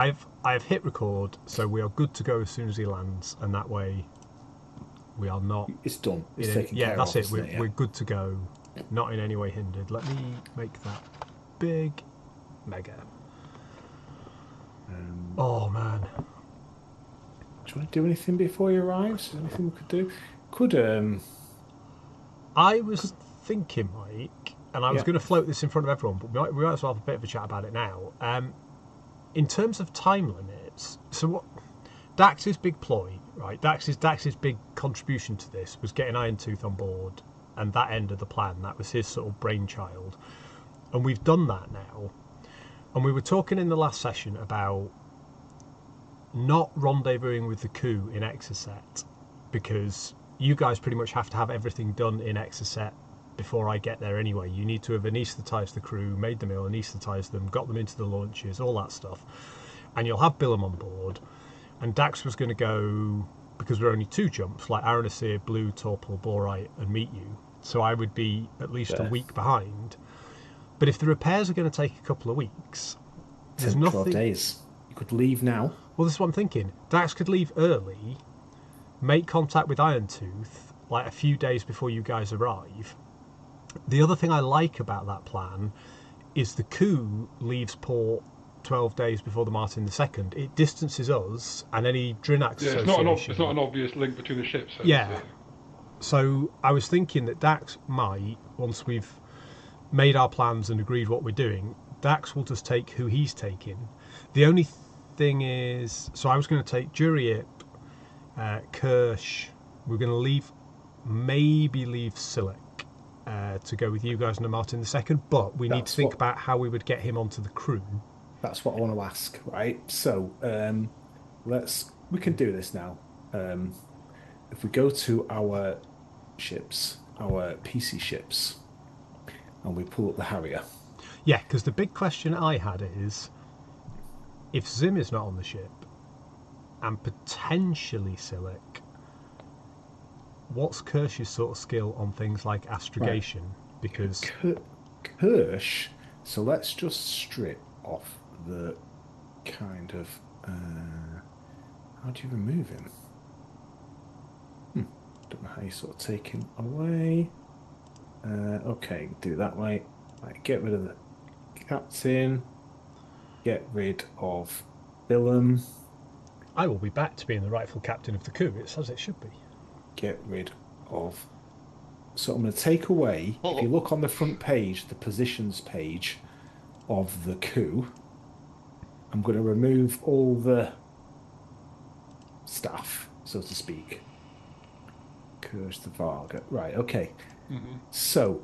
I've hit record, so we are good to go as soon as he lands, and that way we are not. It's done. It's taken care that's of. it. Isn't We're good to go, not in any way hindered. Let me make that big, mega. Oh man. Do you want to do anything before he arrives? Is there anything we could do? Could I was thinking, Mike, and I was Yeah. going to float this in front of everyone, but we might as well have a bit of a chat about it now. In terms of time limits, so what Dax's big ploy, right? Dax's big contribution to this was getting Iron Tooth on board, and that ended the plan. That was his sort of brainchild, and we've done that now. And we were talking in the last session about not rendezvousing with the Coup in Exocet, because you guys pretty much have to have everything done in Exocet before I get there anyway. You need to have anaesthetised the crew, made the meal, anaesthetised them, got them into the launches, all that stuff. And you'll have Billum on board. And Dax was going to go, because we're only 2 jumps, like Aranasir, Blue, Torpil, Borite, and Meet You. So I would be at least a week behind. But if the repairs are going to take a couple of weeks, there's 10, 12 nothing. days. You could leave now. Well, this is what I'm thinking. Dax could leave early, make contact with Iron Tooth, like a few days before you guys arrive. The other thing I like about that plan is the Coup leaves port 12 days before the Martin II. It distances us and any Drinax Yeah, association. it's not an obvious link between the ships. Yeah. So I was thinking that Dax might, once we've made our plans and agreed what we're doing, Dax will just take who he's taking. The only thing is, so I was going to take Juriip, Kirsch. We're going to maybe leave Silic to go with you guys and the Martin II, but we need to think about how we would get him onto the crew. That's what I want to ask, right? So we can do this now. If we go to our ships, our PC ships, and we pull up the Harrier. Yeah, because the big question I had is, if Zim is not on the ship, and potentially Silic, what's Kirsch's sort of skill on things like astrogation? Right. Because Kirsch, so let's just strip off the kind of how do you remove him? Don't know how you sort of take him away. Okay, do it that way. Right, get rid of the captain. Get rid of Billum. I will be back to being the rightful captain of the Coup. It's as it should be. Get rid of. So I'm going to take away. If you look on the front page, the positions page of the Coup, I'm going to remove all the staff, so to speak. Curse the Varga. Right, okay. Mm-hmm. So,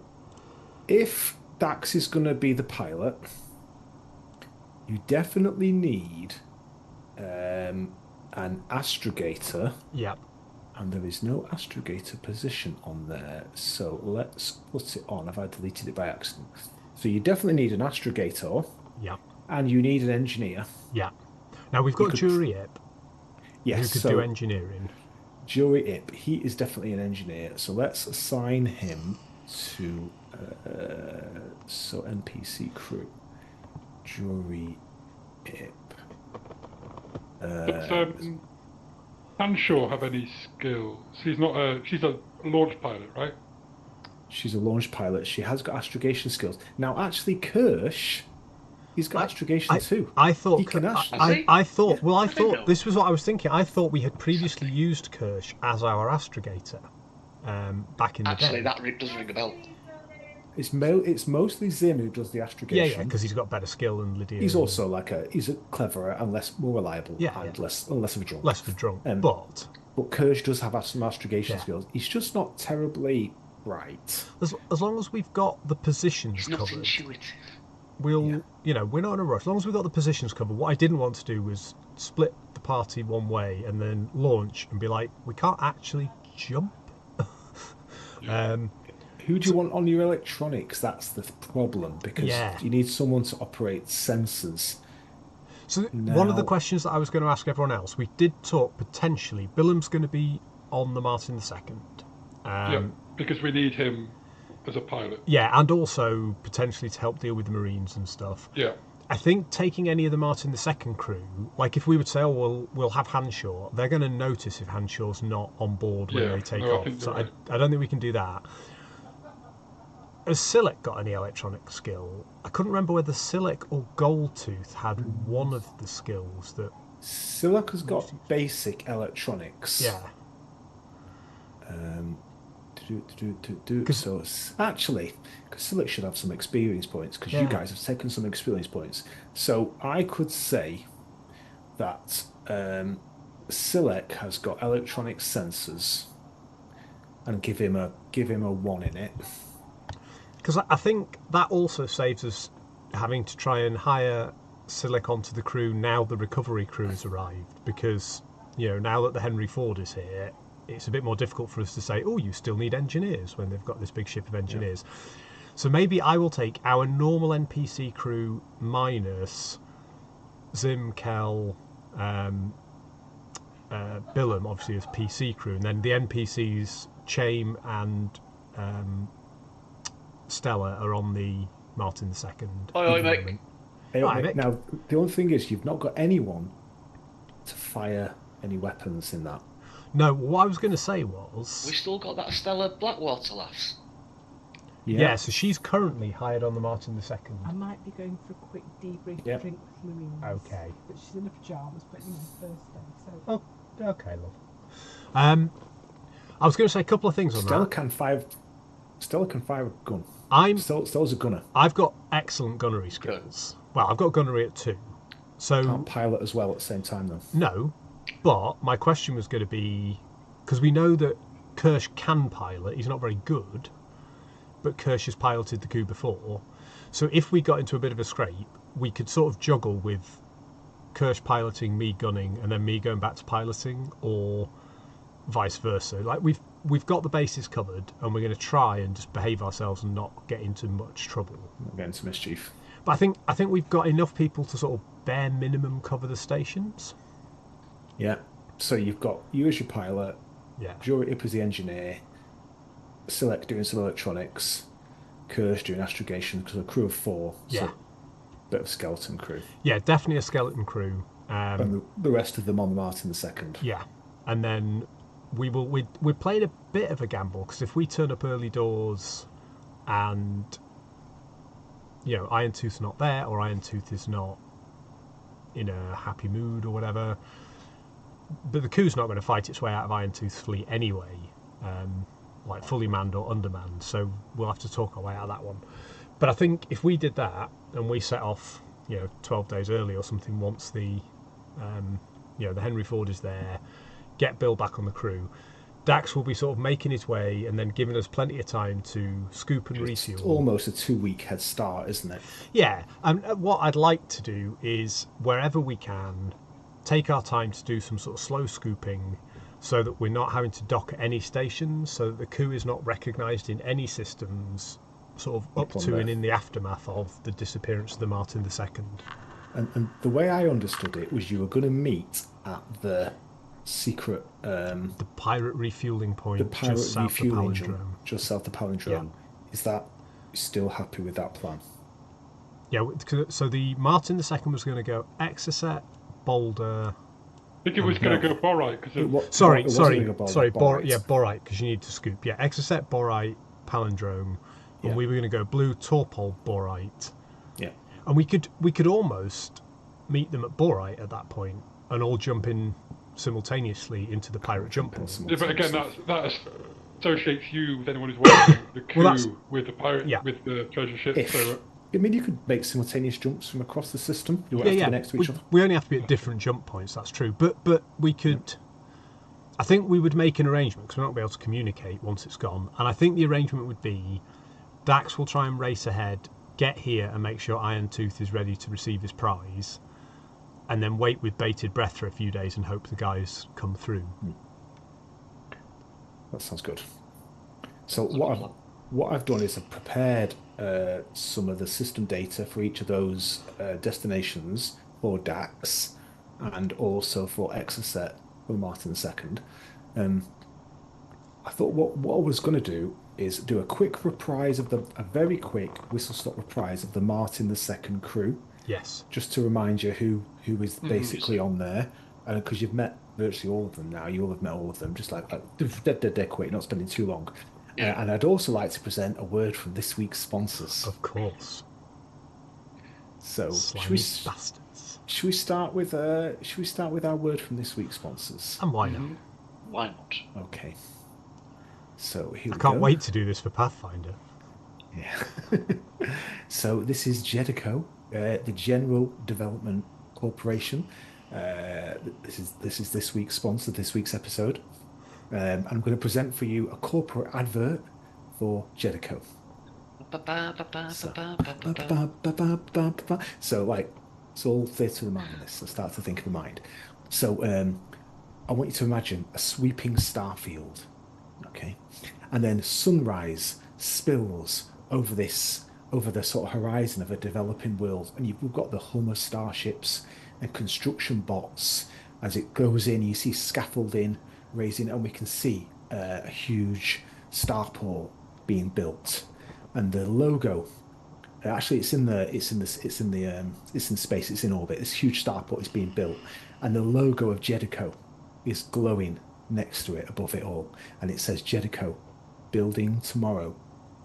if Dax is going to be the pilot, you definitely need an astrogator. Yep. And there is no astrogator position on there. So let's put it on. Have I deleted it by accident? So you definitely need an astrogator. Yep. And you need an engineer. Yeah. Now we've got Juriip. Yes. Who could do engineering. Juriip, he is definitely an engineer. So let's assign him to so NPC crew. Juriip. Can Shaw have any skills? She's not she's a launch pilot, right? She's a launch pilot. She has got astrogation skills. Now, actually, Kirsch, he's got astrogation too. I thought he can this was what I was thinking. I thought we had previously used Kirsch as our astrogator back in the day. Actually, that does ring a bell. It's mostly Zim who does the astrogation. Yeah, because he's got better skill than Lydia. He's also he's a cleverer and more reliable. Yeah, and less of a drunk. Less of a drunk. But Kirsch does have some astrogation skills. He's just not terribly bright. As long as we've got the positions covered, we're not in a rush. As long as we've got the positions covered. What I didn't want to do was split the party one way and then launch and be like, we can't actually jump. Who do you want on your electronics? That's the problem, because you need someone to operate sensors. So one of the questions that I was going to ask everyone else, we did talk potentially, Billum's going to be on the Martin II. Yeah, because we need him as a pilot. Yeah, and also potentially to help deal with the Marines and stuff. Yeah. I think taking any of the Martin II crew, like if we would say, oh, we'll have Hanshaw, they're going to notice if Hanshaw's not on board when they take off. So right. I don't think we can do that. Has Silic got any electronic skill? I couldn't remember whether Silic or Goldtooth had one of the skills that... Silic has got basic electronics. Yeah. So actually, because Silic should have some experience points, because you guys have taken some experience points. So I could say that Silic has got electronic sensors, and give him a 1 in it. Because I think that also saves us having to try and hire Silic onto the crew now the recovery crew has arrived, because now that the Henry Ford is here, it's a bit more difficult for us to say, oh, you still need engineers when they've got this big ship of engineers. Yeah. So maybe I will take our normal NPC crew minus Zim, Kel, Billum, obviously as PC crew, and then the NPCs, Chaim and Stella are on the Martin II. Oi, mate. Hey, Mick. Now, the only thing is you've not got anyone to fire any weapons in that. No, what I was going to say was... We still got that Stella Blackwater lass. Yeah, so she's currently hired on the Martin II. I might be going for a quick debrief drink with Louise. Okay. But she's in her pyjamas, but it's her first day, so... Oh, okay, love. I was going to say a couple of things on Stella that. Stella can fire a gun. Stella's a gunner. I've got excellent gunnery skills. Good. Well, I've got gunnery at 2. So can't pilot as well at the same time, though. No, but my question was going to be, because we know that Kirsch can pilot. He's not very good, but Kirsch has piloted the Coup before. So if we got into a bit of a scrape, we could sort of juggle with Kirsch piloting, me gunning, and then me going back to piloting, or vice versa. Like we've got the bases covered, and we're going to try and just behave ourselves and not get into much trouble. Not get into mischief. But I think we've got enough people to sort of bare minimum cover the stations. Yeah. So you've got you as your pilot. Yeah. Jory Ip as the engineer. Select doing some electronics. Kirsch doing astrogation, because a crew of 4. Yeah. So bit of a skeleton crew. Yeah, definitely a skeleton crew. And the rest of them on the Martin II. Yeah. And then we played a bit of a gamble, because if we turn up early doors and Iron Tooth's not there, or Iron Tooth is not in a happy mood or whatever, but the Coup's not going to fight its way out of Iron Tooth's fleet anyway, like fully manned or undermanned, so we'll have to talk our way out of that one. But I think if we did that and we set off 12 days early or something, once the the Henry Ford is there, get Bill back on the crew, Dax will be sort of making his way and then giving us plenty of time to scoop and refuel. It's almost a 2-week head start, isn't it? Yeah, and what I'd like to do is, wherever we can, take our time to do some sort of slow scooping, so that we're not having to dock at any stations, so that the Coup is not recognised in any systems sort of up to and in the aftermath of the disappearance of the Martin II. And the way I understood it was you were going to meet at the secret... the pirate refueling point, the pirate just south of Palindrome. Just south of Palindrome. Yeah. Is that still happy with that plan? Yeah, so the Martin II was going to go Exocet, Boulder... I think it was going to go Borite. Borite, because you need to scoop. Yeah, Exocet, Borite, Palindrome, and we were going to go Blue, Torpol, Borite. Yeah. And we could almost meet them at Borite at that point and all jump in simultaneously into the pirate jump point. Yeah, but again, that associates you with anyone who's watching the Coup with the pirate, with the treasure ship. I mean, you could make simultaneous jumps from across the system. You won't have to be next to each other. We only have to be at different jump points, that's true. But we could... I think we would make an arrangement, because we're not going to be able to communicate once it's gone. And I think the arrangement would be Dax will try and race ahead, get here and make sure Iron Tooth is ready to receive his prize, and then wait with bated breath for a few days and hope the guys come through. That sounds good. So what I've done is I've prepared some of the system data for each of those destinations for Dax and also for Exocet for Martin II. I thought what I was going to do is do a quick reprise of a very quick whistle-stop reprise of the Martin II crew, Yes. Just to remind you who is basically on there, because you've met virtually all of them now. You will have met all of them, just like dead quick, not spending too long. Yeah. And I'd also like to present a word from this week's sponsors. Of course. So Slimy bastards. should we start with our word from this week's sponsors? And why not? Why not? Okay. So here we I can't go. wait to do this for Pathfinder. Yeah. So this is Jedico, the General Development Corporation. This is this week's sponsor, this week's episode. I'm going to present for you a corporate advert for Jedico. So like, it's all theatre of the mind in this. So start to think of the mind. So I want you to imagine a sweeping starfield, okay, and then sunrise spills over the sort of horizon of a developing world, and we've got the hum of starships and construction bots as it goes in. You see scaffolding raising, and we can see a huge starport being built, and the logo. Actually, it's in space. It's in orbit. This huge starport is being built, and the logo of Jedico is glowing next to it, above it all, and it says Jedico, building tomorrow,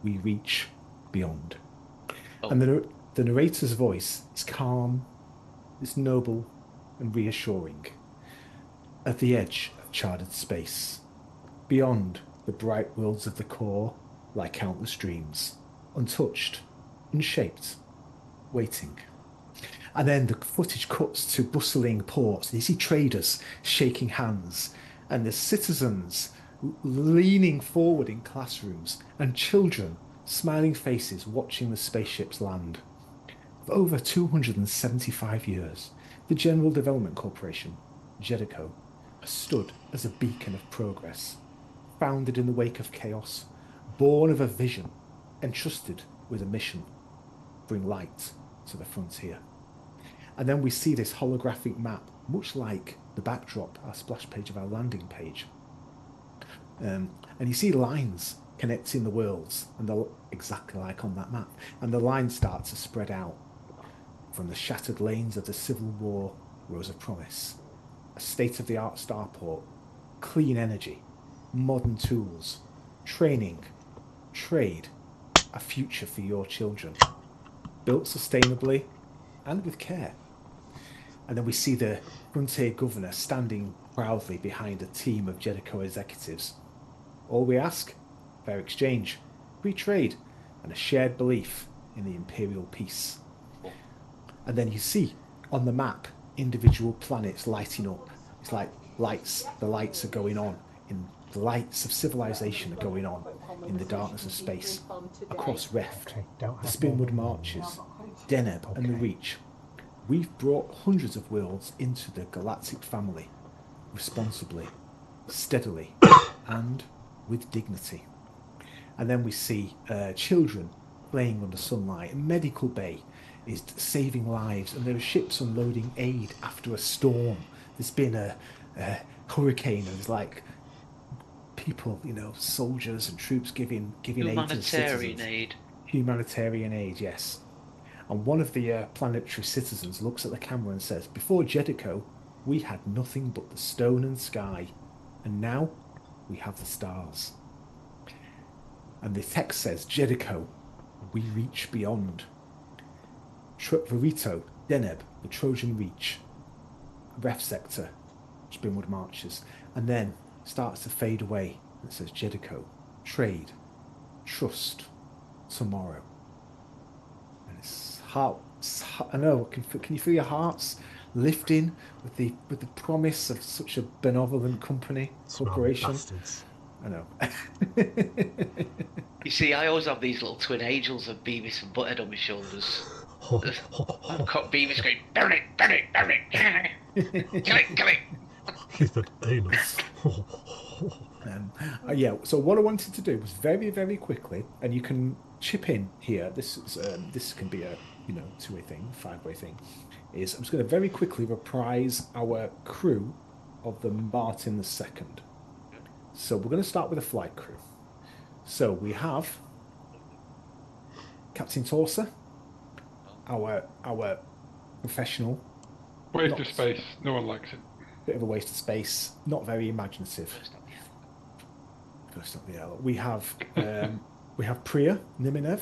we reach beyond. Oh. And the narrator's voice is calm, it's noble, and reassuring. At the edge of charted space, beyond the bright worlds of the core, lie countless dreams, untouched, unshaped, waiting. And then the footage cuts to bustling ports, and you see traders shaking hands, and the citizens leaning forward in classrooms, and children, smiling faces watching the spaceships land. For over 275 years, the General Development Corporation, Jedico, has stood as a beacon of progress, founded in the wake of chaos, born of a vision, entrusted with a mission, bring light to the frontier. And then we see this holographic map, much like the backdrop, our splash page of our landing page. And you see lines connecting the worlds, and they're exactly like on that map. And the lines start to spread out. From the shattered lanes of the Civil War rose a promise. A state-of-the-art starport, clean energy, modern tools, training, trade, a future for your children. Built sustainably and with care. And then we see the Frontier Governor standing proudly behind a team of Jedico executives. All we ask? Fair exchange, free trade, and a shared belief in the Imperial peace. And then you see on the map individual planets lighting up. It's like lights. The lights are going on. The lights of civilization are going on in the darkness of space. Across Reft, the Spinwood Marches, Deneb, and the Reach. We've brought hundreds of worlds into the galactic family, responsibly, steadily, and with dignity. And then we see children playing under sunlight. A medical bay is saving lives, and there are ships unloading aid after a storm. There's been a hurricane, and there's like people, soldiers and troops giving aid to the citizens. Humanitarian aid, yes. And one of the planetary citizens looks at the camera and says, "Before Jedico, we had nothing but the stone and sky, and now we have the stars." And the text says, "Jedico, we reach beyond." Verito, Deneb, the Trojan Reach, Ref Sector, Spinwood Marches, and then starts to fade away. It says Jedico, trade, trust, tomorrow. And it's heart. I know. Can you feel your hearts lifting with the promise of such a benevolent corporation? Bastards. I know. You see, I always have these little twin angels of Beavis and Butthead on my shoulders. I've got Beavis going, burn it, burn it, burn it, kill it, kill it. He's an anal. Yeah, so what I wanted to do was very, very quickly, and you can chip in here, this can be a two-way thing, five-way thing, is I'm just going to very quickly reprise our crew of the Martin II. So we're going to start with a flight crew. So we have Captain Torsa, our professional. Waste of space. No one likes it. Bit of a waste of space. Not very imaginative. First up the airlock. We have Priya Niminev,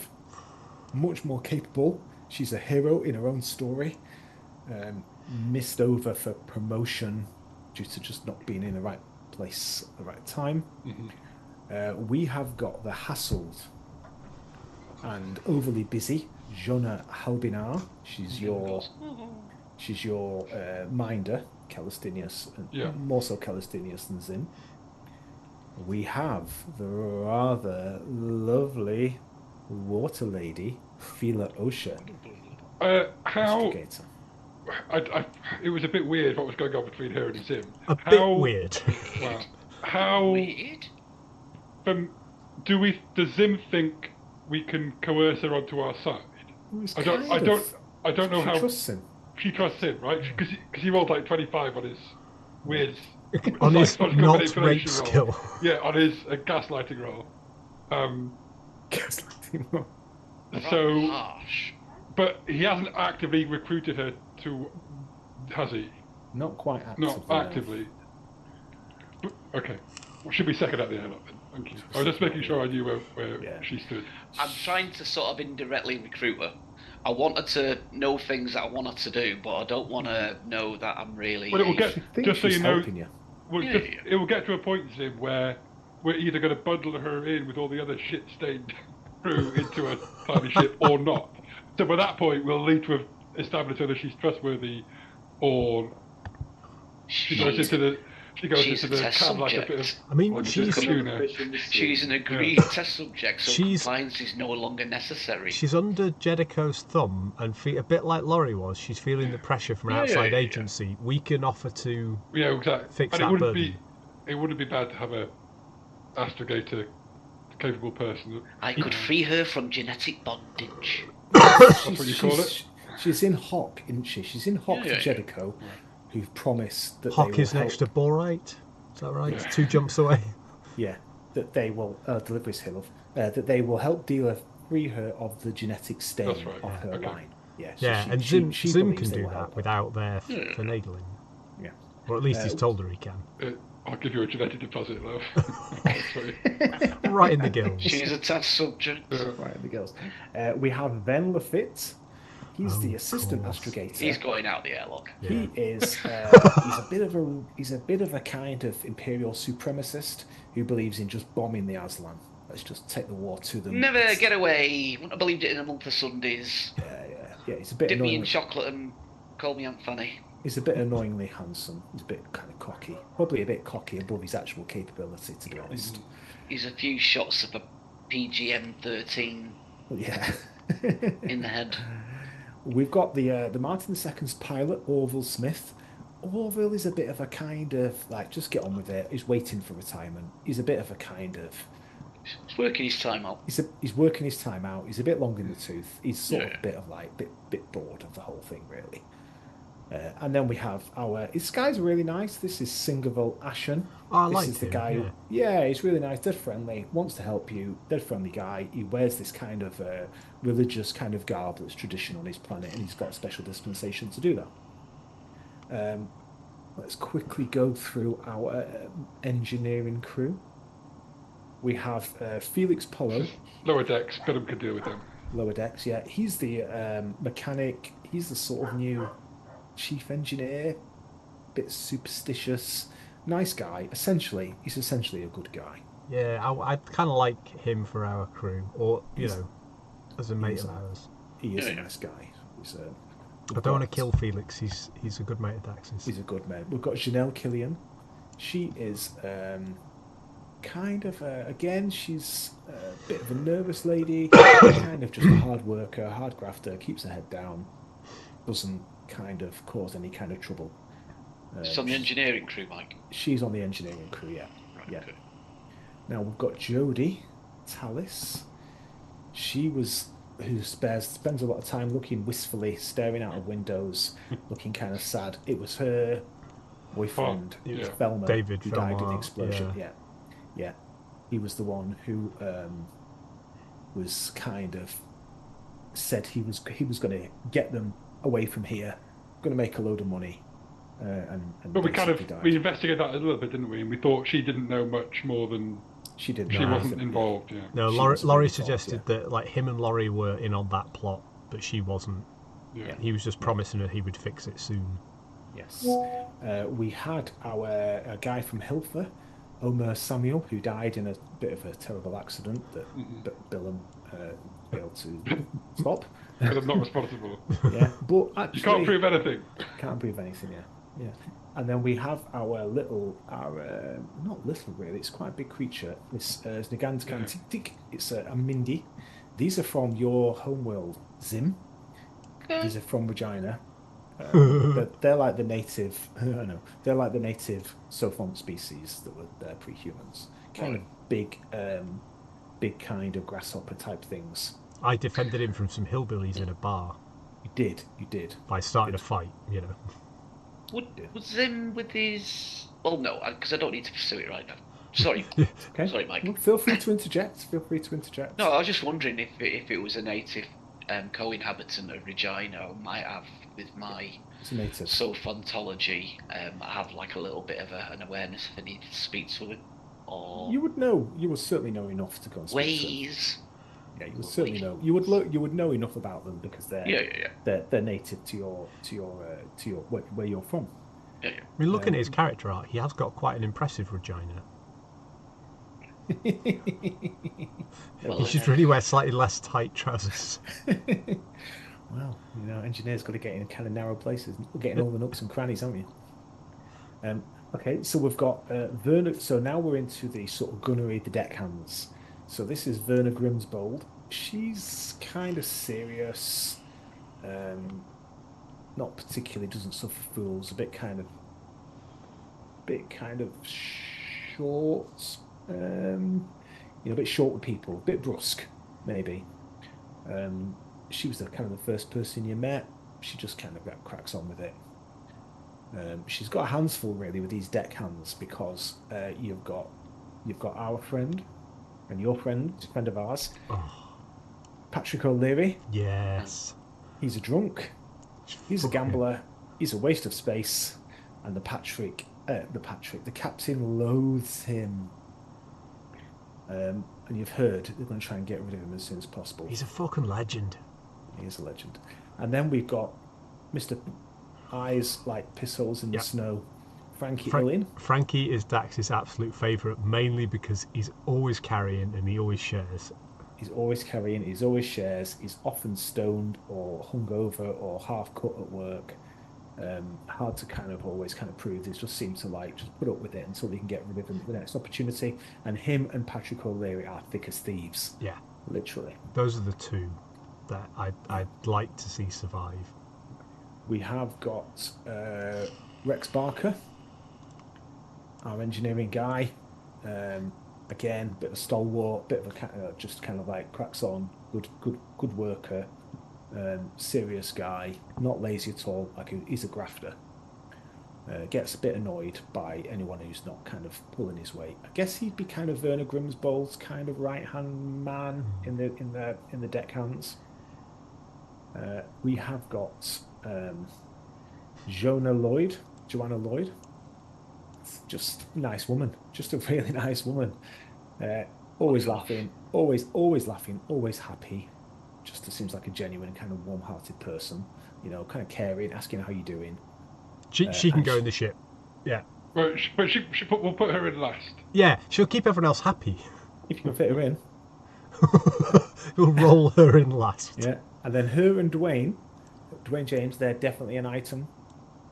much more capable. She's a hero in her own story. Missed over for promotion due to just not being in the right place at the right time. We have got the hassled and overly busy Jonna Halbinar. She's your minder, Calistinius, and more so Calistinius than Zim. We have the rather lovely water lady, Fila Osha. How? It was a bit weird what was going on between her and Zim. Bit weird. Wow. How weird? Does Zim think we can coerce her onto our side? I don't know how. She trusts him. She trusts him, right? Because he rolled like 25 on his weird. On his not rape skill. Yeah, on his gaslighting roll. Gaslighting roll. So, harsh. But he hasn't actively recruited her to, has he? Not quite actively. Not actively. But, okay. Well, should be second at the airlock then. Thank you. I was just making sure I knew where she stood. I'm trying to sort of indirectly recruit her. I want her to know things that I want her to do, but I don't want her to know that I'm really. But it will get, just so you know, it will get to a point, Zim, where we're either going to bundle her in with all the other shit-stained crew into a tiny ship or not. So by that point, we'll need to have established whether she's trustworthy or she goes into the cab like a bit of. I mean, she's an agreed test subject, so compliance is no longer necessary. She's under Jedico's thumb, and a bit like Laurie was. She's feeling the pressure from an outside agency. We can offer to fix that burden. It wouldn't be bad to have a astrogator capable person. I could free her from genetic bondage. That's what you call it. She's in Hock, isn't she? She's in Hock to Jedico, who've promised that Hock is next to Borite. Is that right? Yeah. 2 jumps away. Yeah, that they will deliver his hill that they will help dealer free her of the genetic stain of her line. Yeah, so and Zim can do that without their finagling. Yeah, or at least he's told her he can. I'll give you a genetic deposit, love. Right in the gills. She's a test subject. Right in the gills. We have Ven Lafitte. He's the assistant astrogator. He's going out the airlock. Yeah. He is. He's a bit of a kind of Imperial supremacist who believes in just bombing the Aslan. Let's just take the war to them. Never get away. Wouldn't have believed it in a month of Sundays. Yeah. He's a bit. Dip me in chocolate and call me Aunt Fanny. He's a bit annoyingly handsome. He's a bit kind of cocky. Probably a bit cocky above his actual capability, to be honest. He's a few shots of a PGM-13 in the head. We've got the Martin II's pilot, Orville Smith. Orville is a bit of a kind of, like, just get on with it. He's waiting for retirement. He's a bit of a kind of... He's working his time out. He's working his time out. He's a bit long in the tooth. He's sort of a bit of, like, bit bored of the whole thing, really. And then we have this guy's really nice. This is Singaville Ashen. I this like is the him, guy. Yeah. He's really nice, dead friendly, wants to help you, dead friendly guy. He wears this kind of religious kind of garb that's traditional on his planet, and he's got a special dispensation to do that. Let's quickly go through our engineering crew. We have Felix Polo. Lower decks, Philip could deal with him. Lower decks, yeah. He's the mechanic. He's the sort of new chief engineer, bit superstitious, nice guy. He's essentially a good guy. Yeah, I kind of like him for our crew, or as a mate of ours. He is a nice guy. I don't want to kill Felix. He's a good mate of Dax's. He's a good mate. We've got Janelle Killian. She is kind of again. She's a bit of a nervous lady, kind of just a hard worker, hard grafter. Keeps her head down. Doesn't kind of cause any kind of trouble. She's on the engineering crew, Mike. She's on the engineering crew, yeah. Right, yeah. Okay. Now we've got Jodie Tallis. She spends a lot of time looking wistfully, staring out of windows, looking kind of sad. It was her boyfriend, Thelma, David who Thelma, died in the explosion. Yeah. He was the one who was kind of said he was going to get them away from here going to make a load of money. But we basically died. we investigated that a little bit, didn't we? And we thought she didn't know much more than She didn't. she know wasn't anything. involved. Yeah. No, She Laurie, wasn't Laurie involved, suggested that like him and Laurie were in on that plot, but she wasn't. Yeah. He was just promising her he would fix it soon. Yes. We had a guy from Hilfer, Omer Samuel, who died in a bit of a terrible accident that Bill failed to stop. Because I'm not responsible. Yeah, but actually, You can't prove anything. Can't prove anything. Yeah. And then we have our not little really, it's quite a big creature. This Snigantkantik. It's a Mindy. These are from your homeworld, Zim. These are from Regina. They're like the native. I don't know. They're like the native Sophont species that were pre-humans. Kind of big kind of grasshopper type things. I defended him from some hillbillies in a bar. You did. By starting a fight, you know. Would Zim with his... Well, no, because I don't need to pursue it right now. Sorry. Okay. Sorry, Mike. Well, feel free to interject. No, I was just wondering if it was a native co-inhabitant of Regina, I might have with my It's a native. sophontology. I have like a little bit of an awareness if I need to speak to him. Or You would know. You would certainly know enough to go and speak to them. ways. Yeah, you would certainly know. You would know enough about them because they're they're native to your where you're from. Yeah. I mean, looking at his character art, he has got quite an impressive vagina. Well, He should really wear slightly less tight trousers. Well, engineers got to get in kind of narrow places. We're getting all the nooks and crannies, aren't we? Okay, so we've got Verna. So now we're into the sort of gunnery, the deckhands. So this is Verna Grimsbold. She's kind of serious. Not particularly doesn't suffer fools. A bit kind of short. A bit short with people. A bit brusque, maybe. She was the first person you met. She just kind of cracks on with it. She's got hands full really with these deckhands because you've got our friend and your friend, a friend of ours, Patrick O'Leary. Yes. He's a drunk. He's a gambler. He's a waste of space. And the captain loathes him. And you've heard they're going to try and get rid of him as soon as possible. He's a fucking legend. He is a legend. And then we've got Mr. Eyes like piss holes in the snow, Frankie Illin. Frankie is Dax's absolute favourite, mainly because he's always carrying and he always shares. He's always carrying, he's always shares, he's often stoned or hungover or half cut at work. Hard to always prove this, just seem to just put up with it until they can get rid of him at the next opportunity. And him and Patrick O'Leary are thick as thieves. Yeah. Literally. Those are the two that I'd like to see survive. We have got Rex Barker, our engineering guy. Again, bit of a stalwart, bit of a cracks on, good worker, serious guy, not lazy at all. He's a grafter. Gets a bit annoyed by anyone who's not pulling his weight. I guess he'd be Werner Grimsbold's right hand man in the deckhands. We have got Joanna Lloyd. Just nice woman, just a really nice woman. Always laughing, always happy. Just seems like a genuine warm-hearted person. Caring, asking how you're doing. She can go in the ship. Yeah. But we'll put her in last. Yeah, she'll keep everyone else happy. If you can fit her in. We'll roll her in last. Yeah, and then her and Dwayne James, they're definitely an item.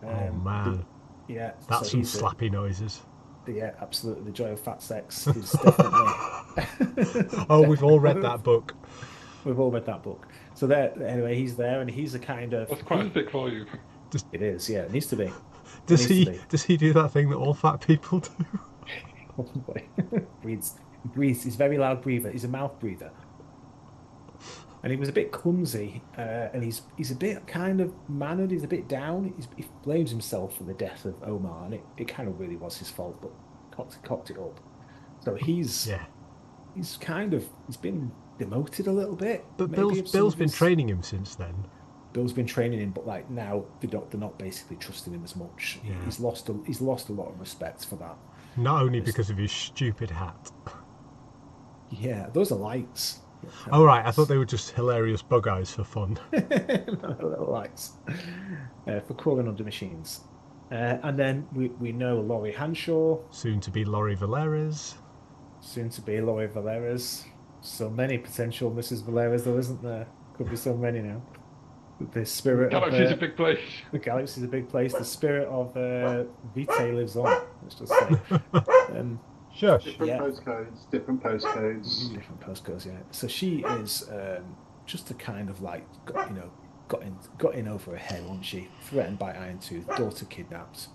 Oh man. Yeah. That's some slappy noises. Yeah, absolutely. The Joy of Fat Sex is definitely... Oh, we've all read that book. We've all read that book. So anyway, he's there, and he's a That's quite a thick volume. It is, yeah. It needs to be. Does he do that thing that all fat people do? Oh boy. Breathes. He's a very loud breather. He's a mouth breather. And he was a bit clumsy, and he's a bit mannered. He's a bit down. He blames himself for the death of Omar, and it really was his fault, but cocked it up. So he's been demoted a little bit. But Bill's been training him since then. Bill's been training him, but like now they're not basically trusting him as much. Yeah. He's lost a lot of respect for that. Not only because of his stupid hat. Yeah, those are lights. Oh right, I thought they were just hilarious bug eyes for fun. Little lights for crawling under machines. And then we know Laurie Hanshaw, Soon to be Laurie Valeres. soon to be Laurie Valeres. So many potential Mrs. Valeres, though, isn't there? Could be so many now. The spirit Galaxy's of a big place. the galaxy's a big place. The spirit of Vitae lives on. Let's just say. Shush. Different Yeah. postcodes, different postcodes. Different postcodes, yeah. So she is just a kind of like, got in over her head, wasn't she? Threatened by Irontooth, daughter kidnapped.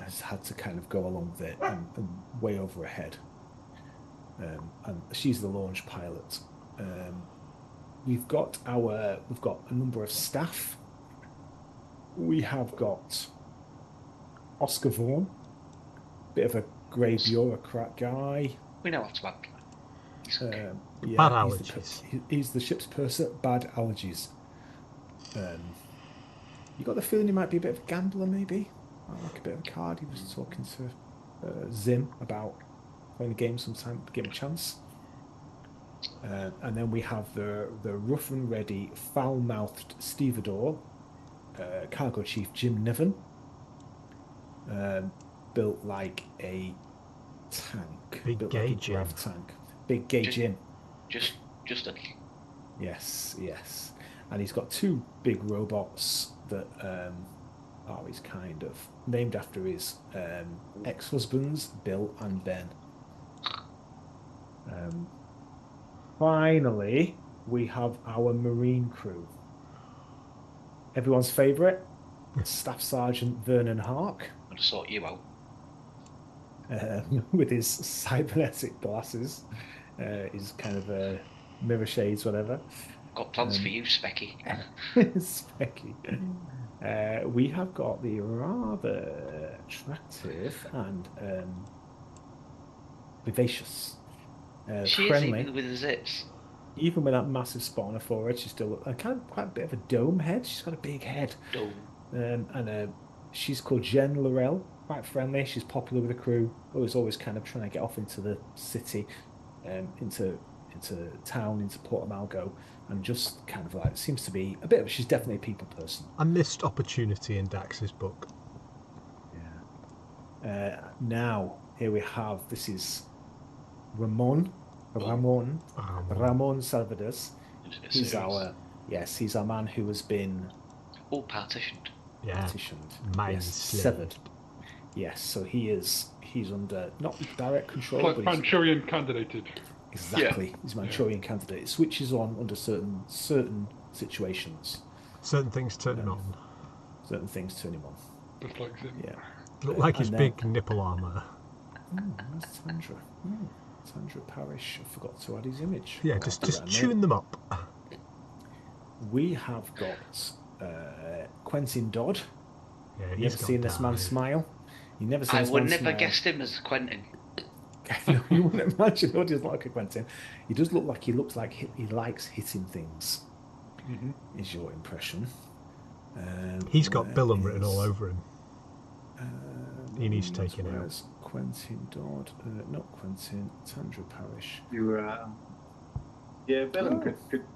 Has had to kind of go along with it and way over her head. And she's the launch pilot. We've got a number of staff. We have got Oscar Vaughan, bit of a grey bureaucrat guy. We know how to act. He's okay. Bad allergies. He's the ship's purser. Bad allergies. You got the feeling he might be a bit of a gambler, maybe. Might like a bit of a card. He was talking to Zim about playing a game sometime. Give him a chance. And then we have the rough and ready, foul-mouthed stevedore, cargo chief Jim Niven, built like a tank, Big built gay like a Jim. grav tank, big gay Jim. Just a Yes, and he's got two big robots that are his kind of named after his ex-husbands, Bill and Ben. Finally, we have our Marine crew. Everyone's favourite, Staff Sergeant Vernon Hark, I'm gonna sort you out. with his cybernetic glasses, his kind of mirror shades, whatever. Got plans for you, Specky. Specky. We have got the rather attractive and vivacious, She is friendly. even with the zips. Even with that massive spawner forehead, she's still kind of quite a bit of a dome head. She's got a big head. Dome. And she's called Jen Laurel. Quite friendly. She's popular with the crew. Always kind of trying to get off into the city, into town, into Port Amalgo, and just kind of like seems to be a bit of. She's definitely a people person. A missed opportunity in Dax's book. Yeah. Now here we have. This is Ramon Salvador. He's our man who has been partitioned. Yeah. partitioned. Mind severed. Yes, so he's under not direct control, Like but Manchurian candidated. exactly. He's Manchurian candidate. It switches on under certain situations. Certain things turn him on. Certain things turn him on. Just like Zim. Yeah. Look like his And big nipple armour. Where's Tandra? Tandra Parish. I forgot to add his image. Yeah, I'll just do that in a tune minute. them up. We have got Quentin Dodd. Yeah, You he's ever got seen this man died. smile? You never seen I this would man never smile. guessed him as Quentin. No, you wouldn't imagine. He doesn't look like a Quentin. He does look like he likes hitting things. Mm-hmm. Is your impression? He's got where Billum written is- all over him. He needs taking out. where's Quentin Dodd? Not Quentin. Tandra Parish. Yeah, Bellum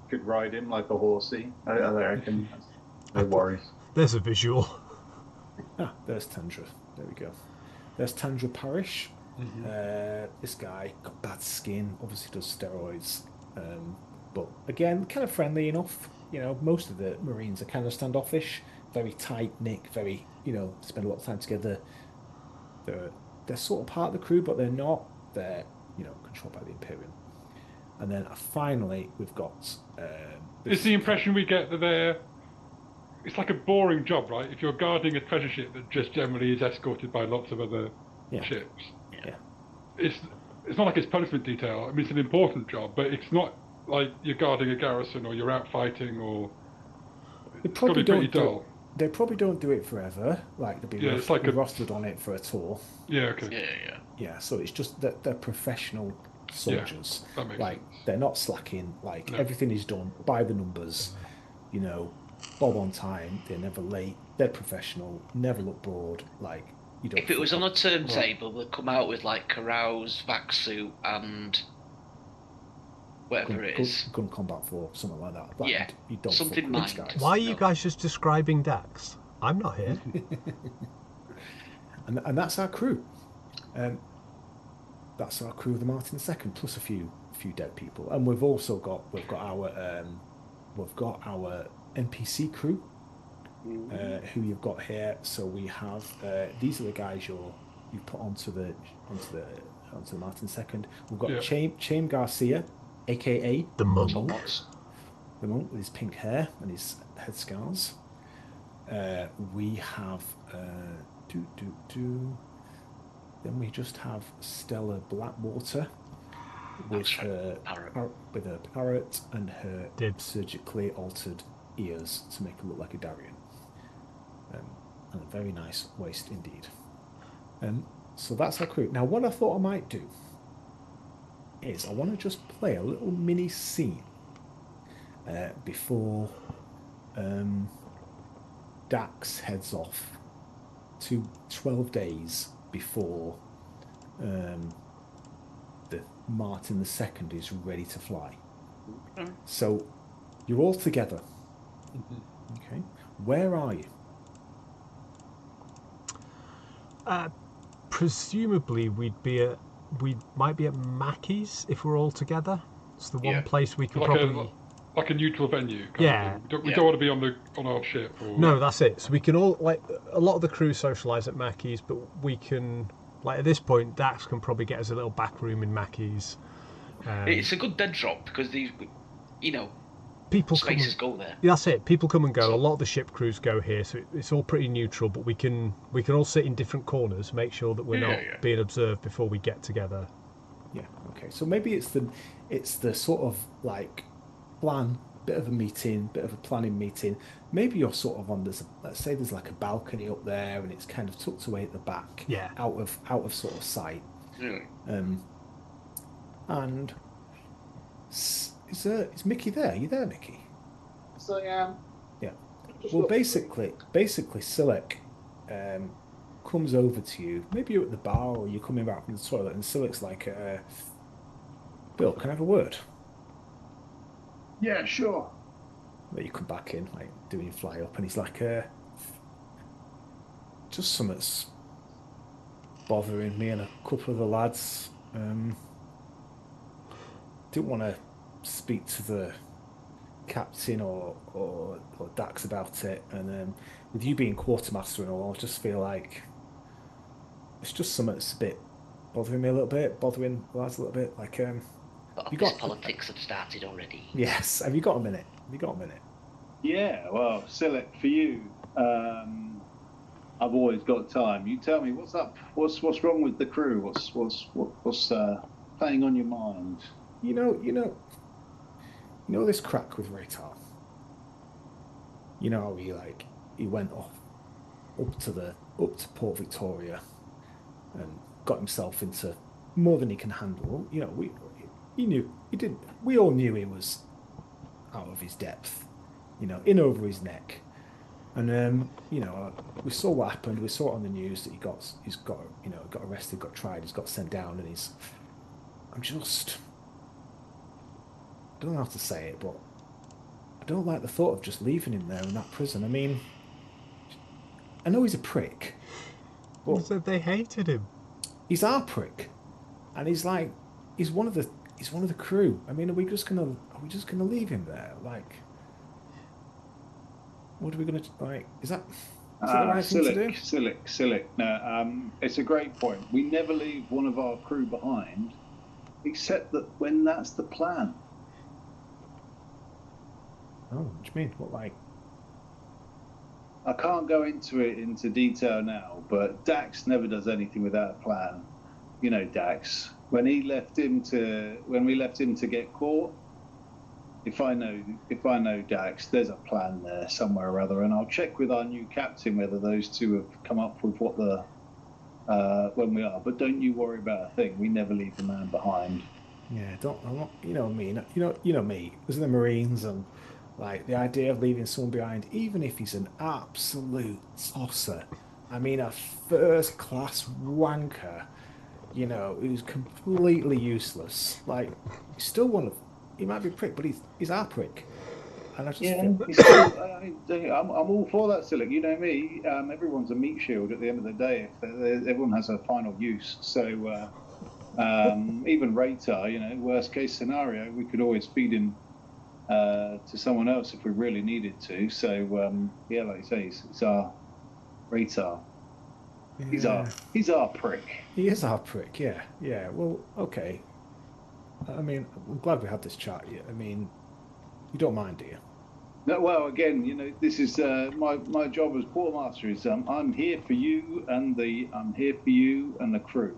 could ride him like a horsey. I reckon. No worries. There's a visual. There's Tandra. There we go. There's Tandra Parish. Mm-hmm. This guy got bad skin. Obviously does steroids. But again, kind of friendly enough. You know, most of the Marines are kind of standoffish, very tight knit, very, spend a lot of time together. They're sort of part of the crew, but they're not. They're, controlled by the Imperial. And then finally, we've got. It's the impression we get that they're. It's like a boring job, right? If you're guarding a treasure ship that just generally is escorted by lots of other ships. Yeah. It's not like it's punishment detail. I mean, it's an important job, but it's not like you're guarding a garrison or you're out fighting or. It's got to be pretty dull. They probably don't do it forever. Like they'll be it's like a rostered on it for a tour. Yeah. Okay. Yeah, so it's just that they're professional soldiers. That makes like sense. they're not slacking. Like everything is done by the numbers. you know, bob on time. They're never late. They're professional. Never look bored. Like you don't. If it was on a Right. turntable, they'd come out with like carouse, vac suit, and whatever it is. Gun Combat 4, something like that. Like, Yeah, you don't something fuck with these mind. guys. Why are you No. guys just describing Dax? I'm not here. And that's our crew. That's our crew of the Martin II, plus a few dead people. And we've got our NPC crew, who you've got here. So we have these are the guys you put onto the Martin II. We've got Chaim Garcia, aka The monk. the monk with his pink hair and his head scars. We have then we just have Stella Blackwater with her parrot and her surgically altered ears to make her look like a Darien. And a very nice waist indeed. So that's our crew. Now, what I thought I might do is I want to just play a little mini scene before Dax heads off to 12 days before the Martin II is ready to fly. So you're all together. Okay. Where are you? Presumably we might be at Mackey's if we're all together. It's the one place we can probably like a neutral venue. Yeah. We don't want to be on our ship. Or... No, that's it. So we can all a lot of the crew socialise at Mackey's, but we can at this point Dax can probably get us a little back room in Mackey's. It's a good dead drop because these, people spaces go there. Yeah, that's it. People come and go. A lot of the ship crews go here, so it's all pretty neutral. But we can all sit in different corners, make sure that we're not being observed before we get together. Yeah. Okay. So maybe it's the sort of plan, bit of a meeting, bit of a planning meeting. Maybe you're sort of on let's say there's like a balcony up there, and it's kind of tucked away at the back, out of sort of sight. Yeah. And is Mickey there? Are you there, Mickey? So yeah. Yeah. Well, basically, Silik comes over to you. Maybe you're at the bar or you're coming back from the toilet, and Silik's like, "Bill, can I have a word?" Yeah, sure. Then you come back in, doing your fly up, and he's like, "Just something's bothering me and a couple of the lads. Didn't want to speak to the captain or Dax about it, and with you being quartermaster and all, I just feel like it's just something that's a bit bothering me a little bit, bothering the lads a little bit. Politics have started already. Yes. Have you got a minute? Yeah. Well, Silik, for you, I've always got time. You tell me what's up. What's wrong with the crew? What's playing on your mind? You know this crack with Raytar. You know how he went off up to Port Victoria and got himself into more than he can handle. We all knew he was out of his depth, in over his neck. And we saw what happened. We saw it on the news that he's got arrested, got tried, he's got sent down, and I don't know how to say it, but I don't like the thought of just leaving him there in that prison. I mean, I know he's a prick, but So they hated him. he's our prick, and he's one of the crew. I mean, are we just gonna leave him there? What are we gonna Is that the right thing to do? Silik. No, it's a great point. We never leave one of our crew behind, except that when that's the plan. Oh, what do you mean? What I can't go into detail now, but Dax never does anything without a plan. You know Dax. When we left him to get caught, if I know Dax, there's a plan there somewhere or other, and I'll check with our new captain whether those two have come up with what when we are. But don't you worry about a thing. We never leave the man behind. Yeah, I'm not, you know me. You know me. It was in the Marines, and Like the idea of leaving someone behind, even if he's an absolute tosser. I mean, a first-class wanker, who's completely useless. Like, he's still one of, he might be a prick, but he's our prick. And I just Yeah, feel, it's still, I'm all for that, Sillick. You know me. Everyone's a meat shield at the end of the day. If everyone has a final use. So even Raytar, worst case scenario, we could always feed him to someone else if we really needed to. So yeah, like you say, it's our Raytar. yeah, He's our prick. he is our prick. Yeah, yeah. Well, okay. I mean, I'm glad we had this chat. I mean, you don't mind, do you? No, well, again, this is my job as quartermaster. Is I'm here for you and the crew.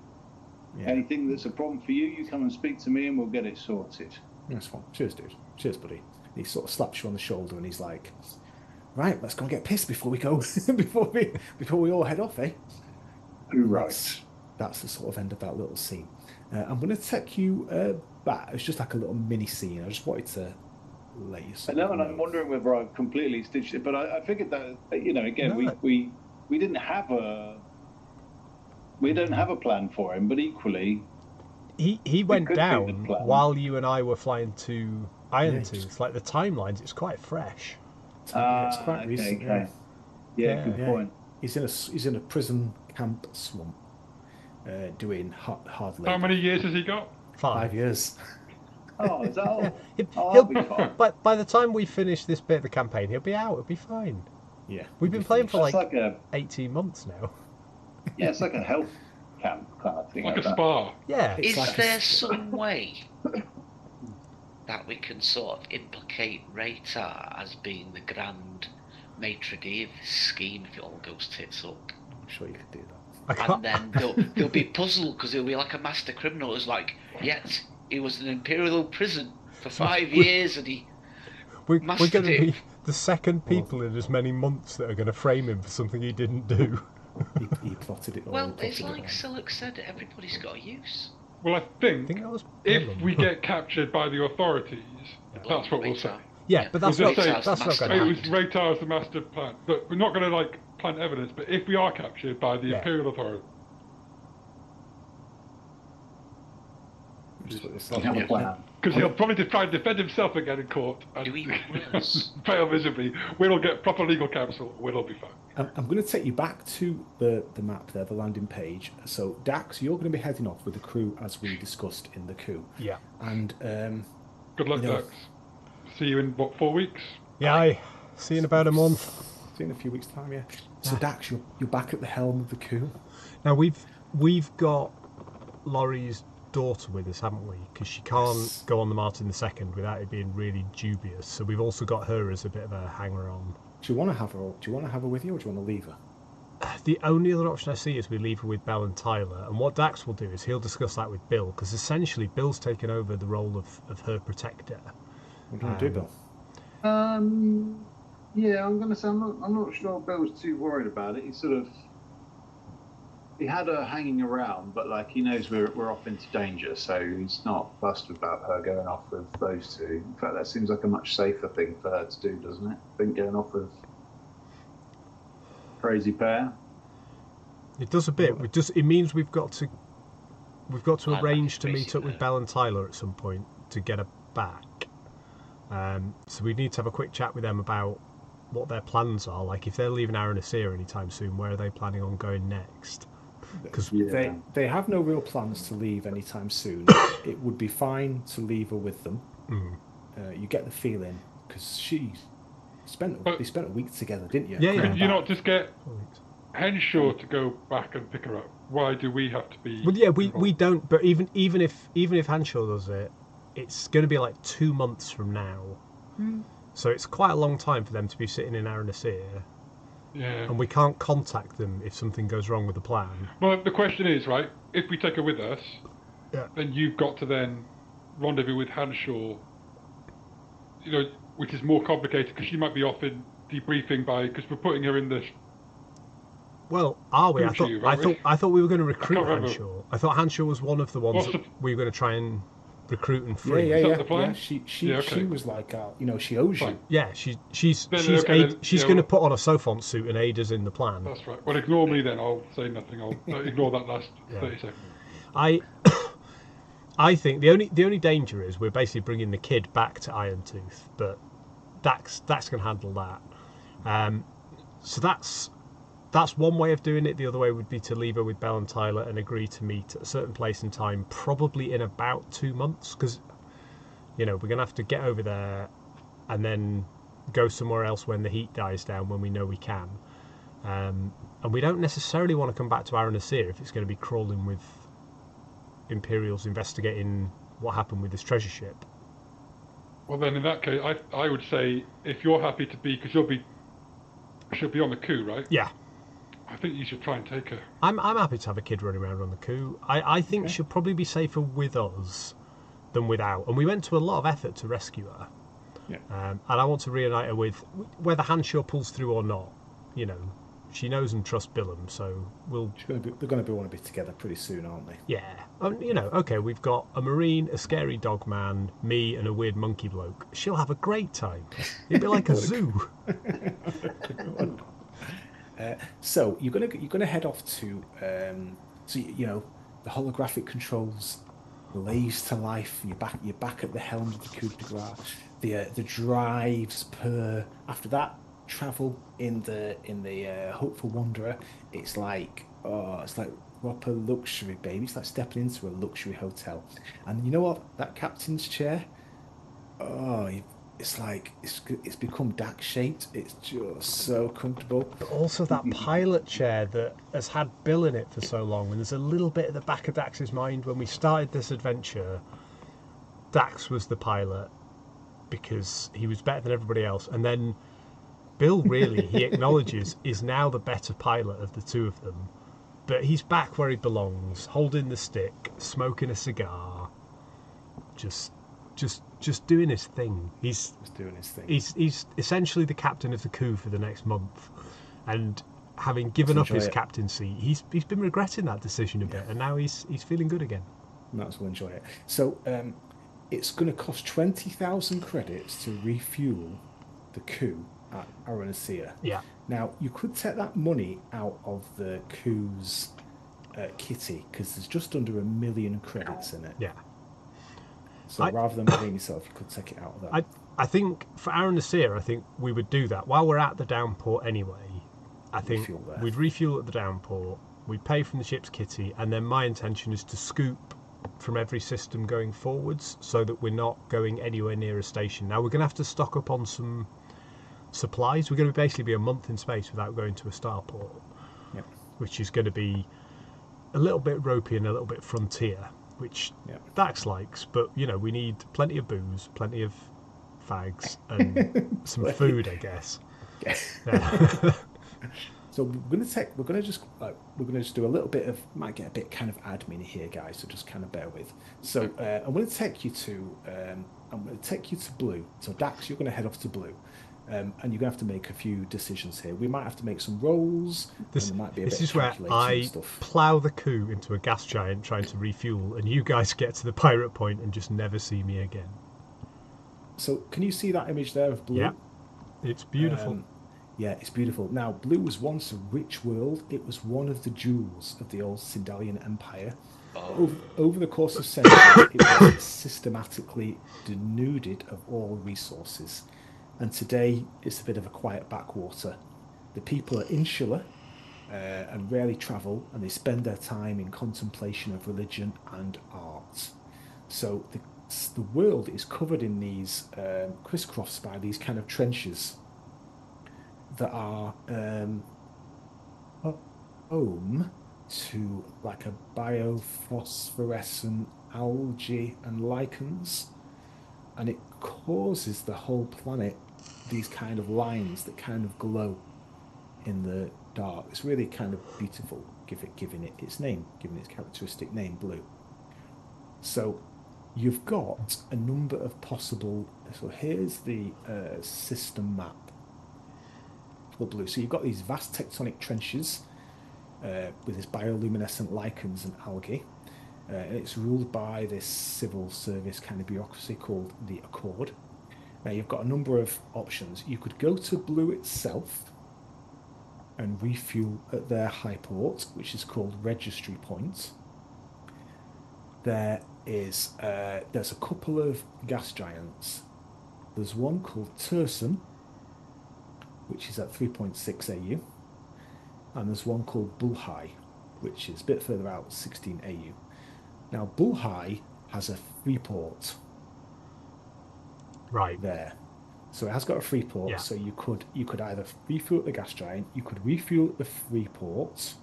Yeah. Anything that's a problem for you, you come and speak to me, and we'll get it sorted. That's fine. Cheers, dude. Cheers, buddy. He sort of slaps you on the shoulder and he's like, "Right, let's go and get pissed before we go, before we all head off, eh?" Right. That's the sort of end of that little scene. I'm going to take you back. It's just like a little mini scene. I just wanted to let you. I know, and I'm wondering whether I've completely stitched it, but I figured that again, No. we didn't have a plan for him, but equally He went could be the down plan. while you and I were flying to Iron Yeah, Tooth. Like the timelines, it's quite fresh. It's quite recent. okay. Yeah, good Yeah. point. He's in a prison camp swamp, doing hard labor. How many years has he got? 5 years. Oh, is that all? Oh, He'll that'll be fine. But by the time we finish this bit of the campaign, he'll be out. It'll be fine. Yeah, We've been playing for That's like like 18 months now. it's like a health camp kind of thing. Like a that. spa. Yeah. It's Is like a there sp- some way that we can sort of implicate Raytar as being the grand maitre d' of this scheme if it all goes tits up? I'm sure you could do that. I And can't. then they'll be puzzled because he'll be like a master criminal who's like, yes, he was in an Imperial prison for 5 years and he... We're going to be Mastiff. the second people in as many months that are going to frame him for something he didn't do. He plotted it all. Well, he plotted it's it like all. Silk said, everybody's got a use. Well, I I think think that was if Bellum. we get captured by the authorities, that's what we'll say. Yeah, but that's We'll not just say that's not going It to was happen. Raytar's the master plan. But we're not going to plant evidence. But if we are captured by the Yeah. Imperial authority, Just put this Don't have a plan. because he'll probably try and defend himself again in court and Do we wills? fail miserably, we'll get proper legal counsel. We'll all be fine. I'm going to take you back to the map there, the landing page. So, Dax, you're going to be heading off with the crew as we discussed in the coup. Yeah. And Good luck, You know- Dax. See you in, 4 weeks? Yeah, I see you in about a month. see you in a few weeks' time, yeah. So, Dax, you're back at the helm of the coup. Now we've got Laurie's daughter with us, haven't we? Because she can't Yes. go on the Martin II without it being really dubious. So we've also got her as a bit of a hanger-on. Do you want to have her? Do you want to have her with you, or do you want to leave her? The only other option I see is we leave her with Belle and Tyler. And what Dax will do is he'll discuss that with Bill, because essentially Bill's taken over the role of her protector. What do you want to do, Bill? Yeah, I'm going to say I'm not sure Bill's too worried about it. He had her hanging around, but he knows we're off into danger, so he's not fussed about her going off with those two. In fact, that seems like a much safer thing for her to do, doesn't it? I think going off with crazy pair. It does a bit. It means we've got to Like arrange to it's meet up with basically- Belle and Tyler at some point to get her back. So we need to have a quick chat with them about what their plans are. Like if they're leaving Aranasir anytime soon, where are they planning on going next? Because Yeah. They have no real plans to leave anytime soon. It would be fine to leave her with them. You get the feeling because they spent a week together, didn't you? Yeah, yeah. Could you Back. not just get Henshaw to go back and pick her up? Why do we have to be... well, yeah, we involved? don't. But even if Hanshaw does it, it's going to be like 2 months from now. So it's quite a long time for them to be sitting in Aranasir, Yeah. and we can't contact them if something goes wrong with the plan. Well, the question is, right, if we take her with us, Yeah. then you've got to then rendezvous with Hanshaw, which is more complicated because she might be off in debriefing because we're putting her in the... Well, are we? I Who's thought you, I aren't we? thought I thought we were going to recruit can't remember. Hanshaw. I thought Hanshaw was one of the ones What's that we were going to try and recruiting Yeah, free. yeah, Is that yeah. the plan? She Yeah, okay. she was like, she owes Fine. you. Yeah, she's Then, she's okay, then, she's yeah, going to well- put on a Sophont suit and aid us in the plan. That's right. Well, ignore me then. I'll say nothing. I'll ignore that last Yeah. 30 seconds. I I think the only danger is we're basically bringing the kid back to Irontooth, but Dax can handle that. So that's one way of doing it. The other way would be to leave her with Bell and Tyler and agree to meet at a certain place and time, probably in about 2 months, because we're going to have to get over there and then go somewhere else when the heat dies down, when we know we can. And we don't necessarily want to come back to Aranasir if it's going to be crawling with Imperials investigating what happened with this treasure ship. Well, then in that case, I would say if you're happy to be, because she'll be on the coup, right? Yeah. I think you should try and take her. I'm happy to have a kid running around on the coup. I think she'll probably be safer with us than without. And we went to a lot of effort to rescue her. Yeah. And I want to reunite her with, whether Hanshaw pulls through or not, she knows and trusts Billum, so they're going to want to be together pretty soon, aren't they? Yeah. Okay, we've got a Marine, a scary dog man, me, and a weird monkey bloke. She'll have a great time. It'll be like a zoo. So you're gonna head off to the holographic controls blaze to life. You're back at the helm of the coup de grace. The drives per after that travel in the Hopeful Wanderer. It's like proper luxury, baby. It's like stepping into a luxury hotel. And you know what? That captain's chair. It's like it's become Dax shaped. It's just so comfortable. But also that pilot chair that has had Bill in it for so long, and there's a little bit at the back of Dax's mind when we started this adventure. Dax was the pilot because he was better than everybody else, and then Bill really, he acknowledges, is now the better pilot of the two of them. But he's back where he belongs, holding the stick, smoking a cigar, just doing his thing. He's doing his thing. He's essentially the captain of the coup for the next month, and having given up his captaincy, he's been regretting that decision a bit, and now he's feeling good again. Might as well enjoy it. So it's going to cost 20,000 credits to refuel the coup at Aranasir. Yeah. Now you could take that money out of the coup's kitty because there's just under 1 million credits in it. Yeah. So rather than paying yourself, you could take it out of that. I think for Aranasir, I think we would do that while we're at the downport anyway. I think we'd refuel at the downport, we'd pay from the ship's kitty, and then my intention is to scoop from every system going forwards so that we're not going anywhere near a station. Now we're going to have to stock up on some supplies. We're going to basically be a month in space without going to a starport, which is going to be a little bit ropey and a little bit frontier, which Dax likes, but we need plenty of booze, plenty of fags, and some food, I guess. Yeah. So we're gonna just do a little bit of, might get a bit kind of admin here, guys. So just kind of bear with. So I'm going to take you to Blue. So Dax, you're going to head off to Blue. And you're going to have to make a few decisions here. We might have to make some rolls. This is where I plough the coup into a gas giant trying to refuel, and you guys get to the pirate point and just never see me again. So can you see that image there of Blue? Yeah, it's beautiful. Yeah, it's beautiful. Now, Blue was once a rich world. It was one of the jewels of the old Sindalian Empire. Over the course of centuries, it was systematically denuded of all resources. And today, it's a bit of a quiet backwater. The people are insular and rarely travel, and they spend their time in contemplation of religion and art. So the world is covered in these crisscrossed by these kind of trenches that are home to like a biophosphorescent algae and lichens, and it causes the whole planet these kind of lines that kind of glow in the dark. It's really kind of beautiful, giving it its name, giving its characteristic name, Blue. So you've got a number of possible. So here's the system map for Blue. So you've got these vast tectonic trenches with this bioluminescent lichens and algae. And it's ruled by this civil service kind of bureaucracy called the Accord. Now, you've got a number of options. You could go to Blue itself and refuel at their high port, which is called Registry Point. There's a couple of gas giants. There's one called Turson, which is at 3.6 AU, and there's one called Bullhigh, which is a bit further out, 16 AU. Now, Bullhigh has a free port Right. there. So it has got a free port, Yeah. so you could either refuel at the gas giant, you could refuel at the free port,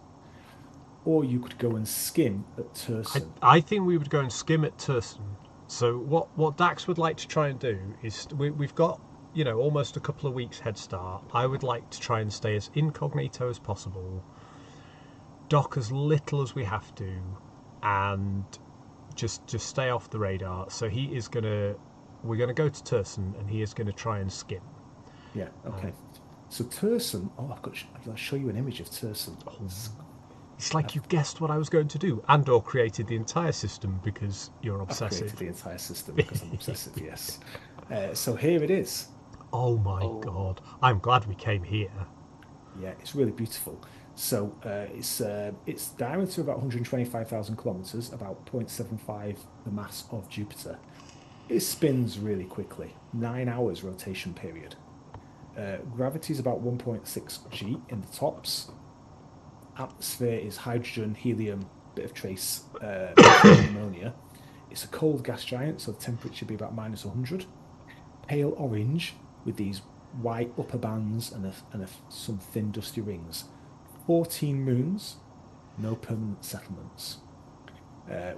or you could go and skim at Turson. I think we would go and skim at Turson. So what Dax would like to try and do is we've got almost a couple of weeks head start. I would like to try and stay as incognito as possible, dock as little as we have to, and just stay off the radar. So we're gonna go to Turson, and he is gonna try and skim. Yeah, okay. So Turson, I'll show you an image of Turson. It's like you've guessed what I was going to do, and/or created the entire system because you're I've obsessive. created the entire system because I'm obsessive, yes. So here it is. Oh my god! I'm glad we came here. Yeah, it's really beautiful. So its diameter about 125,000 kilometers, about 0.75 the mass of Jupiter. It spins really quickly, 9 hours rotation period. Gravity is about 1.6 G in the tops. Atmosphere is hydrogen, helium, bit of trace ammonia. It's a cold gas giant, so the temperature should be about minus 100. Pale orange with these white upper bands and some thin dusty rings. 14 moons, no permanent settlements.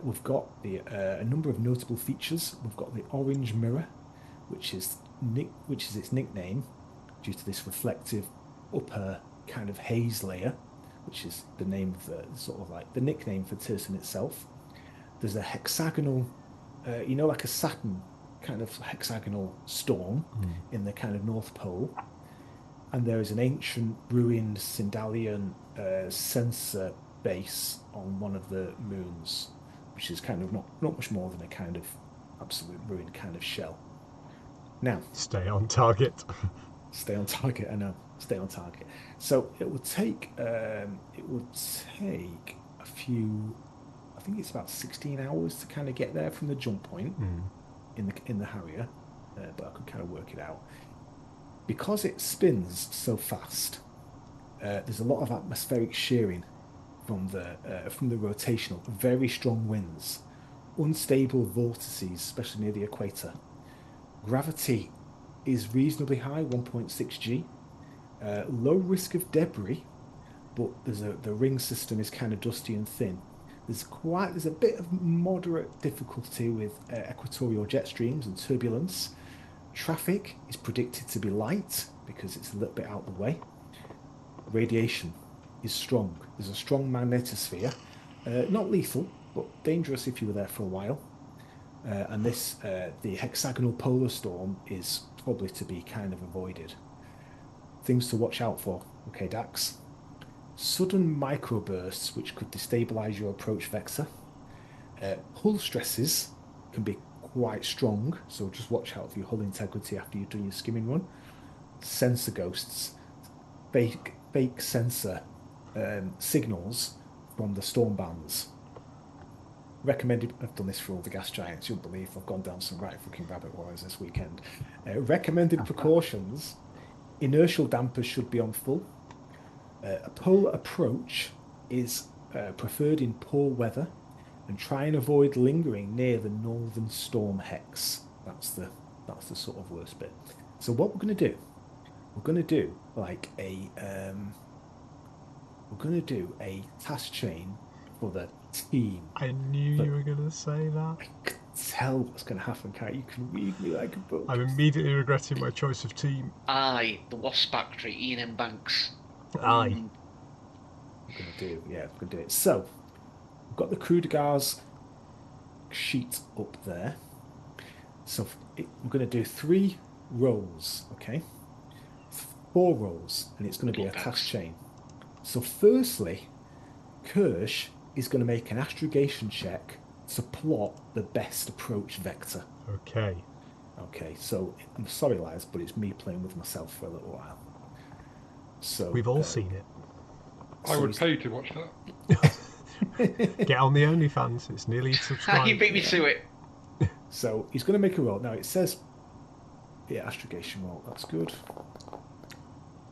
We've got a number of notable features. We've got the orange mirror, which is its nickname due to this reflective upper kind of haze layer, which is the name of the nickname for Turson itself. There's a hexagonal, like a Saturn kind of hexagonal storm in the kind of North Pole. And there is an ancient ruined Sindalian sensor base on one of the moons, which is kind of not much more than a kind of absolute ruined kind of shell. Now, stay on target. Stay on target. I know. Stay on target. So it would take a few. I think it's about 16 hours to kind of get there from the jump point in the Harrier, but I could kind of work it out. Because it spins so fast, there's a lot of atmospheric shearing from the rotational, very strong winds, unstable vortices, especially near the equator. Gravity is reasonably high, 1.6 G. Low risk of debris, but the ring system is kind of dusty and thin. There's a bit of moderate difficulty with equatorial jet streams and turbulence. Traffic is predicted to be light because it's a little bit out of the way. Radiation is strong. There's a strong magnetosphere, not lethal, but dangerous if you were there for a while. And the hexagonal polar storm is probably to be kind of avoided. Things to watch out for. Okay, Dax. Sudden microbursts which could destabilize your approach vector. Hull stresses can be quite strong, so just watch out for your hull integrity after you've done your skimming run. Sensor ghosts, fake sensor signals from the storm bands. Recommended. I've done this for all the gas giants. You'll believe I've gone down some right fucking rabbit warrens this weekend. Recommended precautions: inertial dampers should be on full. A polar approach is preferred in poor weather, and try and avoid lingering near the northern storm hex. That's the sort of worst bit. So what we're going to do? We're going to do a task chain for the team. I knew you were going to say that. I could tell what's going to happen, Kat. You can read me like a book. I'm immediately regretting my choice of team. Aye, the Wasp Factory, Ian M. Banks. Aye. We're going to do it. So, we've got the coup de gaz sheet up there. So, we're going to do 3 rolls, okay? 4 rolls, and it's going to be a task chain. So, firstly, Kirsch is going to make an astrogation check to plot the best approach vector. Okay. Okay, so I'm sorry, lads, but it's me playing with myself for a little while. So We've all seen it. I so would he's- pay to watch that. Get on the OnlyFans. It's nearly subscribed. You beat me to it. So he's going to make a roll. Now it says, yeah, astrogation roll. That's good.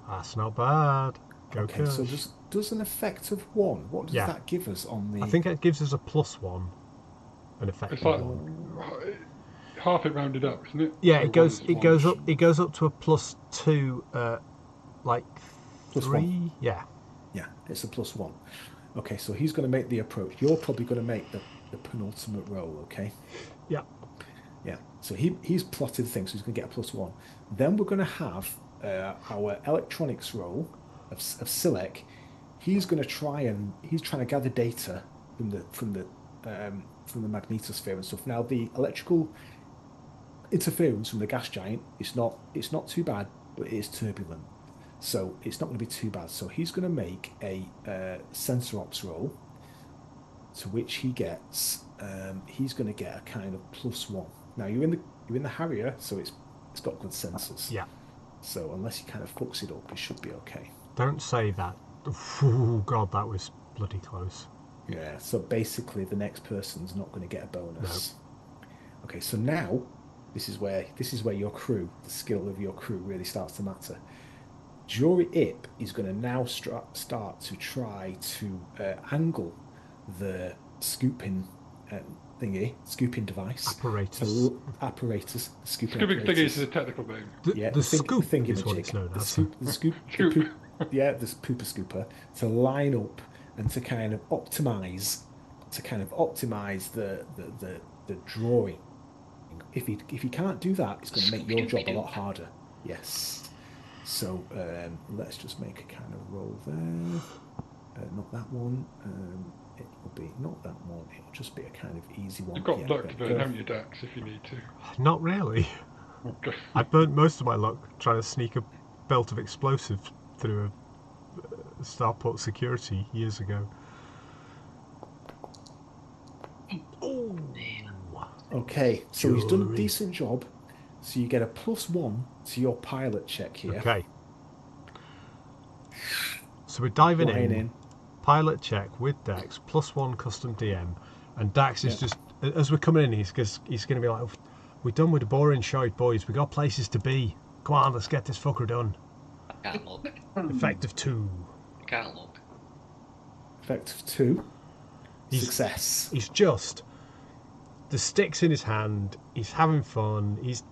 That's not bad. Go Okay, so Kirsch. does an effect of 1. What does Yeah. that give us on the? I think it gives us a +1. An It's effective like one. half it rounded up, isn't it? Yeah, So it goes. one is It one. goes up. It goes up to a +2. Like Plus 3. 1. Yeah. Yeah, it's a +1. Okay, so he's going to make the approach. You're probably going to make the penultimate roll. Okay. Yeah. Yeah. So he's plotted things. So he's going to get a +1. Then we're going to have our electronics roll of Silek. He's trying to gather data from the magnetosphere and stuff. Now the electrical interference from the gas giant it's not too bad, but it is turbulent, so it's not going to be too bad. So he's going to make a sensor ops roll, to which he gets he's going to get a kind of +1. Now you're in the Harrier, so it's got good sensors. Yeah. So unless he kind of fucks it up, it should be okay. Don't say that. Oh God, that was bloody close. Yeah, so basically the next person's not going to get a bonus. No. Okay, so now this is where your crew, the skill of your crew really starts to matter. Jury Ip is going to now start to try to angle the scooping device. Apparatus. Scooping Scooping apparatus. thingy is a technical name. The scoop thingy is what majig. it's known as. The scoop. Yeah, this pooper scooper to line up and to kind of optimize the drawing. If he can't do that, it's going to make your job a lot harder. Yes. So let's just make a kind of roll there. Not that one. It will be not that one. It'll just be a kind of easy one. You've got luck to burn, haven't you, Dax, if you need to? Not really. Okay. I burnt most of my luck trying to sneak a belt of explosives through a starport security years ago. Oh. Okay, so he's done a decent job. So you get a +1 to your pilot check here. Okay. So we're diving Flying in. Pilot check with Dax, +1 custom DM, and Dax is just, as we're coming in, he's going to be like, we're done with the boring shite, boys. We got places to be. Come on, let's get this fucker done. I can't look. Effective 2. I can't look. Effective 2. Success. He's just the sticks in his hand. He's having fun. He's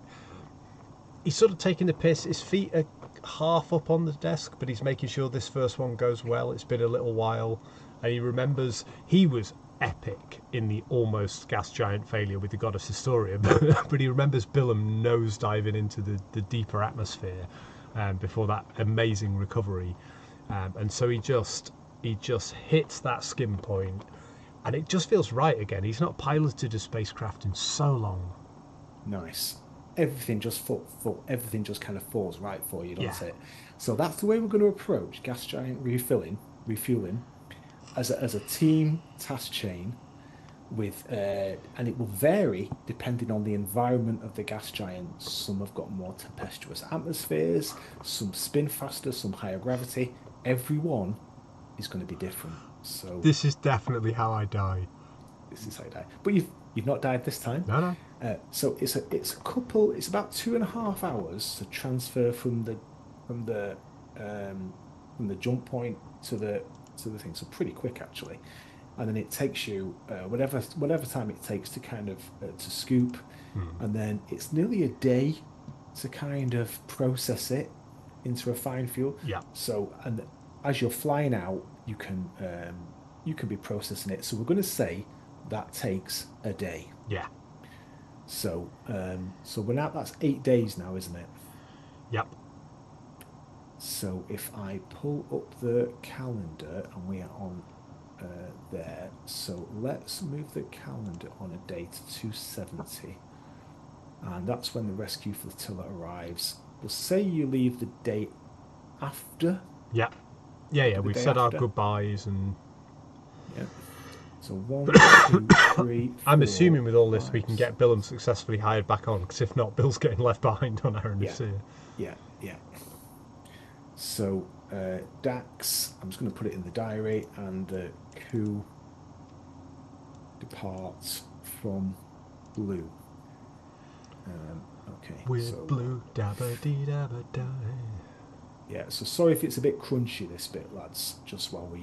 sort of taking the piss. His feet are half up on the desk, but he's making sure this first one goes well. It's been a little while, and he remembers he was epic in the almost gas giant failure with the goddess Historia, but he remembers Billum nose diving into the deeper atmosphere before that amazing recovery, and so he just hits that skim point, and it just feels right again. He's not piloted a spacecraft in so long. Nice. Everything just everything just kind of falls right for you, doesn't Yeah. it? So that's the way we're going to approach gas giant refueling as a team task chain with and it will vary depending on the environment of the gas giant. Some have got more tempestuous atmospheres, some spin faster, some higher gravity. Every one is going to be different. So This is definitely how I die. this is how you die. But you've not died this time. No. So it's about 2.5 hours to transfer from the jump point to the thing. So pretty quick actually, and then it takes you whatever time it takes to kind of to scoop, and then it's nearly a day to kind of process it into a fine fuel. Yeah. So and as you're flying out, you can be processing it. So we're going to say that takes a day. Yeah. So we're now, that's 8 days now, isn't it? Yep. So if I pull up the calendar and we are on there, so let's move the calendar on a date to 270, and that's when the rescue flotilla arrives. We'll say you leave the day after. Yeah. Yeah. The We've day said our after. goodbyes and. Yeah. So 1, 2, 3, 4. I'm assuming with all this 5, we can get Bill successfully hired back on, because if not, Bill's getting left behind on Aaron Yeah. Sear. Yeah. So Dax, I'm just going to put it in the diary, and Coup departs from Blue. Okay. With so, Blue, dabba dee dabba die. Yeah. So sorry if it's a bit crunchy this bit, lads. Just while we.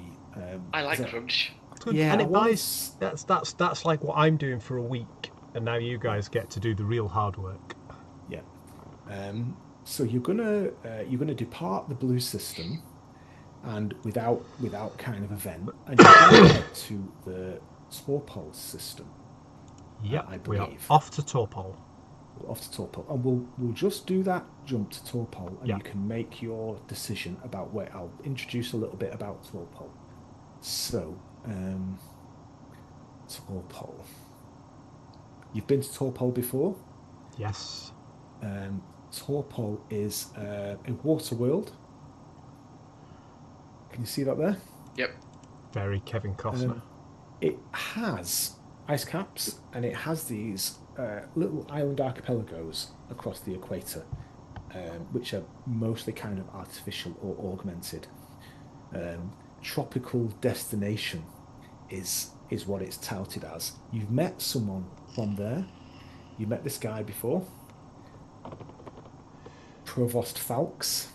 I like crunch. Good. Yeah, and I it was- buys. That's like what I'm doing for a week, and now you guys get to do the real hard work. Yeah. So you're gonna depart the Blue system, and without kind of event, and you're gonna head to the Torpol system. Yep, I we are believe. off to Torpol. Off to Torpol, and we'll just do that jump to Torpol, and Yeah. you can make your decision about where. I'll introduce a little bit about Torpol. So, Torpol. You've been to Torpol before? Yes. Torpol is a water world. Can you see that there? Yep. Very Kevin Costner. It has ice caps, and it has these little island archipelagos across the equator, which are mostly kind of artificial or augmented. Tropical destination is what it's touted as. You've met someone from there. You met this guy before, Provost Falks.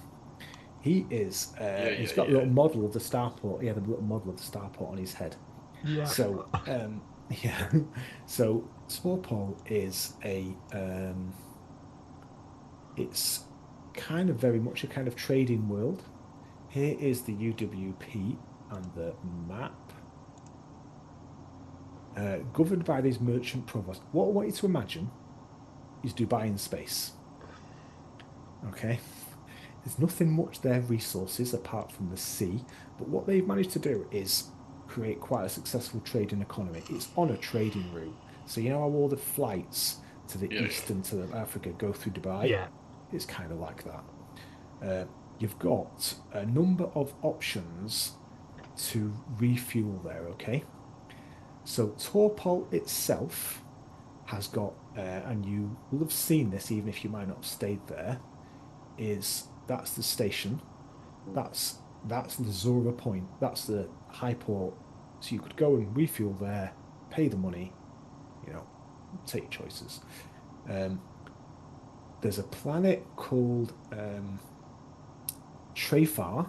He is. He's got a little model of the starport. He had a little model of the starport on his head. Yeah. So, yeah. So, Torpol is it's kind of very much a kind of trading world. Here is the UWP and the map. Governed by these merchant provosts. What I want you to imagine is Dubai in space. Okay? There's nothing much there, resources, apart from the sea. But what they've managed to do is create quite a successful trading economy. It's on a trading route. So you know how all the flights to the east and to Africa go through Dubai? Yeah. It's kind of like that. You've got a number of options to refuel there, okay? So Torpol itself has got, and you will have seen this even if you might not have stayed there, that's the station. That's the Zora point. That's the high port. So you could go and refuel there, pay the money, take your choices. There's a planet called Trefar,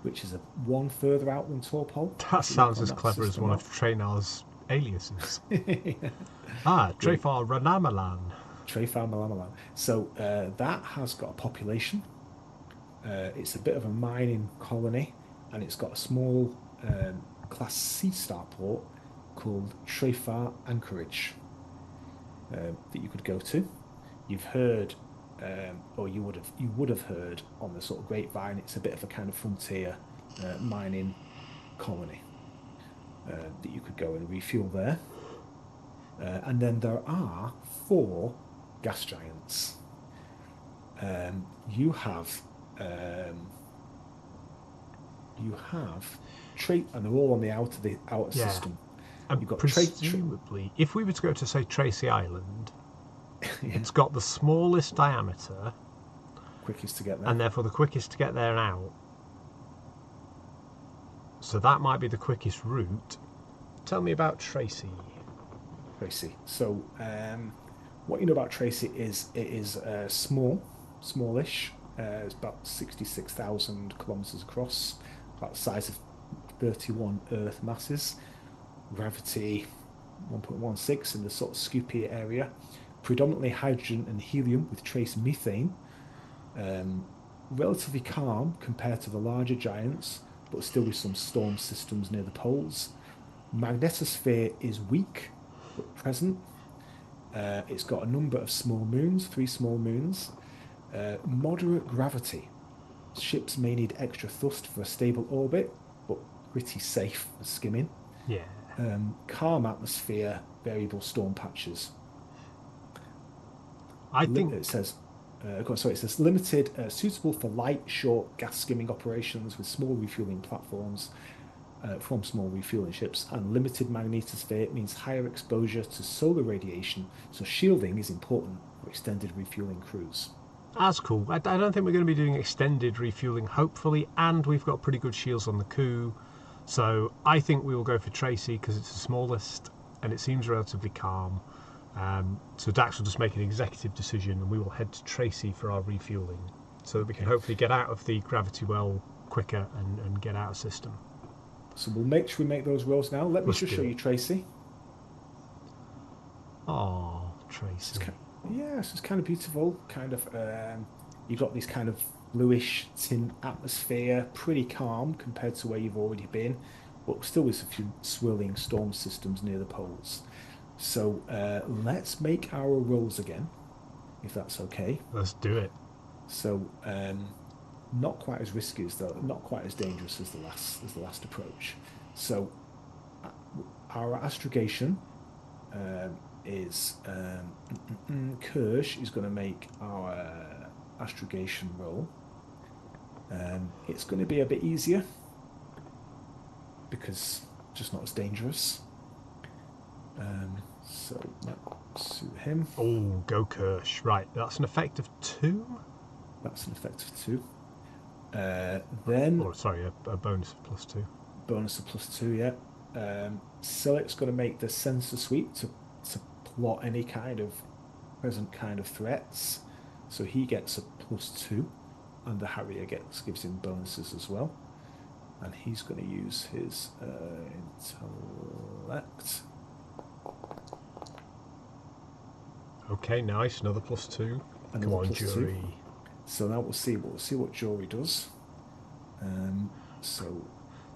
which is one further out than Torpol. That sounds as clever as one of Traynar's aliases. Trefar Ranamalan. Trefar Malamalan. So that has got a population. It's a bit of a mining colony, and it's got a small Class C starport called Trefar Anchorage that you could go to. You've heard, or you would have heard on the sort of grapevine, it's a bit of a kind of frontier mining colony that you could go and refuel there. And then there are 4 gas giants. You have and they're all on the outer system. And You've got presumably, if we were to go to, say, Tracy Island, it's got the smallest diameter, quickest to get there, and therefore the quickest to get there and out. So that might be the quickest route. Tell me about Tracy. So, what you know about Tracy is it is smallish. It's about 66,000 kilometers across, about the size of 31 Earth masses. Gravity 1.16 in the sort of Scoopy area. Predominantly hydrogen and helium with trace methane. Relatively calm compared to the larger giants, but still with some storm systems near the poles. Magnetosphere is weak but present. It's got a number of small moons, 3 small moons. Moderate gravity. Ships may need extra thrust for a stable orbit, but pretty safe for skimming. Yeah. Calm atmosphere, variable storm patches. I think it says. It says limited, suitable for light, short gas skimming operations with small refueling platforms. from small refueling ships, and limited magnetosphere means higher exposure to solar radiation, so shielding is important for extended refueling crews. That's cool. I don't think we're going to be doing extended refueling, hopefully, and we've got pretty good shields on the Coup. So I think we will go for Tracy because it's the smallest and it seems relatively calm. So Dax will just make an executive decision and we will head to Tracy for our refueling so that we can hopefully get out of the gravity well quicker and get out of system. So we'll make sure we make those rolls now. Let me just show you Tracy. Oh, Tracy. Yes, it's kind of beautiful. Kind of, you've got this kind of bluish tint atmosphere, pretty calm compared to where you've already been, but still with a few swirling storm systems near the poles. So let's make our rolls again, if that's okay. Let's do it. So not quite as risky as not quite as dangerous as the last approach. So our astrogation is Kirsch is going to make our astrogation roll. It's going to be a bit easier because just not as dangerous. So let's suit him. Oh, go Kirsch. Right, that's an effect of 2? That's an effect of 2. Then... Oh, sorry, a bonus of +2. Bonus of +2, yeah. Select's going to make the sensor sweep to plot any kind of present kind of threats. So he gets a +2, and the Harrier gives him bonuses as well. And he's going to use his intellect. Okay, nice. Another +2. Come on, Jury. So now we'll see what Jury does. So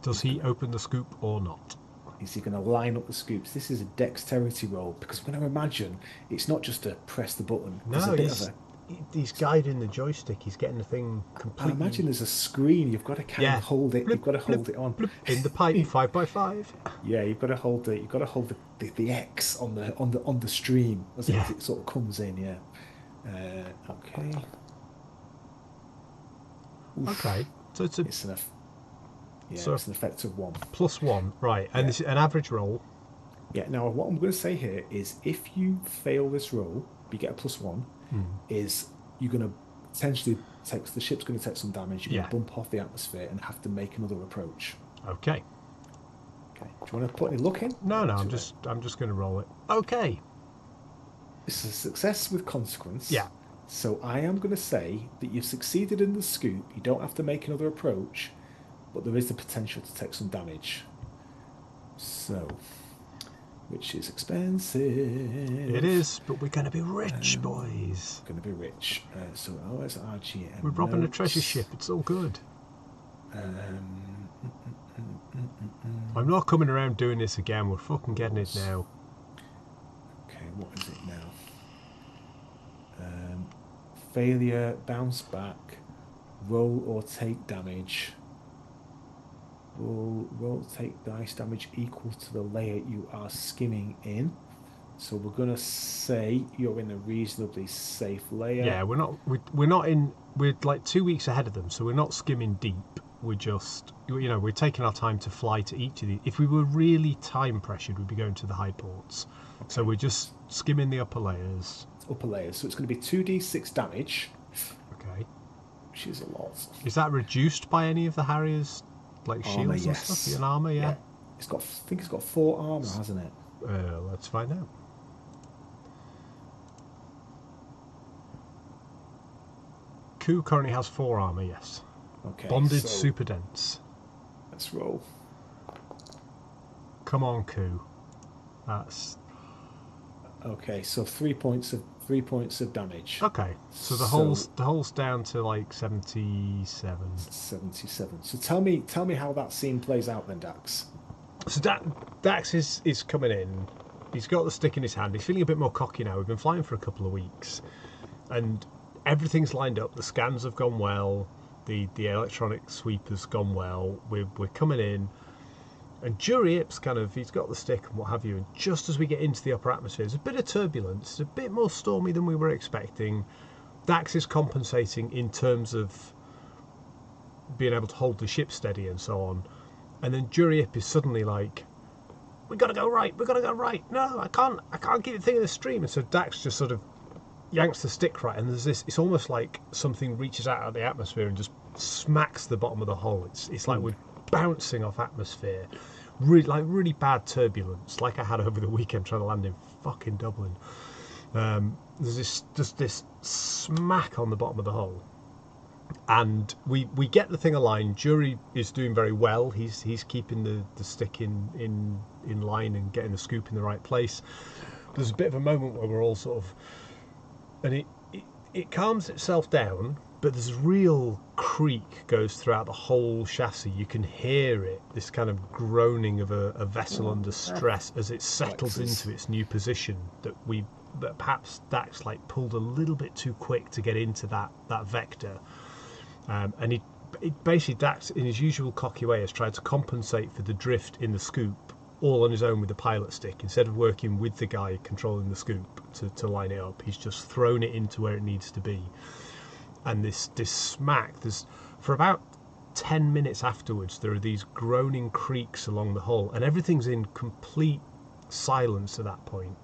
does he open the scoop or not? Is he going to line up the scoops? This is a dexterity roll because I'm going to imagine it's not just to press the button. No, he's guiding the joystick. He's getting the thing completely. I imagine there's a screen. You've got to kind of hold it. You've got to hold it on in the pipe 5x5. Yeah, you've got to hold it. You've got to hold the X on the stream as it sort of comes in. Yeah. Okay. Oof. Okay. So it's an effect of 1. +1, right? And this is an average roll. Yeah. Now, what I'm going to say here is, if you fail this roll, you get a +1. Is you're going to potentially the ship's going to take some damage. You're going to bump off the atmosphere and have to make another approach. Okay. Do you want to put any luck in? No. I'm just going to roll it. Okay. This is a success with consequence. Yeah. So I am going to say that you've succeeded in the scoop. You don't have to make another approach, but there is the potential to take some damage. So, which is expensive. It is, but we're going to be rich, boys. Going to be rich. So, where's RGM? We're robbing a treasure ship. It's all good. I'm not coming around doing this again. We're fucking getting it now. Okay, what is it now? Failure, bounce back, roll or take damage. Roll take dice damage equal to the layer you are skimming in. So we're going to say you're in a reasonably safe layer. Yeah, we're like 2 weeks ahead of them, so we're not skimming deep. We're just, we're taking our time to fly to each of these. If we were really time pressured, we'd be going to the high ports. Okay. So we're just skimming the upper layers. So it's going to be 2d6 damage. Okay. Which is a lot. Is that reduced by any of the Harriers, like armor, shields and stuff? An armor, yeah. I think it's got 4 armor, hasn't it? Let's find out. Coup currently has 4 armor, yes. Okay. Bonded super dense. Let's roll. Come on, Coup. That's okay. So 3 points of damage. Okay. So the hole's down to like 77. 77. So tell me how that scene plays out then, Dax. So Dax is coming in. He's got the stick in his hand. He's feeling a bit more cocky now. We've been flying for a couple of weeks, and everything's lined up. The scans have gone well. The electronic sweep has gone well. We're coming in, and Jury Ip's he's got the stick and what have you. And just as we get into the upper atmosphere, there's a bit of turbulence. It's a bit more stormy than we were expecting. Dax is compensating in terms of being able to hold the ship steady and so on. and then Jury Ip is suddenly like, we gotta go right, no, I can't keep the thing in the stream. And so Dax just sort of yanks the stick right, and there's this, it's almost like something reaches out of the atmosphere and just smacks the bottom of the hull. It's like we're bouncing off atmosphere, really bad turbulence, like I had over the weekend trying to land in fucking Dublin. There's this smack on the bottom of the hull, and we get the thing aligned. Jury is doing very well. He's keeping the stick in line and getting the scoop in the right place. There's a bit of a moment where we're all sort of, and it calms itself down, but there's real creak goes throughout the whole chassis. You can hear it, this kind of groaning of a vessel under stress as it settles into its new position. That perhaps Dax like pulled a little bit too quick to get into that vector, and he basically, Dax in his usual cocky way has tried to compensate for the drift in the scoop all on his own with the pilot stick. Instead of working with the guy controlling the scoop to line it up, he's just thrown it into where it needs to be. And this smack, there's, for about 10 minutes afterwards, there are these groaning creaks along the hull, and everything's in complete silence at that point.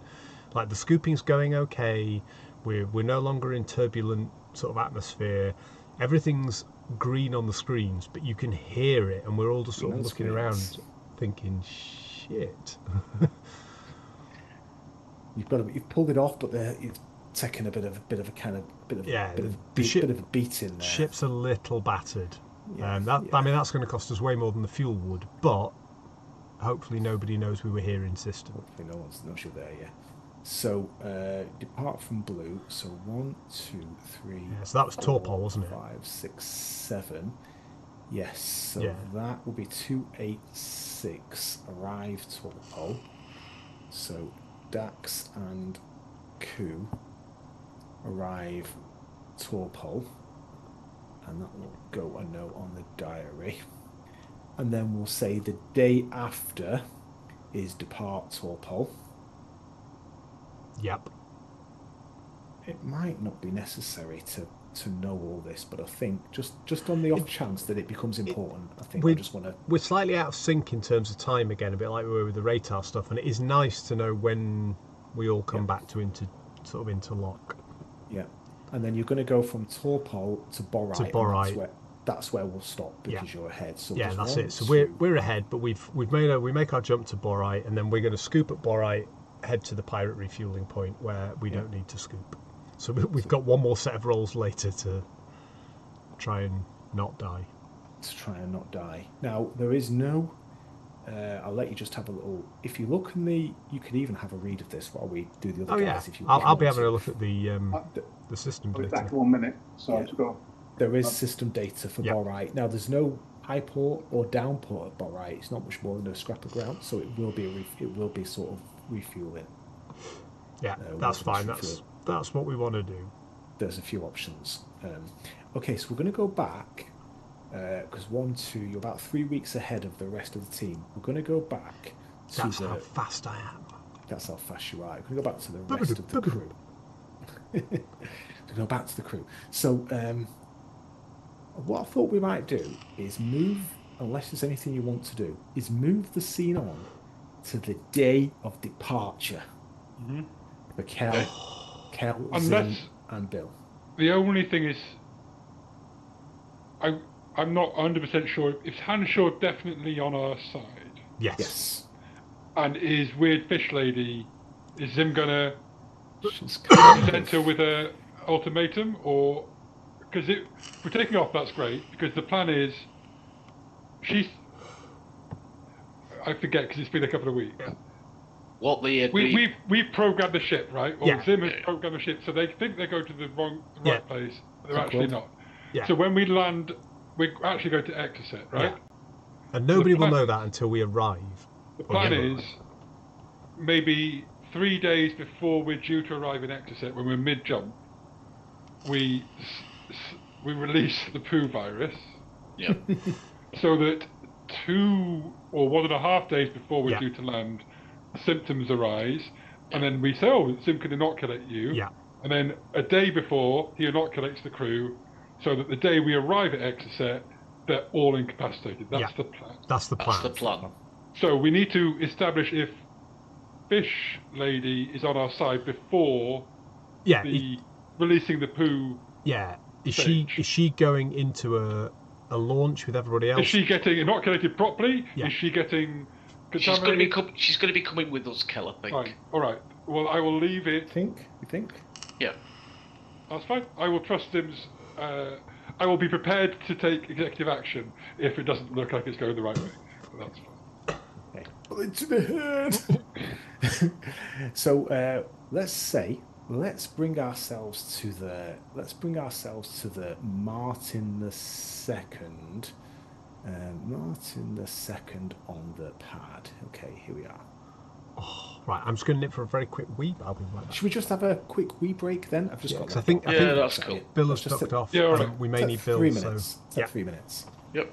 Like, the scooping's going okay, we're no longer in turbulent sort of atmosphere, everything's green on the screens, but you can hear it, and we're all just sort of looking around thinking, shit. You've pulled it off, but you've taken a bit of a beating there. Ship's a little battered. I mean, that's going to cost us way more than the fuel would, but hopefully nobody knows we were here in system. Hopefully no one knows you're there, yeah. So depart from blue. So 1, 2, 3. Yeah, so that was Torpol, wasn't it? 5, 6, 7. Yes. So that will be 286. Arrive Torpol. So Dax and Coup arrive Torpol, and that will go a note on the diary. And then we'll say the day after is depart Torpol. Yep. It might not be necessary to know all this, but I think just on the off chance that it becomes important, I think I just want to... We're slightly out of sync in terms of time again, a bit like we were with the radar stuff, and it is nice to know when we all come back to interlock. Yeah. And then you're going to go from Torpol to Borite. To Borite. That's where we'll stop because you're ahead. So yeah, that's it. So we're ahead, but we make our jump to Borite, and then we're going to scoop at Borite, head to the pirate refueling point where we don't need to scoop. So we've got one more set of rolls later to try and not die. Now, there is no... I'll let you just have a little... If you look in you could even have a read of this while we do the other guys. Yeah. I'll be having a look at the system data. Back 1 minute. Sorry to go. There is system data for Borite. Now, there's no high port or down port at Borite. It's not much more than a scrap of ground, so it will be sort of refueling. Yeah, that's fine. That's what we want to do. There's a few options. Okay, so we're going to go back because you're about 3 weeks ahead of the rest of the team. We're going to go back to That's how fast I am. That's how fast you are. We're going to go back to the rest of the crew. To go back to the crew. So what I thought we might do is move, unless there's anything you want to do, is move the scene on to the day of departure. Mm-hmm. For Kel, Zin, and Bill. The only thing is, I'm not 100% sure. Is Hanshaw definitely on our side? Yes. And is Weird Fish Lady, is Zim gonna present her with a ultimatum, or because if we're taking off, that's great, because the plan is I forget because it's been a couple of weeks. What we we've programmed the ship, right? Or Zim has programmed the ship, so they think they go to the right place, but they're actually not. Yeah. So when we land, we actually go to Exocet, right? Yeah. And nobody will know that until we arrive. The plan is maybe 3 days before we're due to arrive in Exocet, when we're mid-jump, we release the poo virus. Yeah. So that 2 or 1.5 days before we're due to land, symptoms arise, and then we say, "Oh, Zim can inoculate you." Yeah. And then a day before, he inoculates the crew, so that the day we arrive at Exocet, they're all incapacitated. That's Yeah. the plan. That's the plan. That's the plan. So we need to establish if Fish Lady is on our side before releasing the poo. Yeah. Is stage. she going into a launch with everybody else? Is she getting inoculated properly? Yeah. Is she getting She's contaminated? She's going to be coming with us, Kel, I think. Fine. All right. Well, I will leave it. You think? Yeah. That's fine. I will trust Tim's. I will be prepared to take executive action if it doesn't look like it's going the right way. So that's fine. Okay. Into the head. So let's bring ourselves to the Martin the Second. Martin the Second on the pad. Okay, here we are. Oh, right, I'm just going to nip for a very quick wee. I'll be right back. Should we just have a quick wee break then? I've just got. I think that's cool. Bill has ducked off. Yeah, all right. We may need Bill. 3 minutes. So, 3 minutes. Yep.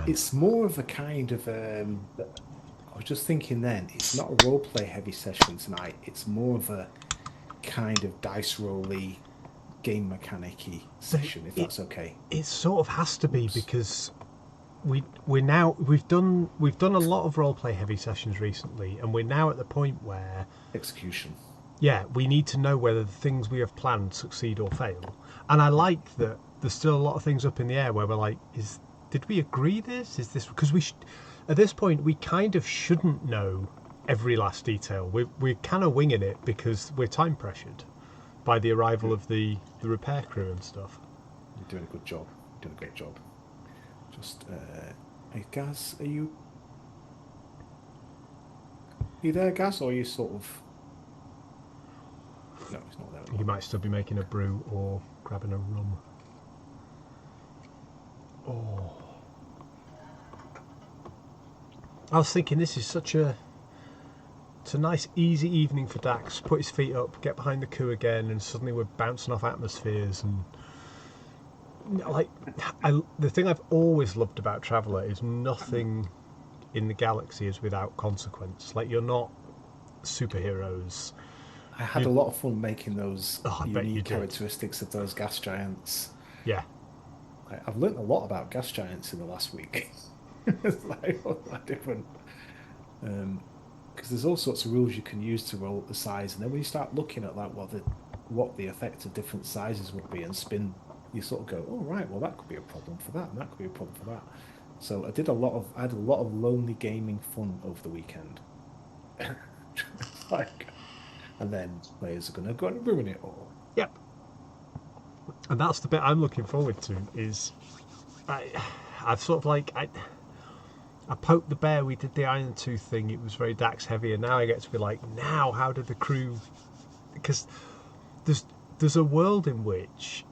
It's more of a kind of. I was just thinking then, it's not a roleplay heavy session tonight. It's more of a kind of dice roll-y, game mechanic-y session, if that's okay. It sort of has to be because we've done a lot of roleplay heavy sessions recently, and we're now at the point where execution. Yeah, we need to know whether the things we have planned succeed or fail. And I like that there's still a lot of things up in the air where we're like, did we agree this? Is this because at this point we kind of shouldn't know every last detail. We're kind of winging it because we're time pressured by the arrival of the repair crew and stuff. You're doing a good job. You're doing a great job. Just, hey, Gaz, are you there, Gaz, or are you sort of? No, he's not there. You might still be making a brew or grabbing a rum. Oh. I was thinking this is it's a nice easy evening for Dax. Put his feet up, get behind the coup again, and suddenly we're bouncing off atmospheres and like the thing I've always loved about Traveller is nothing in the galaxy is without consequence. Like, you're not superheroes. I had a lot of fun making those I bet you unique did. characteristics of those gas giants. Yeah. I've learned a lot about gas giants in the last week. It's like all that different. Because there's all sorts of rules you can use to roll up the size, and then when you start looking at like what the effect of different sizes would be and spin, you sort of go, oh right, well that could be a problem for that, and that could be a problem for that. So I had a lot of lonely gaming fun over the weekend. And then players are going to go and ruin it all. Yep. And that's the bit I'm looking forward to. Is I've sort of like I poked the bear. We did the Iron Tooth thing. It was very Dax heavy, and now I get to be like, now how did the crew? Because there's a world in which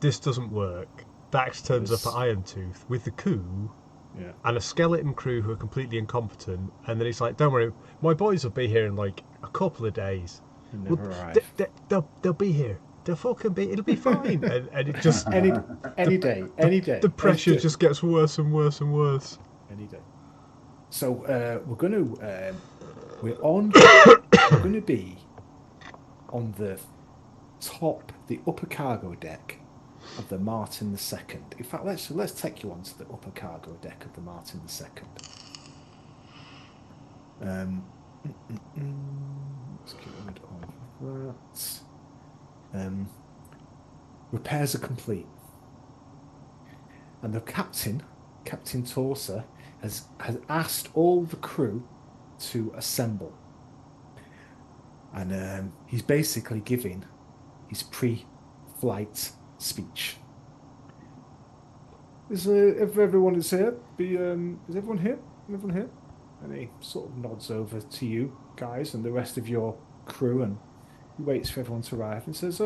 this doesn't work. Dax turns up at Iron Tooth with the Coup. Yeah. And a skeleton crew who are completely incompetent, and then he's like, "Don't worry, my boys will be here in like a couple of days. They'll be here. They'll fucking be. It'll be fine." and it just any day. The pressure just gets worse and worse and worse. Any day. So we're going to be on the upper cargo deck of the Martin II. In fact, let's take you onto the upper cargo deck of the Martin II. Let's get rid of that. Repairs are complete, and the Captain Torsa, has asked all the crew to assemble, and he's basically giving his pre-flight speech. If everyone is here, is everyone here? Everyone here? And he sort of nods over to you guys and the rest of your crew, and he waits for everyone to arrive and says,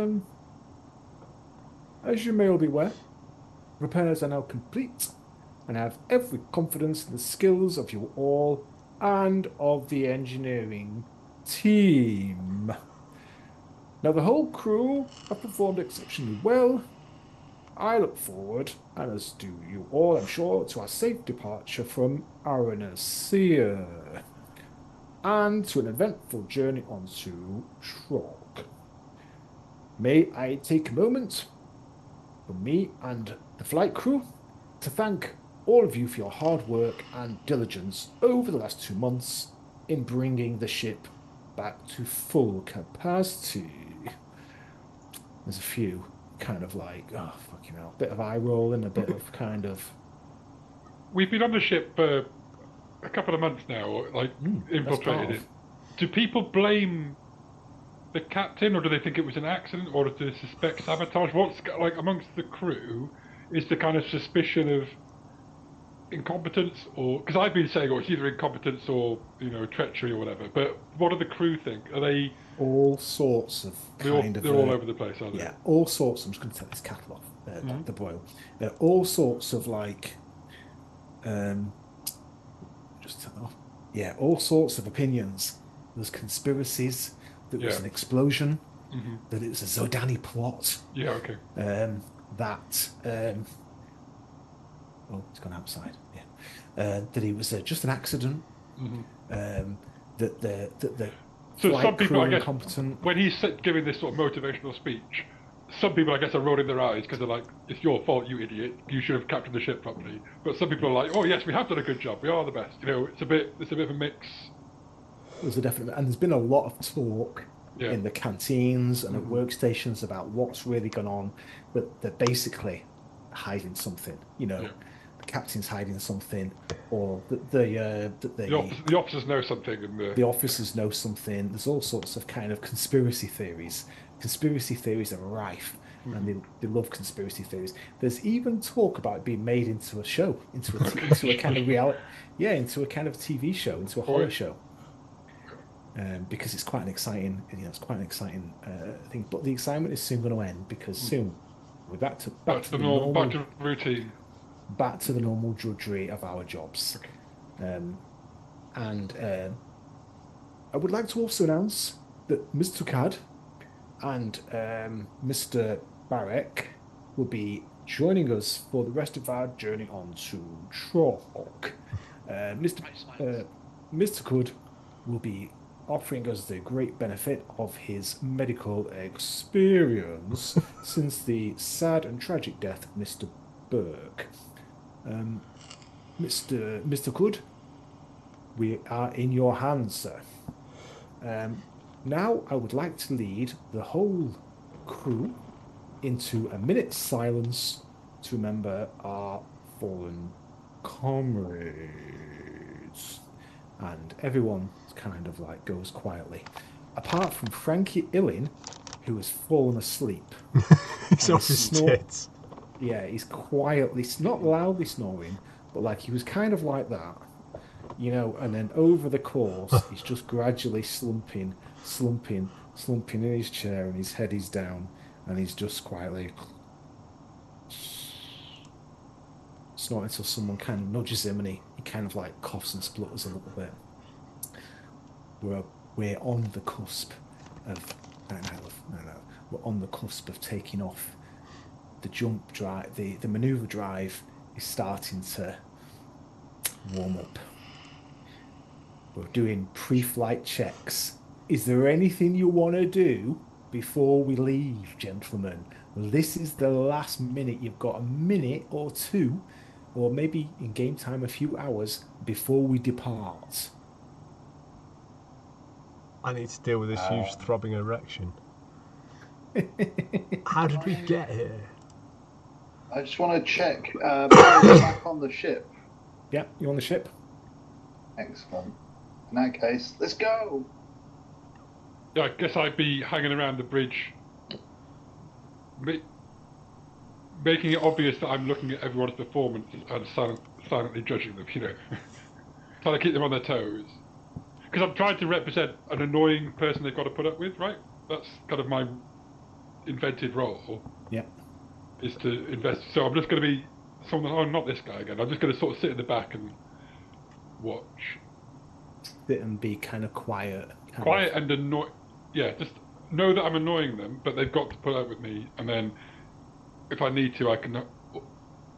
as you may all be aware, repairs are now complete, and I have every confidence in the skills of you all and of the engineering team. Now, the whole crew have performed exceptionally well. I look forward, and as do you all, I'm sure, to our safe departure from Aranasia and to an eventful journey onto Trog. May I take a moment from me and the flight crew to thank all of you for your hard work and diligence over the last 2 months in bringing the ship back to full capacity. There's a few kind of like, oh, fucking hell, bit of eye roll and a bit of kind of... We've been on the ship for a couple of months now, like infiltrated it. Do people blame the captain, or do they think it was an accident, or do they suspect sabotage? What's like amongst the crew is the kind of suspicion of incompetence, or because I've been saying, it's either incompetence or treachery or whatever. But what do the crew think? Are they all sorts of they're all over the place, aren't they? Yeah, all sorts. I'm just going to take this cattle off the boil. All sorts of like, just turn it off. Yeah, all sorts of opinions. There's conspiracies. That was an explosion. That it was a Zodani plot. Yeah. Okay. That. Oh, it's gone outside. Yeah. That it was just an accident. That the so some people, I guess, incompetent. When he's giving this sort of motivational speech, some people, I guess, are rolling their eyes because they're like, "It's your fault, you idiot. You should have captained the ship properly." But some people are like, "Oh yes, we have done a good job. We are the best." It's a bit of a mix. There's a definite, and there's been a lot of talk in the canteens and at workstations about what's really gone on, but they're basically hiding something. The captain's hiding something, or the officers know something, and the officers know something. There's all sorts of kind of conspiracy theories. Conspiracy theories are rife, and they love conspiracy theories. There's even talk about it being made into a show, into a kind of reality, into a kind of TV show, into a horror show. Because it's quite an exciting, thing. But the excitement is soon going to end because soon we're back to the normal routine, back to the normal drudgery of our jobs. And I would like to also announce that Mr. Cad and Mr. Barek will be joining us for the rest of our journey on to Trog. Mr. Good will be offering us the great benefit of his medical experience since the sad and tragic death of Mr. Burke. Mr. Good, we are in your hands, sir. Now I would like to lead the whole crew into a minute's silence to remember our fallen comrades. And everyone kind of like goes quietly, apart from Frankie Illin, who has fallen asleep. He's off his tits. Yeah, he's quietly, not loudly snoring, but like he was kind of like that, you know, and then over the course, he's just gradually slumping in his chair, and his head is down, and he's just quietly snorting until someone kind of nudges him, and he kind of like coughs and splutters a little bit. We're on the cusp of no. We're on the cusp of taking off. The jump drive, the maneuver drive is starting to warm up. We're doing pre-flight checks. Is there anything you want to do before we leave, gentlemen? This is the last minute. You've got a minute or two, or maybe in game time a few hours before we depart. I need to deal with this huge throbbing erection. How did we get here? I just want to check. Back on the ship. Yeah, you on the ship? Excellent. In that case, let's go. Yeah, I guess I'd be hanging around the bridge, making it obvious that I'm looking at everyone's performance and silently judging them, you know. Trying to keep them on their toes. Because I'm trying to represent an annoying person they've got to put up with, right? That's kind of my invented role. Yeah. Is to invest. So I'm just going to be someone. Oh, not this guy again. I'm just going to sort of sit in the back and watch. Sit and be kind of quiet. And annoy. Yeah, just know that I'm annoying them, but they've got to put up with me. And then, if I need to, I can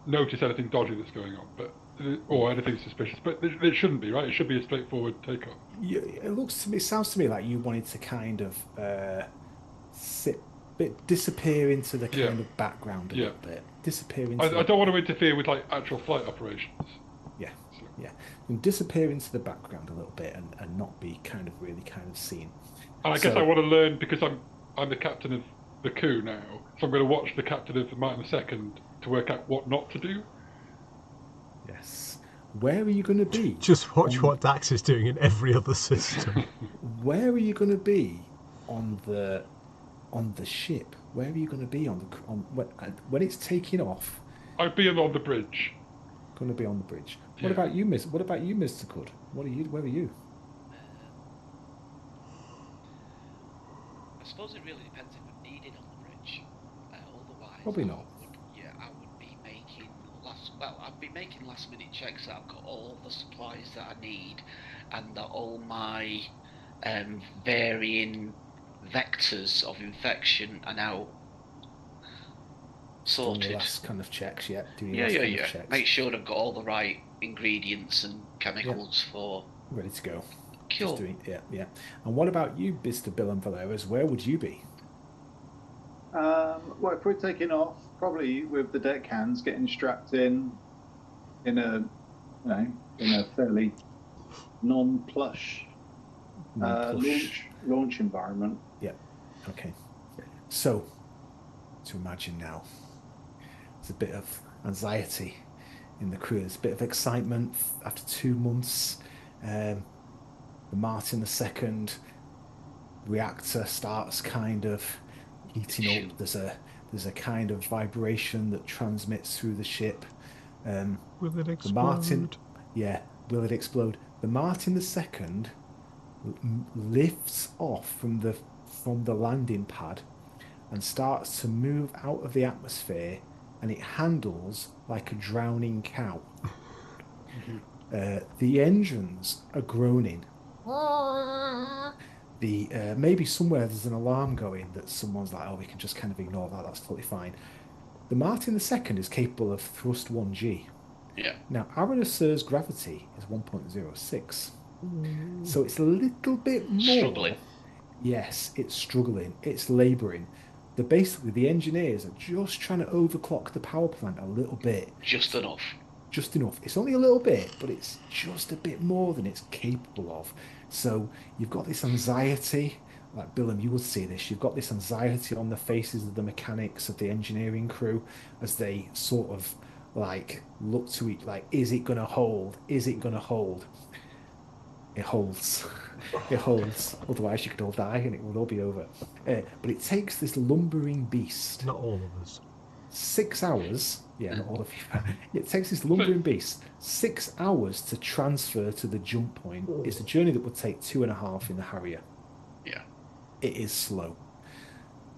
notice anything dodgy that's going on, or anything suspicious. But it shouldn't be, right? It should be a straightforward takeoff. Yeah, it sounds to me like you wanted to kind of disappear into the kind of background a little bit. Disappear into. I don't want to interfere with like actual flight operations. Yeah, so. Yeah. And disappear into the background a little bit and not be kind of really kind of seen. And I guess I want to learn because I'm the captain of the Coup now, so I'm going to watch the captain of the Martin II to work out what not to do. Yes. Where are you going to be? Just watch what Dax is doing in every other system. Where are you going to be on the ship? Where are you going to be when it's taking off? I'd be on the bridge. Going to be on the bridge. What about you, Mr. Cud? Where are you? I suppose it really depends if I'm needed on the bridge. Otherwise, probably not. I would be making I'd be making last minute checks that I've got all the supplies that I need, and that all my varying vectors of infection are now sorted. Doing the last kind of checks, yeah. Checks. Make sure I've got all the right ingredients and chemicals for ready to go. Cool. Yeah. And what about you, Mr. Bill and Valeras? Where would you be? Well, if we're taking off, probably with the deckhands getting strapped in a fairly non-plush launch environment. Yeah. Okay. So, to imagine now, there's a bit of anxiety in the crew. There's a bit of excitement after 2 months. The Martin II reactor starts kind of heating up. There's a kind of vibration that transmits through the ship. Will it explode? Will it explode? The Martin II lifts off from the landing pad and starts to move out of the atmosphere, and it handles like a drowning cow. The engines are groaning. Maybe somewhere there's an alarm going that someone's like, oh, we can just kind of ignore that, that's totally fine. The Martin II is capable of thrust 1G. Yeah. Now, Arrhenius's gravity is 1.06. So it's a little bit more. Struggling. Yes, it's struggling. It's labouring. Basically, the engineers are just trying to overclock the power plant a little bit. Just enough. Just enough. It's only a little bit, but it's just a bit more than it's capable of. So you've got this anxiety, like Billum, you would see this. You've got this anxiety on the faces of the mechanics, of the engineering crew, as they sort of like look to each, like, is it going to hold? Is it going to hold? It holds. It holds. Otherwise, you could all die and it would all be over. But it takes this lumbering beast. Not all of us. 6 hours. Yeah, not all of you. It takes this lumbering beast 6 hours to transfer to the jump point. It's a journey that would take 2.5 in the Harrier. Yeah. It is slow.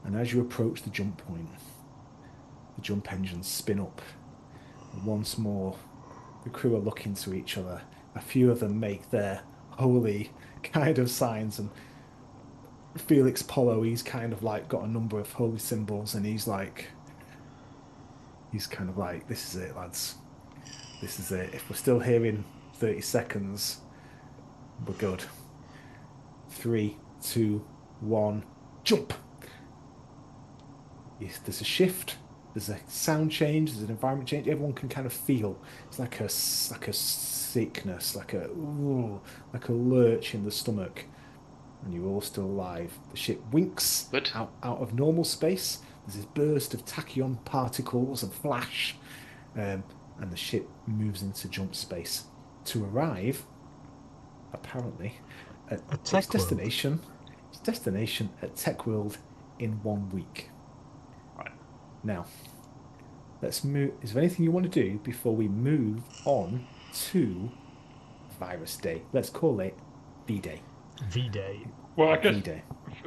And as you approach the jump point, the jump engines spin up. And once more, the crew are looking to each other. A few of them make their holy kind of signs, and Felix Polo, he's kind of like got a number of holy symbols, and he's kind of like, this is it, lads. This is it. If we're still here in 30 seconds, we're good. 3, 2, 1, jump! There's a shift. There's a sound change. There's an environment change. Everyone can kind of feel. It's like a sickness, like a lurch in the stomach, and you're all still alive. The ship winks out of normal space. There's this burst of tachyon particles and flash, and the ship moves into jump space to arrive, apparently, at its destination. Its destination at Tech World in 1 week. Right. Now, let's move. Is there anything you want to do before we move on to Virus Day? Let's call it V-Day. V-Day. Well, I guess V-Day.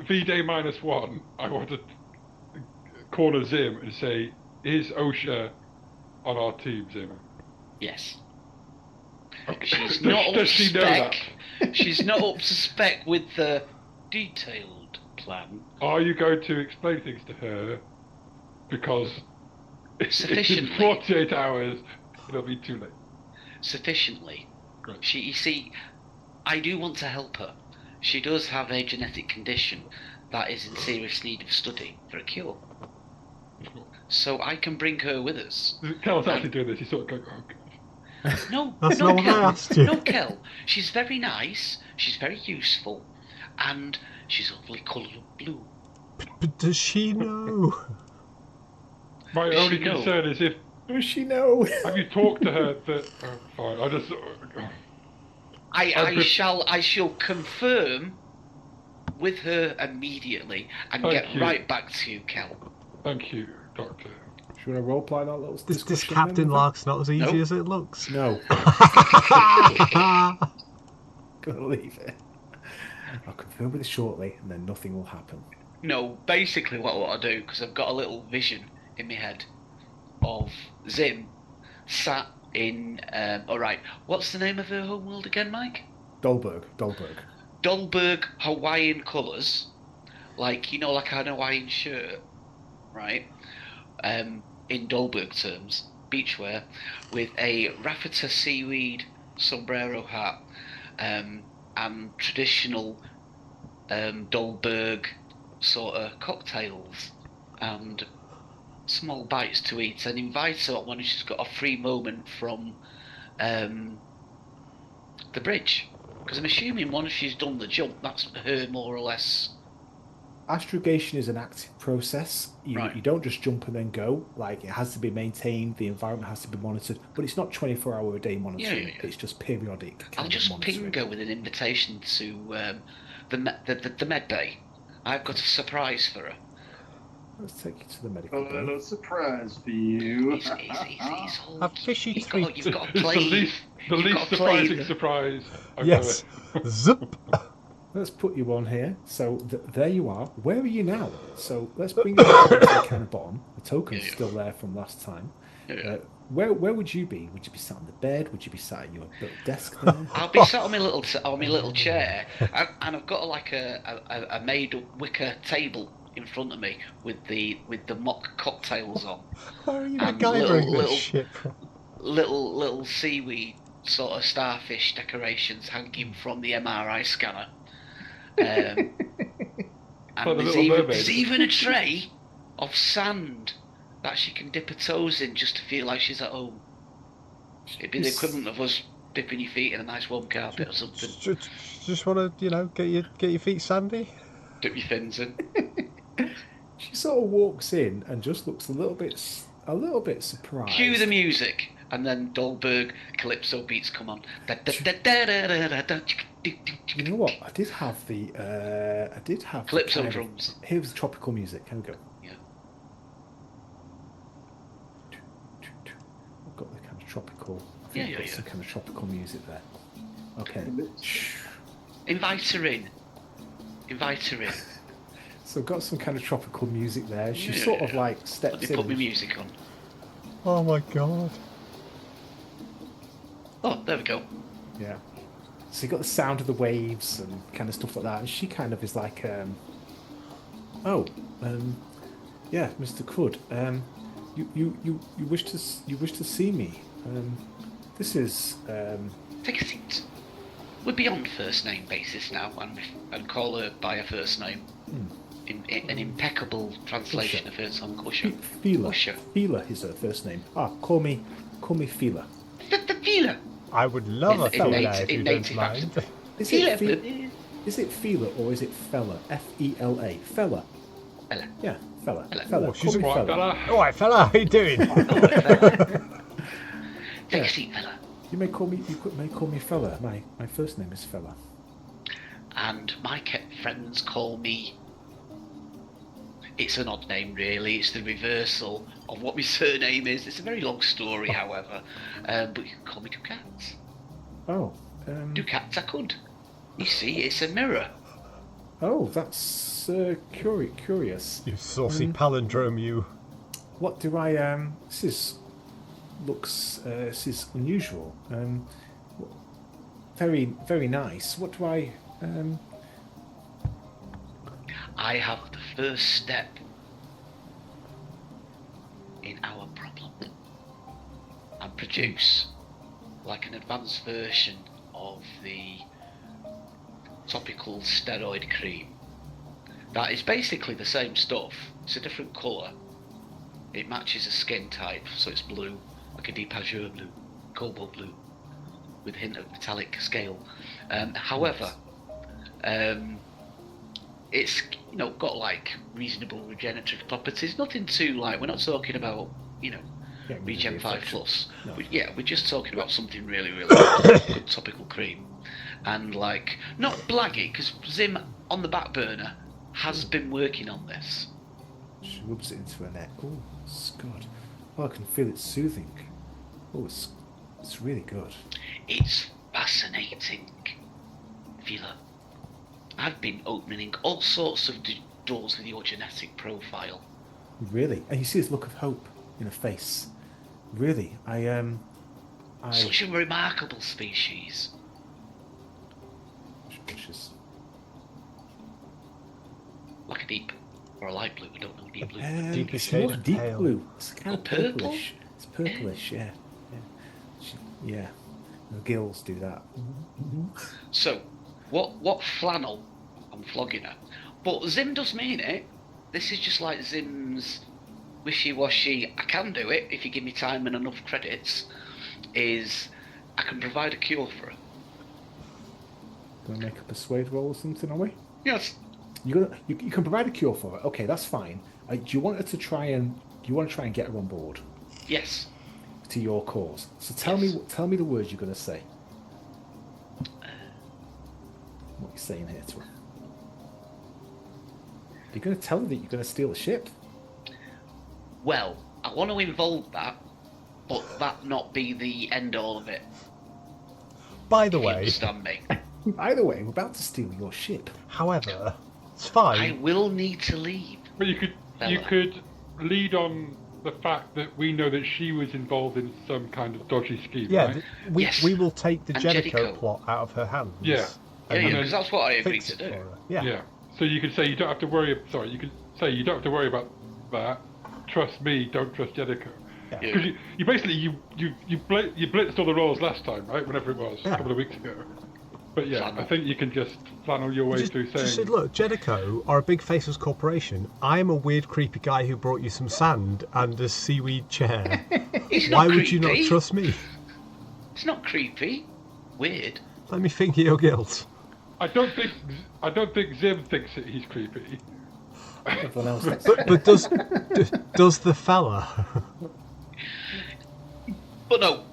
V-Day -1, I want to corner Zim and say, is OSHA on our team, Zim? Yes. Okay. She's not up to Does she know spec. that? She's not up to spec with the detailed plan. Are you going to explain things to her? Because if in Sufficiently. 48 hours, it'll be too late. Sufficiently. Great. You see, I do want to help her. She does have a genetic condition that is in serious need of study for a cure. So I can bring her with us. Kel's actually doing this. He's sort of going, oh, God. No, That's no, not what I Kel. asked you. No, Kel. She's very nice. She's very useful, and she's awfully coloured blue. But does she know? My Does only she know? concern is if Does she know? have you talked to her that? Fine. I just. I shall confirm with her immediately and Thank get you. right back to you, Kel. Thank you, Doctor. Should we roleplay that little This discussion Captain then? Lark's not as easy Nope. as it looks. No. Gonna leave it. I'll confirm with it shortly, and then nothing will happen. No, basically what I want to do, because I've got a little vision in my head of Zim sat in. Alright, what's the name of her homeworld again, Mike? Dolberg. Dolberg Hawaiian colours, like, you know, like an Hawaiian shirt, right? In Dolberg terms, beachwear, with a raffeta seaweed sombrero hat, and traditional Dolberg sort of cocktails and small bites to eat, and invite her when she's got a free moment from the bridge. Because I'm assuming once she's done the jump, that's her more or less. Astrogation is an active process. You Right. you don't just jump and then go. Like, it has to be maintained. The environment has to be monitored. But it's not 24-hour a day monitoring. Yeah. It's just periodic. I'll kind of just monitoring. ping her with an invitation to the med bay. I've got a surprise for her. Let's take you to the medical A bay. little surprise for you. He's A fishy you've treat. got, you've got a It's plane. the You've least got a plane. surprising surprise I've Yes. Zip. Let's put you on here. So there you are. Where are you now? So let's bring you to the kind of bottom. The token's still there from last time. Yeah. Where would you be? Would you be sat on the bed? Would you be sat at your little desk there? I'll be sat on my little chair, and I've got like a made wicker table in front of me with the mock cocktails on. Where are you And MacGyvering this little- shit from? little seaweed sort of starfish decorations hanging from the MRI scanner. And Like the there's Little even, Mermaid. there's even a tray of sand that she can dip her toes in just to feel like she's at home. It'd be the equivalent of us dipping your feet in a nice warm carpet or something. Just want to, get your feet sandy. Dip your fins in. She sort of walks in and just looks a little bit surprised. Cue the music, and then Dolberg Calypso beats come on. You know what? I did have Calypso the drums. Here's the tropical music. Here we go. Yeah. I've got the kind of tropical. I Yeah, think I've got yeah. some kind of tropical music there. Okay. Invite her in. Invite her in. So I've got some kind of tropical music there. She Yeah. sort of like Let steps me in. put my music on. Oh my god. Oh, there we go. Yeah. So you got the sound of the waves and kind of stuff like that, and she kind of is like, yeah, Mr. Cud, you wish to see me. This is Take a seat. We're beyond first name basis now, and call her by her first name. An impeccable translation of her song, Usher. Fila. Usher. Fila is her first name. Call me Fila. Fila. I would love a In fella native- if you in don't native mind. Is Fila. it Is it Fila or is it Fella? Fela. Fella. Fella. Yeah, Fella. Fella. Fella. Oh, Call she's me a- Right, Fella. fella. All right, fella, how you doing? Take a seat, fella. You may call me Fella. My first name is Fella. And my friends call me... It's an odd name, really. It's the reversal of what my surname is. It's a very long story, however. But you can call me Ducats. Oh. Ducats I could. You see, it's a mirror. Oh, that's curious. You saucy palindrome, you. What do I this is unusual. Very very nice. What do I I have the first step in our problem and produce like an advanced version of the topical steroid cream that is basically the same stuff. It's a different colour. It matches a skin type, so it's blue, like a deep azure blue, cobalt blue, with a hint of metallic scale. However, it's got like reasonable regenerative properties. Nothing too like, we're not talking about Regen 5 Plus. No. We're just talking about something really, really good topical cream. And like, not blaggy, because Zim on the back burner has been working on this. She rubs it into her neck. Oh, God. Oh, I can feel it soothing. Oh, it's really good. It's fascinating, Vila. I've been opening all sorts of doors with your genetic profile. Really? And you see this look of hope in her face. Really? Such a remarkable species. Suspicious. Like a deep or a light blue, I don't know, deep blue. Deeper It's shade more of deep pale. blue. It's kind Or of purple? purplish. It's purplish, yeah. Yeah. The gills do that. So, what flannel? I'm flogging her. But Zim does mean it. This is just like Zim's wishy-washy, I can do it if you give me time and enough credits, is I can provide a cure for her. Gonna make a persuade roll or something, are we? Yes. You can provide a cure for her. Okay, that's fine. Do you want her to try and get her on board Yes. to your cause? So tell Yes. me the words you're gonna say. What are you saying here to her? You're gonna tell her that you're gonna steal a ship. Well, I want to involve that, but that not be the end all of it. By the You way, understand me? Either way, we're about to steal your ship. however, it's I fine. will need to leave. But you Fella. could lead on the fact that we know that she was involved in some kind of dodgy scheme, Yeah, right? Yes. we will take the And Jellicoe Jellicoe. plot out of her hands. Yeah. and Yeah, then because that's what I agreed fix to it do. for her. Yeah. Yeah. So you could say you don't have to worry. Sorry, you could say you don't have to worry about that. Trust me, don't trust Jericho. Yeah. Because you basically you blitzed all the rolls last time, right? Whenever it was, a couple of weeks ago. But yeah, Flannel. I think you can just flannel your way through saying. Just said, look, Jedico are a big faceless corporation. I'm a weird, creepy guy who brought you some sand and a seaweed chair. It's not Why creepy. would you not trust me? It's not creepy. Weird. Let me think of your guilt. I don't think Zim thinks that he's creepy. Everyone else thinks. But does the fella? But no,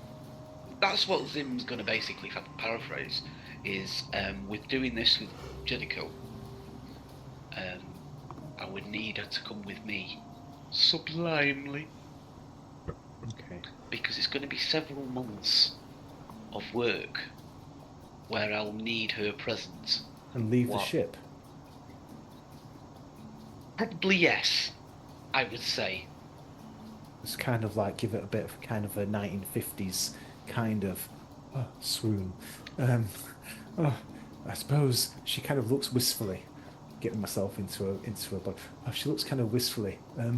that's what Zim's going to basically, if I can paraphrase, is with doing this with Jericho, I would need her to come with me sublimely. Okay. Because it's going to be several months of work where I'll need her present. And leave the ship. Probably yes, I would say. It's kind of like give it a bit of kind of a 1950s kind of swoon. I suppose she kind of looks wistfully, getting myself into a body. Oh, she looks kind of wistfully. I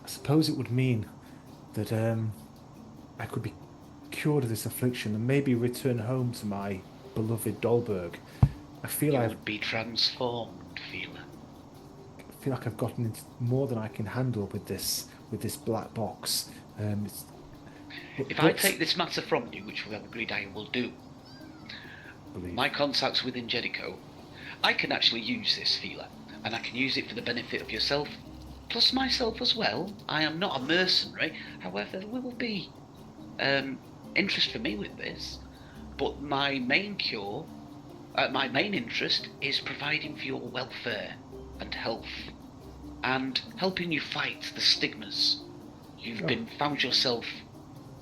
suppose it would mean that I could be cured of this affliction and maybe return home to my beloved Dolberg. I feel You I would be transformed, Feeler. feel like I've gotten into more than I can handle with this black box. If I take this matter from you, which we have agreed I will do, my contacts within Jericho, I can actually use this feeler, and I can use it for the benefit of yourself, plus myself as well. I am not a mercenary, however, there will be interest for me with this, but my main interest is providing for your welfare and health, and helping you fight the stigmas you've found yourself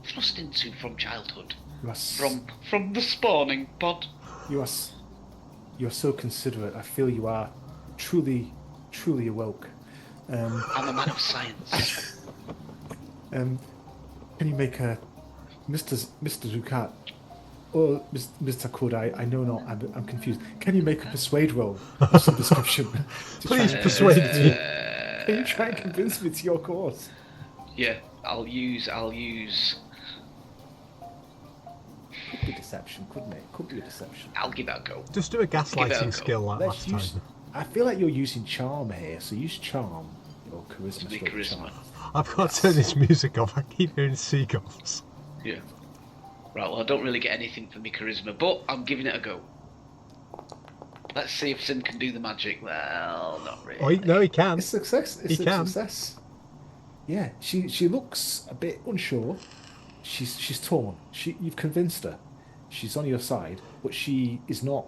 thrust into from childhood, from the spawning pod. You are so considerate. I feel you are truly awoke. I'm a man of science. Can you make a Mr. Zucat or Mr. Kud? I know not. I'm confused. Can you make a persuade roll of some description? Please persuade me. Can you try and convince me to your cause? Yeah, I'll use. Could be deception, couldn't it? Could be a deception. I'll give it a go. Just do a gaslighting skill like Let's last time. I feel like you're using charm here, so use charm or charisma. Be charisma. I've got to turn this music off. I keep hearing seagulls. Yeah. Right. Well, I don't really get anything for me charisma, but I'm giving it a go. Let's see if Sim can do the magic. Well, not really. Oh, no, he can. It's success. It's He a can. success. Yeah, she looks a bit unsure. She's torn. You've convinced her. She's on your side, but she is not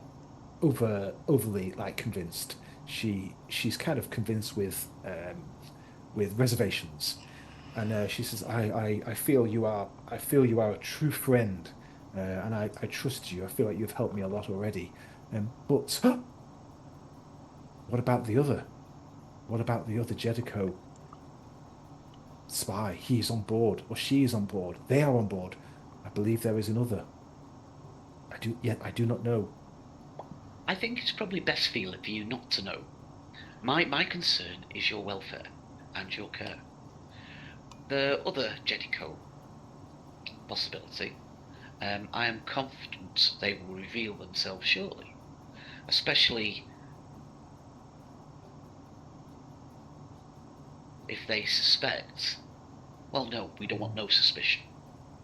overly like convinced. She's kind of convinced with reservations, and she says, "I feel you are a true friend, and I trust you. I feel like you've helped me a lot already. But what about the other? What about the other Jedico spy? He is on board, or she is on board. They are on board. I believe there is another. I do not know." I think it's probably best, Feeler, for you not to know. My concern is your welfare and your care. The other Jedico possibility, I am confident they will reveal themselves shortly, especially if they suspect. Well, no, we don't want no suspicion.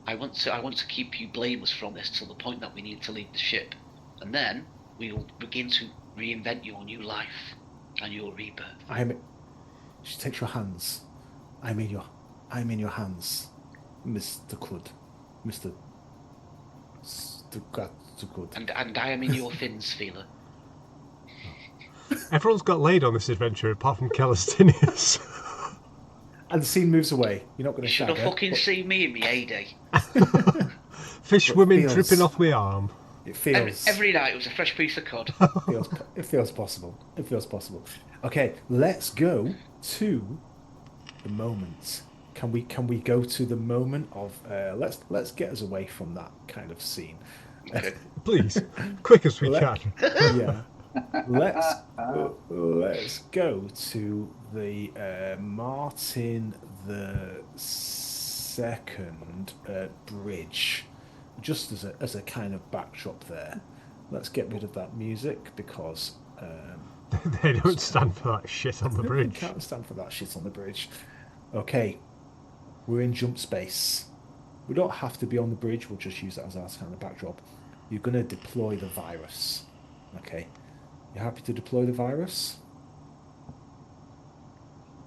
I want to keep you blameless from this till the point that we need to leave the ship, and then we will begin to reinvent your new life and your rebirth. She takes your hands. I'm in your hands, Mr. Clud, Mr. Stugat. And I am in your fins, Feeler. Everyone's got laid on this adventure apart from Calistinius. And the scene moves away. You're not going to You should shag have her, fucking but seen me in my heyday. Fish It women feels- dripping off my arm. It feels Every night it was a fresh piece of cod. it feels possible. It feels possible. Okay, let's go to the moment. Can we go to the moment of let's get us away from that kind of scene. Okay. Please, quick as we Let- can. Yeah. let's go to the Martin the Second bridge, just as a kind of backdrop there. Let's get rid of that music because They don't stand for that shit on the we bridge. can't stand for that shit on the bridge. Okay, we're in jump space. We don't have to be on the bridge. We'll just use that as our kind of backdrop. You're going to deploy the virus. Okay. You happy to deploy the virus?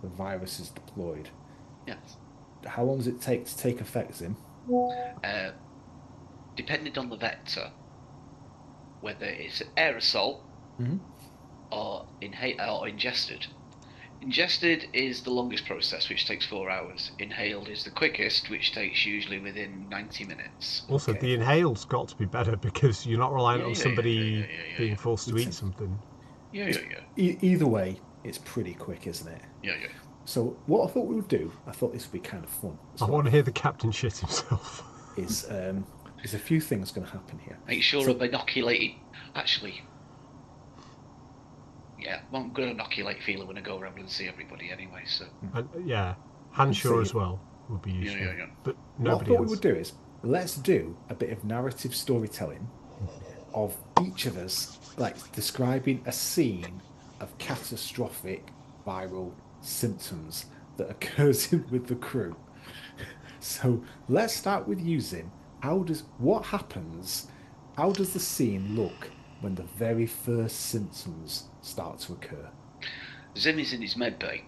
The virus is deployed. Yes. How long does it take to take effect, Zim? Depending on the vector, whether it's aerosol Mhm. or ingested. Ingested is the longest process, which takes 4 hours. Inhaled is the quickest, which takes usually within 90 minutes. Also, Okay. the inhaled's got to be better because you're not reliant on somebody being forced to eat Listen. something. Yeah. Either way, it's pretty quick, isn't it? Yeah. So what I thought we would do, I thought this would be kind of fun. I want to hear the captain shit himself. Is there's a few things going to happen here. Make sure So- of inoculating. Actually, yeah, I'm going to inoculate feeler when I go around and see everybody anyway, so. And, yeah, Hanshaw See. as well would be useful. Yeah. But What I nobody thought we else. would do is let's do a bit of narrative storytelling of each of us, like describing a scene of catastrophic viral symptoms that occurs with the crew. So let's start with you, Zim. How does the scene look when the very first symptoms start to occur? Zim is in his med bay.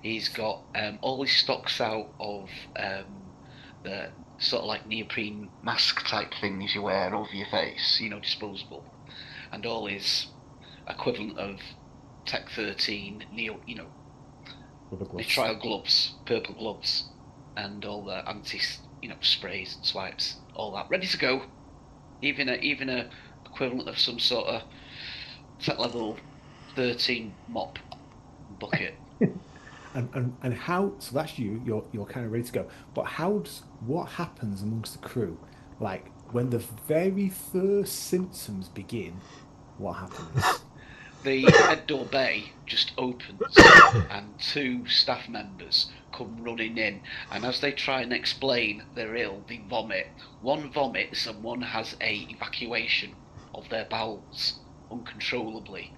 He's got all his stocks out of the sort of like neoprene mask type things you wear over your face, disposable, and all his equivalent of Tech 13 Rubber gloves. trial gloves, purple gloves, and all the anti sprays and swipes, all that ready to go. Even a equivalent of some sort of Tech level 13 mop bucket. And how? So that's you. You're kind of ready to go. But what happens amongst the crew? Like when the very first symptoms begin, what happens? The head door bay just opens and 2 staff members come running in, and as they try and explain they're ill, they vomit. One vomits and one has a evacuation of their bowels uncontrollably,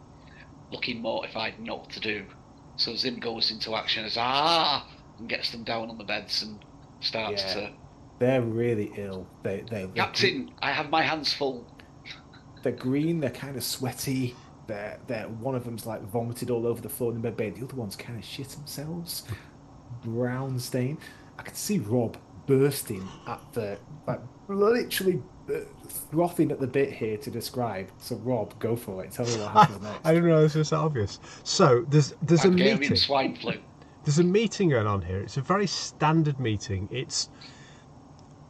looking mortified and not what to do. So Zim goes into action as and gets them down on the beds and starts to. They're really ill. They're Captain, I have my hands full. They're green. They're kind of sweaty. They're one of them's like vomited all over the floor in the bed. The other one's kind of shit themselves. Brown stain. I could see Rob bursting at the literally frothing at the bit here to describe. So Rob, go for it. Tell me what happens next. I didn't know this was that obvious. So there's a Hungarian meeting. swine flu. There's a meeting going on here. It's a very standard meeting. It's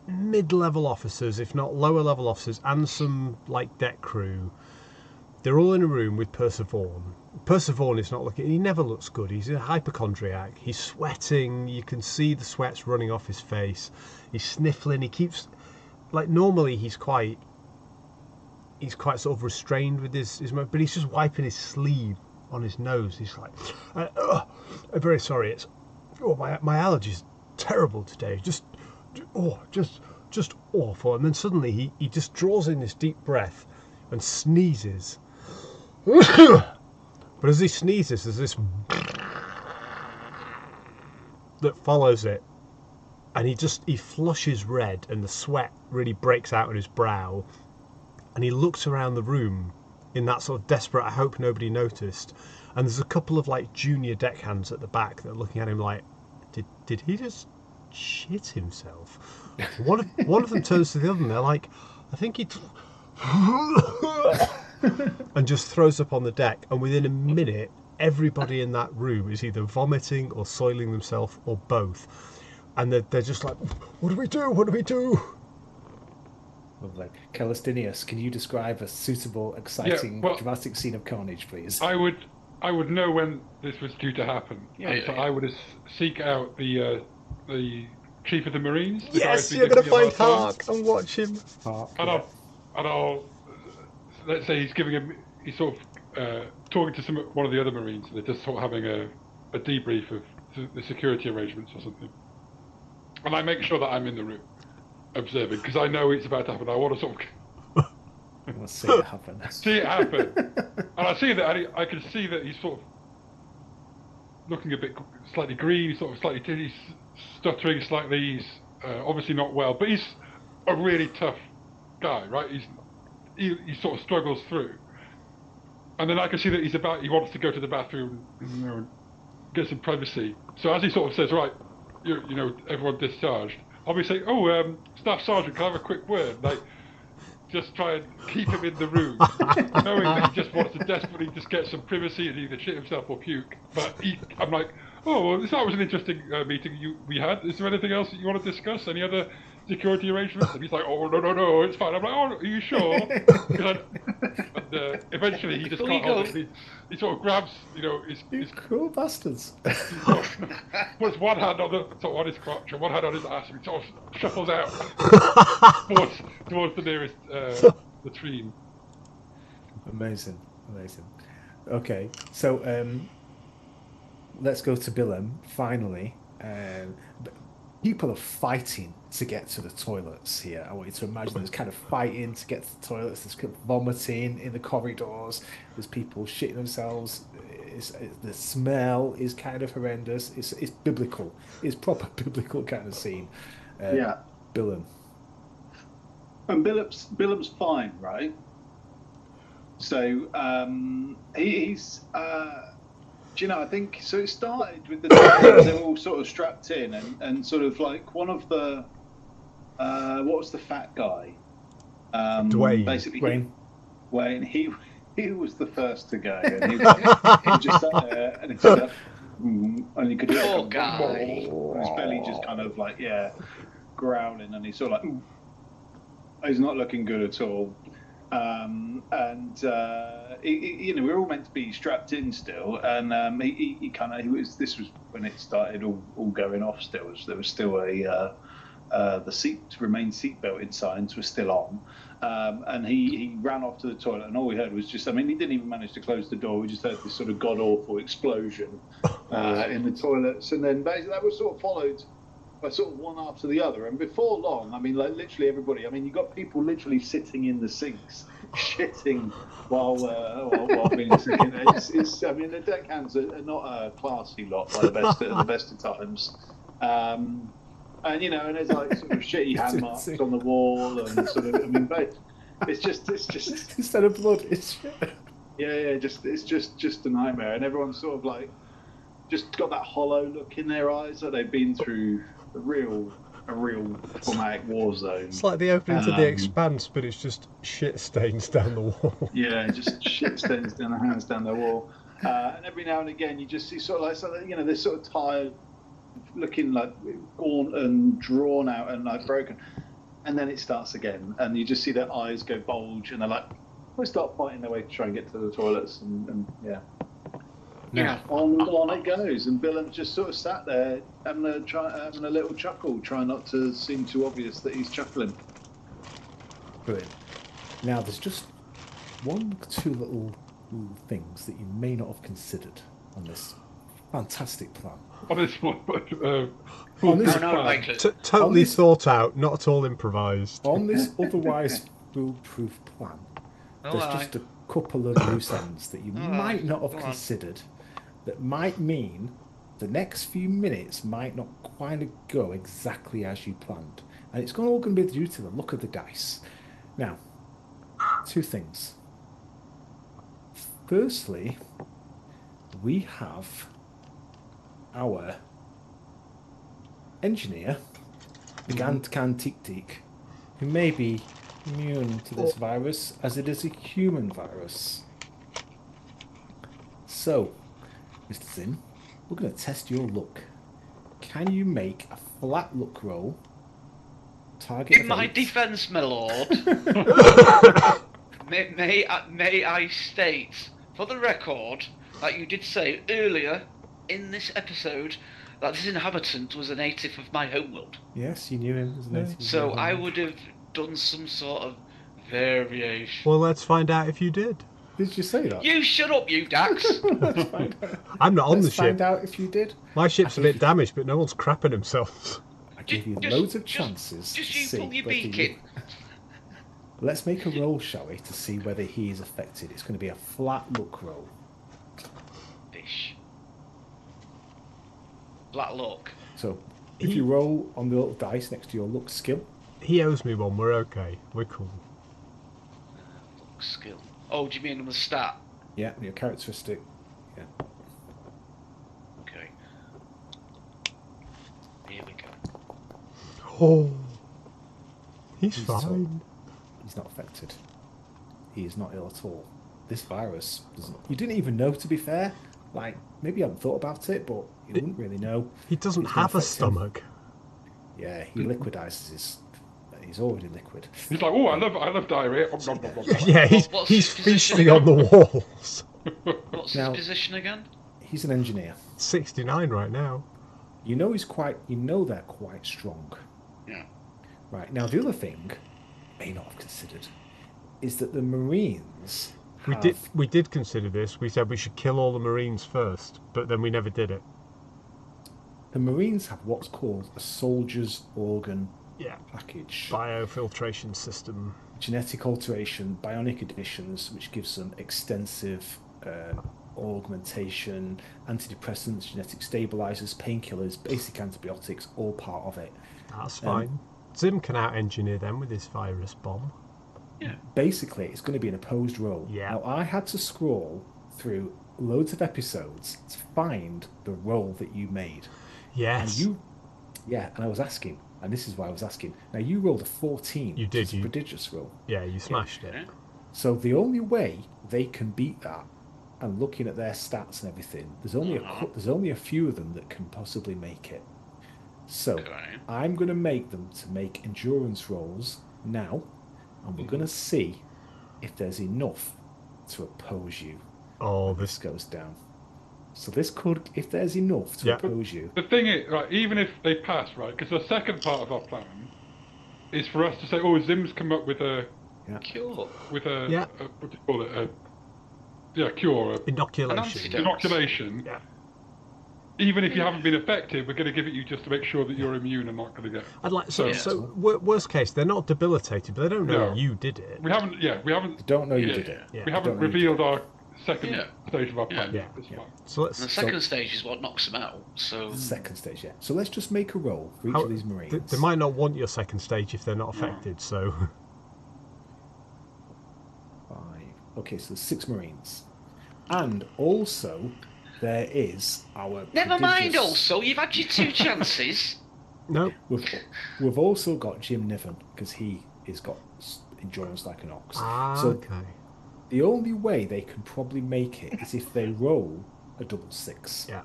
mid-level officers, if not lower-level officers, and some like deck crew. They're all in a room with Persevaughan. Persevaughan is not looking. He never looks good. He's a hypochondriac. He's sweating. You can see the sweat's running off his face. He's sniffling. He keeps normally he's quite sort of restrained with his but he's just wiping his sleeve on his nose. He's like, I'm very sorry. It's my allergies terrible today. Just awful. And then suddenly he just draws in this deep breath and sneezes. But as he sneezes, there's this that follows it, and he flushes red, and the sweat really breaks out on his brow, and he looks around the room in that sort of desperate, I hope nobody noticed, and there's a couple of like junior deckhands at the back that are looking at him like, did he just shit himself? One of them turns to the other and they're like, I think he and just throws up on the deck, and within a minute everybody in that room is either vomiting or soiling themselves or both, and they're just like, what do we do? Lovely. Calistinius, can you describe a suitable, exciting, dramatic scene of carnage, please? I would know when this was due to happen. I would seek out the chief of the Marines. Yes, you're going to find Hark and watch him. And I'll let's say he's sort talking to one of the other Marines. They're just sort of having a debrief of the security arrangements or something. And I make sure that I'm in the room observing because I know it's about to happen. I want to sort of Let's see it happen. see it happen. And I see that, and I can see that he's sort of looking a bit slightly green, sort of slightly he's stuttering slightly. He's obviously not well, but he's a really tough guy, right? He sort of struggles through. And then I can see that he wants to go to the bathroom, and get some privacy. So as he sort of says, right, everyone discharged, I'll be saying, Staff Sergeant, can I have a quick word? Like, just try and keep him in the room, knowing that he just wants to desperately just get some privacy and either shit himself or puke. But I'm like, well, that was an interesting meeting we had. Is there anything else that you want to discuss? Any other security arrangements? And he's like, oh, no, it's fine. I'm like, oh, are you sure? And eventually he just can't hold it. He sort of grabs, his cruel bastards. Puts one hand on his crotch and one hand on his ass, and he sort of shuffles out towards the nearest latrine. Amazing. Okay, so let's go to Billem. Finally, people are fighting to get to the toilets here. I want you to imagine there's kind of fighting to get to the toilets. There's kind of vomiting in the corridors. There's people shitting themselves. The smell is kind of horrendous. It's biblical. It's proper biblical kind of scene. Yeah. Billem. And Billem's fine, right? So he's. I think so. It started with they're all sort of strapped in, and sort of like one of the what was the fat guy? Dwayne. Basically, Wayne. He was the first to go, and he just sat there, and and you could hear Poor guy. his belly just kind of like growling, and he's sort of like, he's not looking good at all. We were all meant to be strapped in still, and this was when it started all going off. Still, there was still the seatbelted signs were still on, and he ran off to the toilet, and all we heard was he didn't even manage to close the door. We just heard this sort of god awful explosion in the toilets, and then basically that was sort of followed by sort of one after the other, and before long, literally everybody. You got people literally sitting in the sinks, shitting while being sick. The deckhands are not a classy lot by the best of times. And there's like sort of shitty hand marks on the wall, and sort of. It's just instead of blood, it's shit. It's just a nightmare, and everyone's sort of like just got that hollow look in their eyes that they've been through a real traumatic war zone. It's like the opening to The Expanse, but it's just shit stains down the wall. Yeah, just shit stains down the hands down the wall. And every now and again, you just see sort of like they're sort of tired, looking like gaunt and drawn out and like broken. And then it starts again, and you just see their eyes go bulge, and they're like, they start fighting their way to try and get to the toilets, and yeah. Now, on it goes, and Billem just sort of sat there having a little chuckle, trying not to seem too obvious that he's chuckling. Brilliant. Now, there's just one or two little things that you may not have considered on this fantastic plan. On this one, totally thought out, not at all improvised. On this otherwise foolproof plan, there's just a couple of loose ends that you might not have considered. That might mean the next few minutes might not quite go exactly as you planned. And it's all going to be due to the look of the dice. Now, two things. Firstly, we have our engineer, Gant Tik Tik, who may be immune to this virus as it is a human virus. So, Mr. Zinn, we're going to test your luck. Can you make a flat luck roll? Target in my defence, my lord, may I state for the record that you did say earlier in this episode that this inhabitant was a native of my homeworld. Yes, you knew him as a native. So I would have done some sort of variation. Well, let's find out if you did. Did you say that? You shut up, you Dax. Let's find out. I'm not on the Let's find ship. out if you did. My ship's a bit damaged, but no one's crapping themselves. I gave you Just- loads of just- chances Just to you see pull your whether beak you... in. Let's make a roll, shall we, to see whether he is affected. It's going to be a flat luck roll. Dish. Black luck. So if you roll on the little dice next to your luck skill, He owes me one. We're okay. We're cool. Luck skill. Oh, do you mean on the stat? yeah, your characteristic, yeah. Okay. Here we go. Oh, he's He's fine. He's not affected. He is not ill at all. This virus doesn't... You didn't even know, to be fair. Like, maybe you haven't thought about it, but you wouldn't really know. He doesn't It's gonna have a affect him. stomach. Yeah, he liquidizes his... He's already liquid. He's like, oh, I love diarrhea. Nom, nom, nom, nom, nom. Yeah, What's he's his position feasting on the walls. What's Now- his position again? He's an engineer. 69 right now. You know he's quite... You know they're quite strong. Yeah. Right, now the other thing, may not have considered, is that the Marines have... We did consider this. We said we should kill all the Marines first, but then we never did it. The Marines have what's called a soldier's organ Yeah. package. Biofiltration system. Genetic alteration, bionic additions, which gives them extensive augmentation, antidepressants, genetic stabilizers, painkillers, basic antibiotics, all part of it. That's fine. Zim can out-engineer them with his virus bomb. Basically, it's going to be an opposed roll. Yeah. Now, I had to scroll through loads of episodes to find the roll that you made. Yes. And and I was asking, and this is why I was asking. Now, you rolled a 14. You which did, is a you- prodigious roll. Yeah, you smashed it. Yeah. So the only way they can beat that, and looking at their stats and everything, there's only a few of them that can possibly make it. So Okay. I'm going to make them to make endurance rolls now, and we're going to see if there's enough to oppose you. Oh, This this... goes down. So this could, if there's enough to Yeah. oppose you, The thing is, right, even if they pass, right, because the second part of our plan is for us to say, oh, Zim's come up with a, Cure. Yeah. what do you call it? Cure, An Inoculation. antidote. inoculation. Yeah. Even if you haven't been affected, we're going to give it you just to make sure that you're immune and not going to get. I'd like so. Yeah. So worst case, they're not debilitated, but they don't know No. you did it. We haven't. you don't know you Yeah. did it. Yeah. We haven't Don't know you revealed our second Yeah. stage of our plan. Yeah. yet. It's Yeah. fine. So And the let's. second stage is what knocks them out. So Second stage, yeah. So let's just make a roll for each How- of these Marines. They might not want your second stage if they're not affected. So 5. Okay, so there's 6 Marines. And also, there is our... never mind. prodigious- Also, you've had your 2 chances. no. We've also got Jim Niven, because he has got endurance like an ox. So Okay. the only way they can probably make it is if they roll a double 6. Yeah.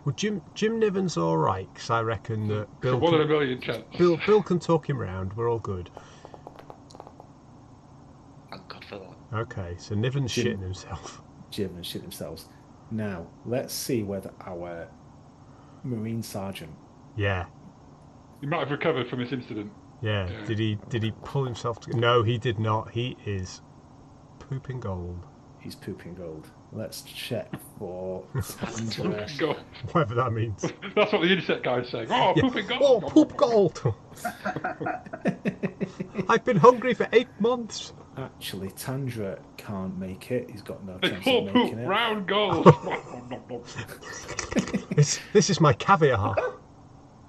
Well, Jim Niven's all right because I reckon that So Bill. 1 in a Can, million chance. Bill can talk him round. We're all good. Thank God for that. Okay. So Niven's Jim- shitting himself. Jim and shit themselves. Now, let's see whether our Marine Sergeant... Yeah. You might have recovered from this incident. Yeah. Yeah. Did he pull himself together? No, he did not. He is pooping gold. He's pooping gold. Let's check for Tandra. Go. Whatever that means. That's what the insect guy's saying. Oh, Yeah. pooping gold. Oh, poop gold. I've been hungry for 8 months. Actually, Tandra can't make it. He's got no They chance all of poop making it. round gold. This is my caviar.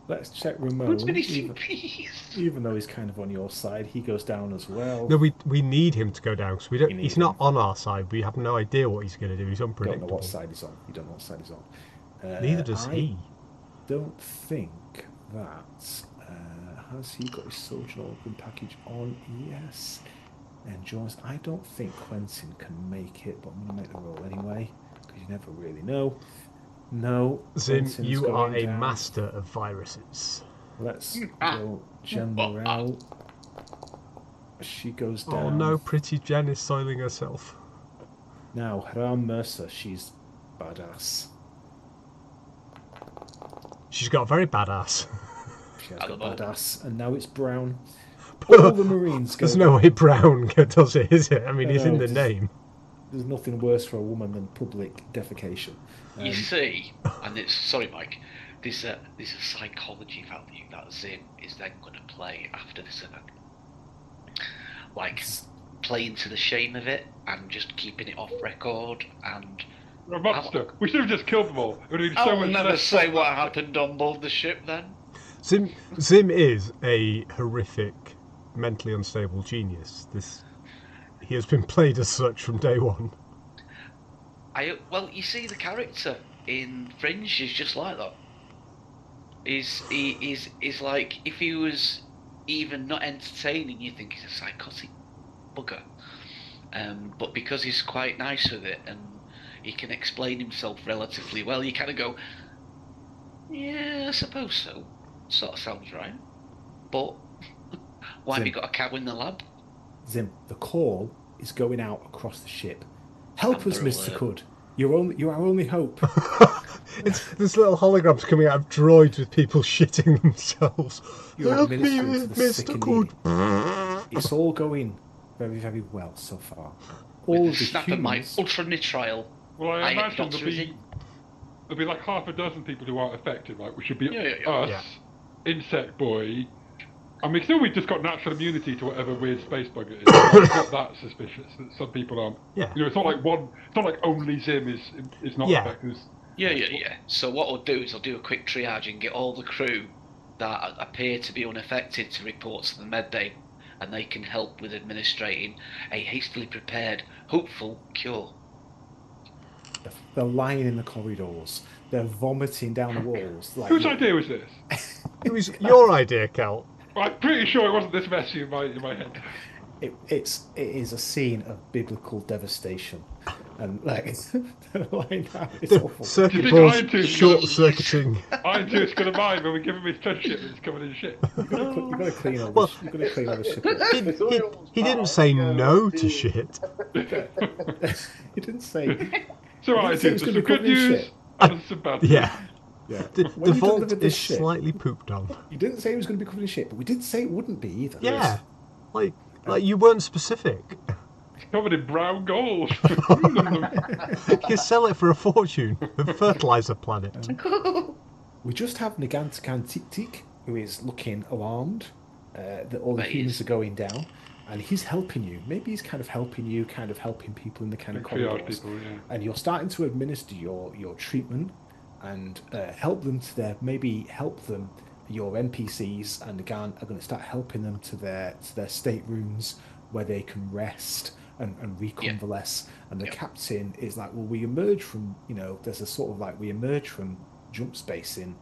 Let's check Ramon. Good many Even, CPs. even though he's kind of on your side, he goes down as well. No, we need him to go down because we don't. You need He's not him. on our side. We have no idea what he's going to do. He's You don't know unpredictable. what side he's on. You don't know what side he's on. Neither does I he. don't think that... has he got his social organ package on? Yes. Endurance. I don't think Quentin can make it, but I'm going to make the roll anyway, because you never really know. No. Zim, Quentin's you are going a down. master of viruses. Let's go Jen Morel. She goes down. Oh no, pretty Jen is soiling herself. Now, Haram Mercer, she's badass. She's got a very bad ass. She has got Hello. badass. And now it's Brown. All the Marines go There's no way Brown does it, is it? I mean, he's in the No. name. there's nothing worse for a woman than public defecation. You see, and it's sorry, Mike. There's a psychology value that Zim is then going to play after this event, like playing to the shame of it and just keeping it off record. And We're a monster. We should have just killed them all. It would have been so I'll much never less say fun. what happened on board the ship then. Zim is a horrific, mentally unstable genius. He has been played as such from day one. Well, you see, the character in Fringe is just like that. Is like, if he was even not entertaining, you think he's a psychotic bugger. But because he's quite nice with it and he can explain himself relatively well, you kind of go, yeah, I suppose so. Sort of sounds right. But why have you got a cow in the lab? Zim, the call is going out across the ship. Help us, Amber Mr. alert. Cud. You're our only hope. There's little holograms coming out of droids with people shitting themselves. You're Help me, administering to the sick Mr. and Cud. It's all going very, very well so far. With All the of the snap of my humans. ultra nitrile. Well, I imagine Doctor there'll is be, in. there'll be like half a dozen people who aren't affected, right? Which should be Yeah. us, Yeah. Insect Boy. I mean, still, we've just got natural immunity to whatever weird space bug it is. It's not that suspicious that some people aren't. Yeah. You know, it's not like one. It's not like only Zim is not Yeah. affected. Yeah. So what I'll do is I'll do a quick triage and get all the crew that appear to be unaffected to report to the med bay, and they can help with administrating a hastily prepared, hopeful cure. They're lying in the corridors. They're vomiting down the walls. Like, Whose idea was this? It was your idea, Cal. I'm pretty sure it wasn't this messy in my head. It is a scene of biblical devastation, and like they're lying down. It's awful. Circuit Do you boards think Iron Tooth- short-circuiting. Iron Tooth's gonna mind when we give him his treasure ship and it's covered in shit. You've got to clean all Well- this. You've got to clean all this shit up. He didn't say no to shit. He didn't say. So He Iron didn't say it Tooth, was there's gonna some be good covered in news shit. and there's some bad news. Yeah. Yeah. The When you vault delivered is this shit, slightly pooped on. you didn't say it was going to be covered in shit, but we did say it wouldn't be either. Yeah. Like you weren't specific. Covered in brown gold. You sell it for a fortune. A fertilizer planet. We just have Nagantakan Tik Tik, who is looking alarmed that all the Right. humans are going down, and he's helping you. Maybe he's kind of helping you, kind of helping people in the kind of Triage corridors. people, yeah. And you're starting to administer your treatment and help them to their help them. Your NPCs and Nagan are going to start helping them to their staterooms where they can rest and reconvalesce. And the captain is like, well, we emerge from, there's a sort of like, we emerge from jump space in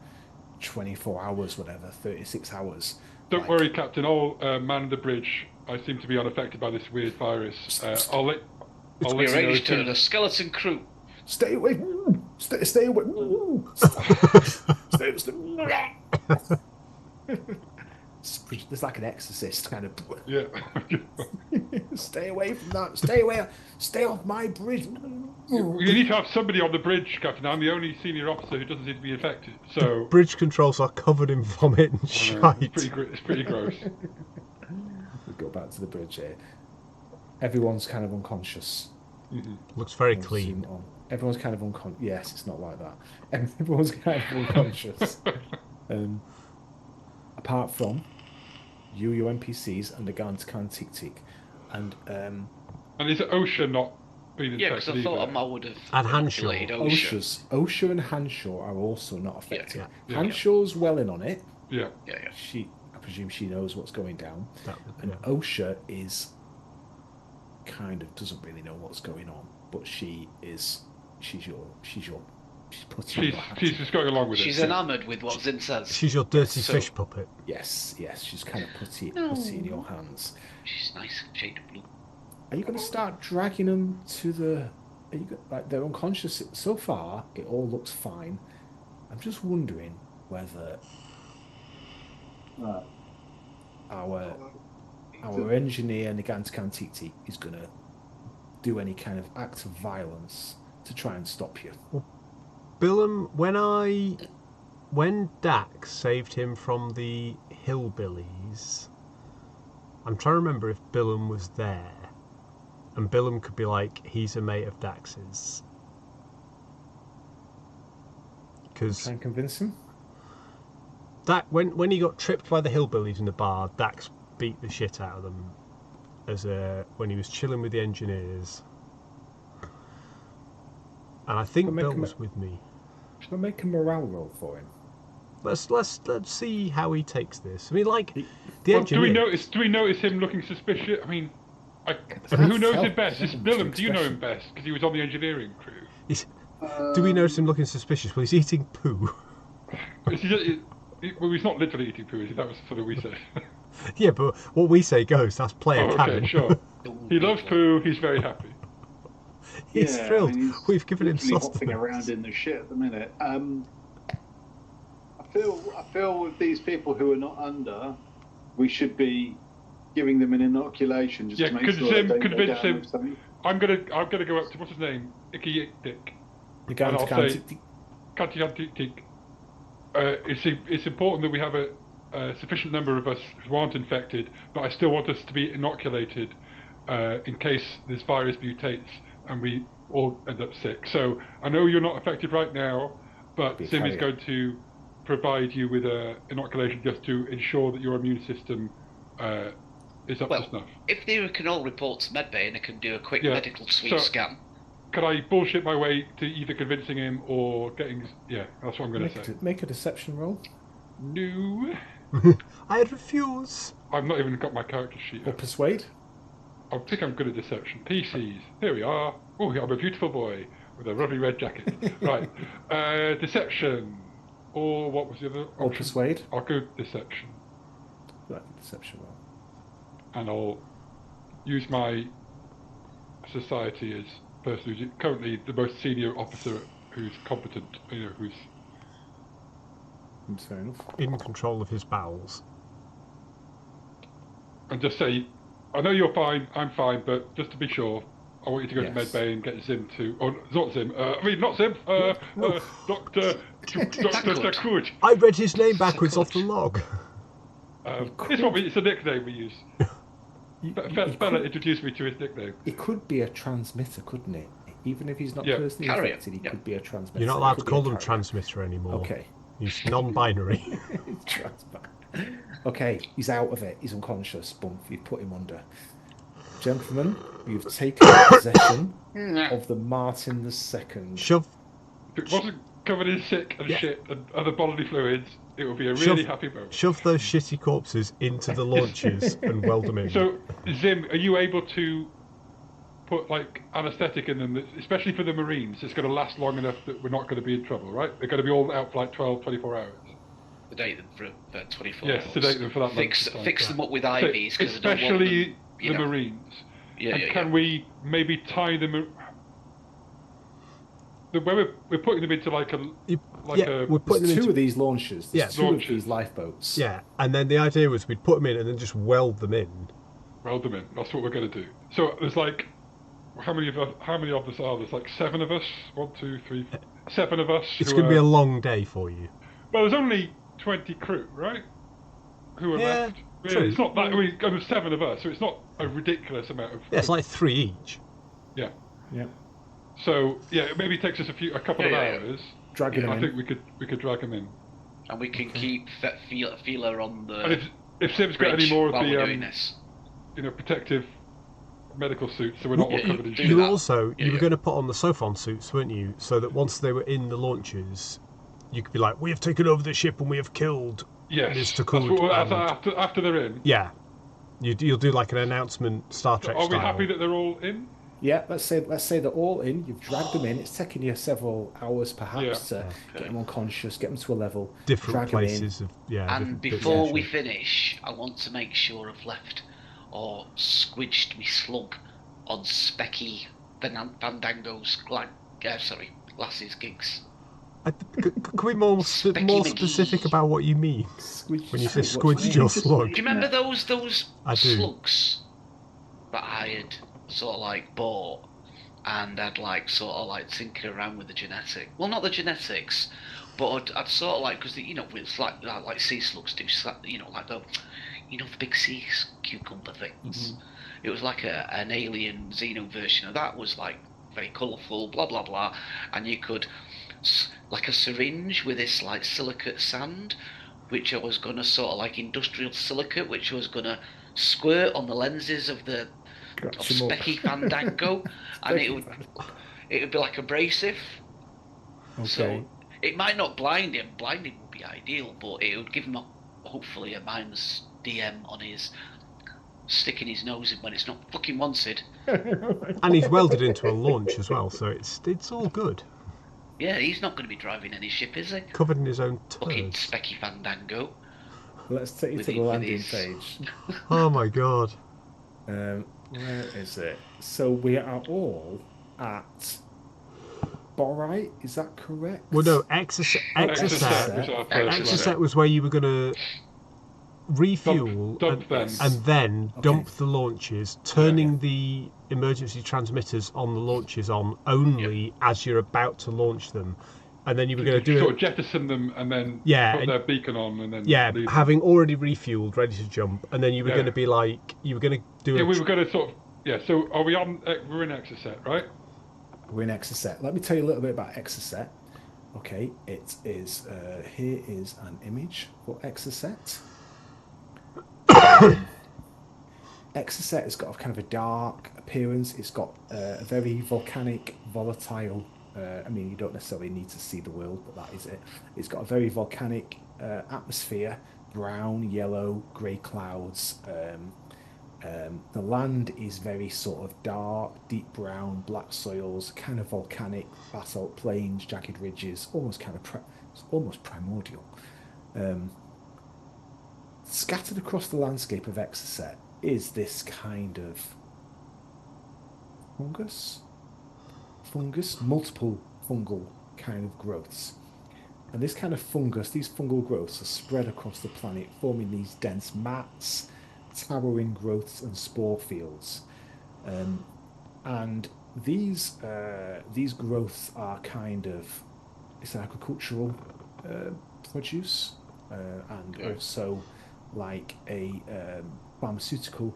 24 hours, whatever, 36 hours. Don't Like, worry, Captain. I'll man the bridge. I seem to be unaffected by this weird virus. I'll let We you know. arranged as to soon- a skeleton crew. Stay away. Stay away. Stay. There's like an exorcist kind of. Yeah. Stay away from that. Stay away. Stay off my bridge. You need to have somebody on the bridge, Captain. I'm the only senior officer who doesn't seem to be infected. So Bridge controls are covered in vomit and it's shite. it's pretty gross. We go back to the bridge here. Everyone's kind of unconscious. Looks very I've clean. seen it on. Everyone's kind of unconscious. Yes, it's not like that. Everyone's kind of unconscious. Apart from you, your NPCs, and the Gantakan Tik Tik. And And is Ocean not being Yeah, because infected I thought either? I would have And Hanshaw. populated Osha. Osha and Hanshaw are also not affected. Yeah. Hanshaw's well in on it. Yeah. Yeah. I presume she knows what's going down. And Yeah. Osha is kind of doesn't really know what's going on, but she's putting your hand. She's just going along with it. She's enamoured with what Zin says. She's your dirty So- fish puppet. Yes, she's kind of putting in your hands. She's nice, shade of blue. Are you going to start dragging them to the? They're unconscious so far? It all looks fine. I'm just wondering whether Right. our engineer Nagantakan Tik Tik is going to do any kind of act of violence to try and stop you. Billum, when Dax saved him from the hillbillies, I'm trying to remember if Billum was there. and Billum could be like, he's a mate of Dax's. Because Try and convince him. when he got tripped by the hillbillies in the bar, Dax beat the shit out of them when he was chilling with the engineers. And I think Bill was with me. Should I make a morale roll for him? Let's see how he takes this. I mean, like the engineers. Do we notice him looking suspicious? I mean, who knows him best? It's Billum. Do you know him best? Because he was on the engineering crew. Do we notice him looking suspicious? Well, he's eating poo. Well, he's not literally eating poo. That was sort of we said. Yeah, but what we say goes. That's player canon. Okay, sure. He loves poo. He's very happy. He's thrilled. We've given him sustenance. Hopping around in the shit at the minute. I feel with these people who are not under, we should be giving them an inoculation just to make sure they don't go down with something. I'm gonna go up to what's his name, Icky Dick. And I'll say, it's important that we have a sufficient number of us who aren't infected, but I still want us to be inoculated in case this virus mutates and we all end up sick. So I know you're not affected right now, but Sim is going to provide you with an inoculation just to ensure that your immune system is up to snuff. If they can all report to medbay and I can do a quick medical sweep scan. Can I bullshit my way to either convincing him or getting... Yeah, that's what I'm going to say. Make a deception roll. No. I refuse. I've not even got my character sheet. Or persuade. I think I'm good at deception. PCs. Here we are. Oh, I'm a beautiful boy with a ruby red jacket. Right. Deception. Or what was the other option? Or persuade. I'll go deception. Right, deception roll. And I'll use my society as person who's currently the most senior officer who's competent, who's... That's fair enough. In control of his bowels. And just say, I know you're fine, I'm fine, but just to be sure, I want you to go to medbay and get Zim to... Oh, not Zim. Not Zim. Dr. Coup. I read his name backwards off the log. It's a nickname we use. Bella introduced me to his nickname. It could be a transmitter, couldn't it? Even if he's not personally infected, he could be a transmitter. You're not allowed to call them transmitter anymore. Okay. He's non-binary. Okay, he's out of it. He's unconscious. Boom, you've put him under. Gentlemen, you've taken possession of the Martin II. Shove. If it wasn't covered in sick and shit and other bodily fluids, it would be a really happy moment. Shove those shitty corpses into the launches and weld them in. So, Zim, are you able to put anaesthetic in them, especially for the Marines? It's going to last long enough that we're not going to be in trouble, right? They're going to be all out for 12, 24 hours. Sedate them for 24 hours. Yes, sedate them for that Fix them up with IVs, because especially the Marines. Can we maybe tie them... Where we're putting them into we're putting them two of these launches. There's two of these lifeboats. Yeah, and then the idea was we'd put them in and then just weld them in. Weld them in. That's what we're going to do. So there's how many of us are there? There's 7 of us. 1, 2, 3, 7 of us. It's going to be a long day for you. Well, there's only 20 crew, right? Who are left. True. It's not that there's 7 of us, so it's not a ridiculous amount of. Yeah, it's 3 each. Yeah. Yeah. So it maybe takes us a couple of hours. Dragging them in. I think we could drag them in. And we can keep feeler on the. And if Sim's got any more of the protective medical suits, so we're not all covered in shit. You were going to put on the Sophon suits, weren't you? So that once they were in the launches, you could be like, "We have taken over the ship and we have killed Mr. Coup." After they're in. Yeah, you'll do an announcement, Star Trek style. Are we happy that they're all in? Yeah, let's say they're all in. You've dragged them in. It's taken you several hours, perhaps, to get them unconscious, get them to a level, different places. And before we finish, I want to make sure I've left or squidged me slug on Specky Fandango's Lassie's gigs. Can we be more specific about what you mean when you say squidged your slug? Do you remember those slugs that I had bought, and I'd tinkered around with the genetic. Well, not the genetics, but I'd because it's like sea slugs do, the big sea cucumber things. It was like an alien Xeno version of that. Was like very colourful, blah blah blah, and you could like a syringe with this like silicate sand, which I was gonna sort of like industrial silicate, which I was gonna squirt on the lenses of Specky Fandango, and it would be like abrasive. Okay. So it might not blind him. Blinding would be ideal, but it would give him hopefully a minus DM on his sticking his nose in when it's not fucking wanted. And he's welded into a launch as well, so it's all good. Yeah, he's not going to be driving any ship, is he? Covered in his own Fucking turds. Specky Fandango. Let's take you to the landing page. Oh my god. Where is it? So we are all at Borite, is that correct? Well, no, Exocet was where you were going to refuel dump and then dump the launches, turning the emergency transmitters on the launches on only as you're about to launch them. And then you were going to do sort of jettison them and then put their beacon on and then leave having already refueled, ready to jump, and then you were going to be like, you were going to do we were going to sort of so are we on? We're in Exocet, right? We're in Exocet. Let me tell you a little bit about Exocet. Okay, it is here is an image for Exocet. Exocet has got a kind of a dark appearance. It's got a very volcanic, volatile. I mean, you don't necessarily need to see the world, but that is it. It's got a very volcanic atmosphere, brown, yellow, grey clouds. The land is very sort of dark, deep brown, black soils, kind of volcanic, basalt plains, jagged ridges, almost kind of almost primordial. Scattered across the landscape of Exocet is this kind of fungus, multiple fungal kind of growths. And this kind of fungus, these fungal growths are spread across the planet, forming these dense mats, towering growths and spore fields. And these growths are kind of, it's agricultural produce and also like a pharmaceutical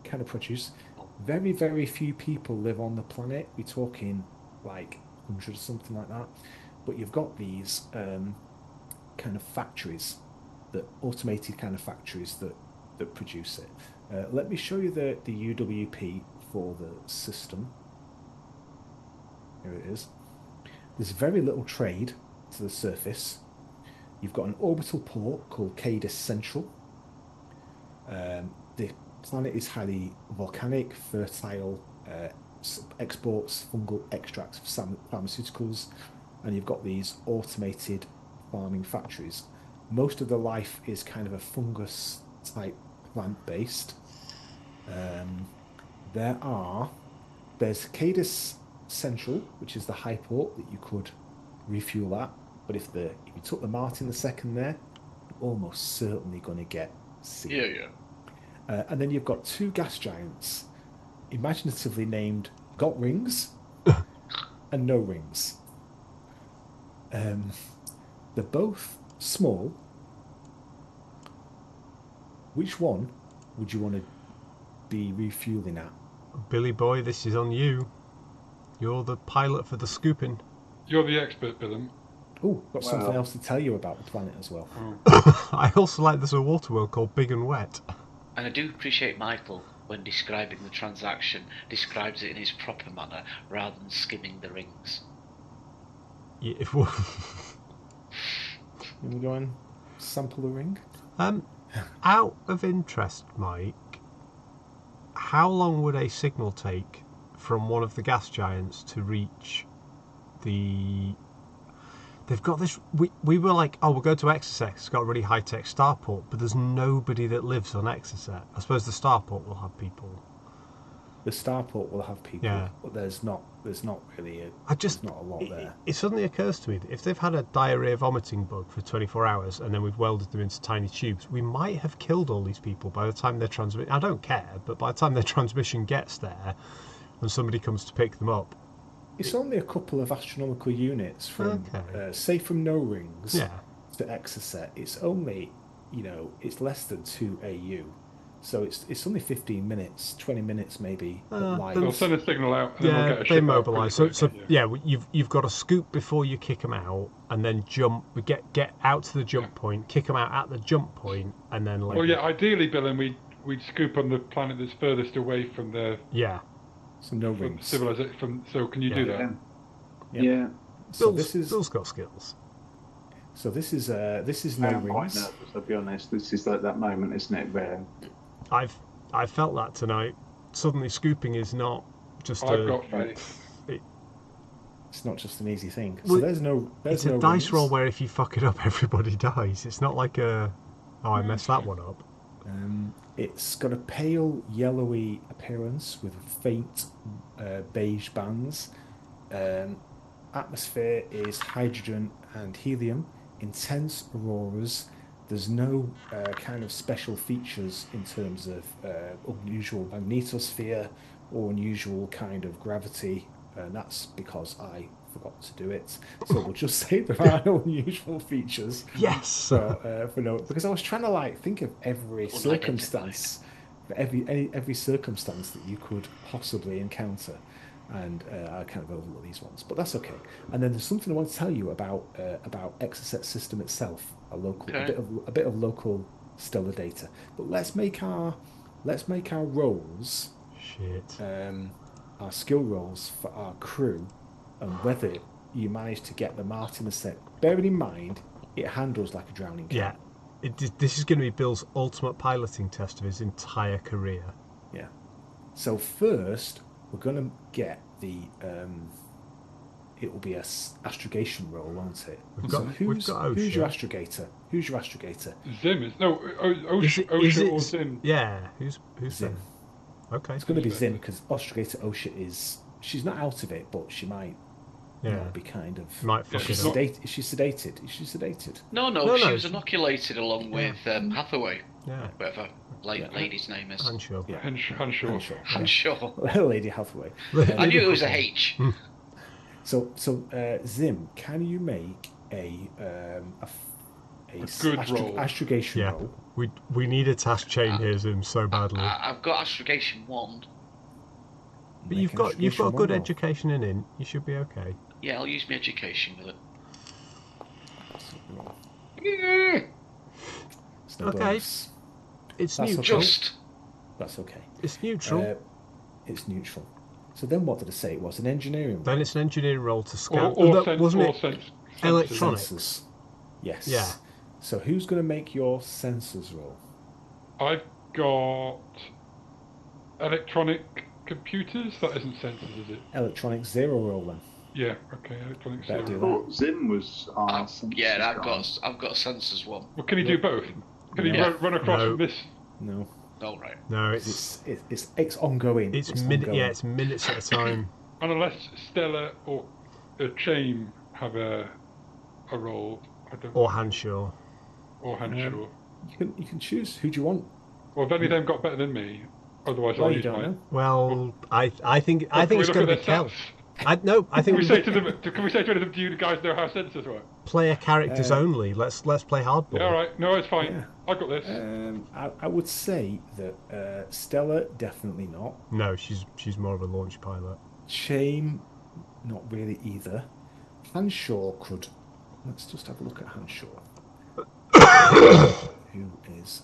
kind of produce. Very, very few people live on the planet. We're talking like 100 or something like that. But you've got these kind of factories, automated kind of factories that produce it. Let me show you the UWP for the system. Here it is. There's very little trade to the surface. You've got an orbital port called Cadus Central. The planet is highly volcanic, fertile, exports fungal extracts of pharmaceuticals, and you've got these automated farming factories. Most of the life is kind of a fungus type plant-based. There's Cadus Central, which is the high port that you could refuel at, but if you took the Martin the second there, you're almost certainly going to get seen. Yeah. And then you've got two gas giants, imaginatively named Got Rings and No Rings. They're both small. Which one would you want to be refueling at? Billy boy, this is on you. You're the pilot for the scooping. You're the expert, Billum. Oh, got something else to tell you about the planet as well. I also like there's a water world called Big and Wet. And I do appreciate Michael, when describing the transaction, describes it in his proper manner rather than skimming the rings. Yeah, Can we go and sample the ring? Out of interest, Mike, how long would a signal take from one of the gas giants to reach the... They've got this... We were like, oh, we'll go to Exocet. It's got a really high-tech starport, but there's nobody that lives on Exocet. I suppose the starport will have people. The starport will have people, but there's not really there's not a lot there. It suddenly occurs to me that if they've had a diarrhea vomiting bug for 24 hours and then we've welded them into tiny tubes, we might have killed all these people by the time their transmission... I don't care, but by the time their transmission gets there and somebody comes to pick them up... It's only a couple of astronomical units from, say, from No Rings to Exocet. It's only, it's less than 2 AU. So it's only 15 minutes, 20 minutes maybe at light. They'll send a signal out, and then we'll Yeah, get a they ship out mobilise. So, pretty quick, yeah, you've got to scoop before you kick them out, and then jump. We get out to the jump point, kick them out at the jump point, and then like. Well, yeah, ideally, Bill, and we'd scoop on the planet that's furthest away from the So no from rings. civilization. So can you do that? Yeah. So this is Bill's got skills. so this is no I'm quite rings. nervous, I'll be honest. This is like that moment, isn't it, where I felt that tonight. Suddenly, scooping is not just I've got faith. It's not just an easy thing. Well, So there's no It's a no dice rings. roll where if you fuck it up, everybody dies. It's not like I messed that one up. It's got a pale yellowy appearance with faint beige bands. Atmosphere is hydrogen and helium. Intense auroras. There's no kind of special features in terms of unusual magnetosphere or unusual kind of gravity, and that's because I forgot to do it. So we'll just say there are no unusual features. Yes. For no, because I was trying to like think of every circumstance, every circumstance that you could possibly encounter, and I kind of overlooked these ones, but that's okay. And then there's something I want to tell you about Exocet system itself, a bit of local stellar data. But let's make our rolls, our skill rolls for our crew, and whether you manage to get the Martin set. Bearing in mind, it handles like a drowning cat. Yeah. This is going to be Bill's ultimate piloting test of his entire career. Yeah. So first, we're going to get the. It will be a astrogation roll, won't it? We've got who's your OSHA. astrogator? Who's your astrogator? Zim is no OSHA or Zim. Yeah. Who's Zim? Okay. It's going to be Zim because astrogator OSHA is. She's not out of it, but she might. Be kind of. Might fuck it up. Is she sedated? Is she sedated? No, she was inoculated along with Hathaway. Yeah. Whatever lady's name is. Hanshaw. Yeah. Hanshaw. Lady Hathaway. I knew it was a H. So Zim, can you make a good roll. astrogation roll? We need a task chain here, Zim, so badly. I've got astrogation 1. But you've got good education in it. You should be okay. Yeah, I'll use my education with it. Okay. It's neutral. That's okay. It's neutral. It's neutral. So then what did I say? It was an engineering roll. Then it's an engineering roll to scan. Wasn't it? Electronics. Sensors. Yes. Yeah. So who's going to make your sensors roll? I've got electronic computers. That isn't sensors, is it? Electronic 0 roll then. Yeah. Okay. Electronic Better 0. do that. Zim was our yeah, I've got sensors 1. Well, can you do both? Can you run across from this? No. Oh, right. No, it's ongoing. It's minutes at a time. And unless Stella or Chain have a role, I don't. Or Hanshaw. Or Hanshaw. You can choose. Who do you want? Well, if any of them got better than me, otherwise I'll use mine. Well, I think it's going to be Kel. I think can we say to them? Can we say to any of them? Do you guys know how sensors work? Player characters only. Let's play hardball. Yeah, all right. No, it's fine. Yeah. I got this. I would say that Stella definitely not. No, she's more of a launch pilot. Chain, not really either. Hanshaw could. Let's just have a look at Hanshaw. Who is?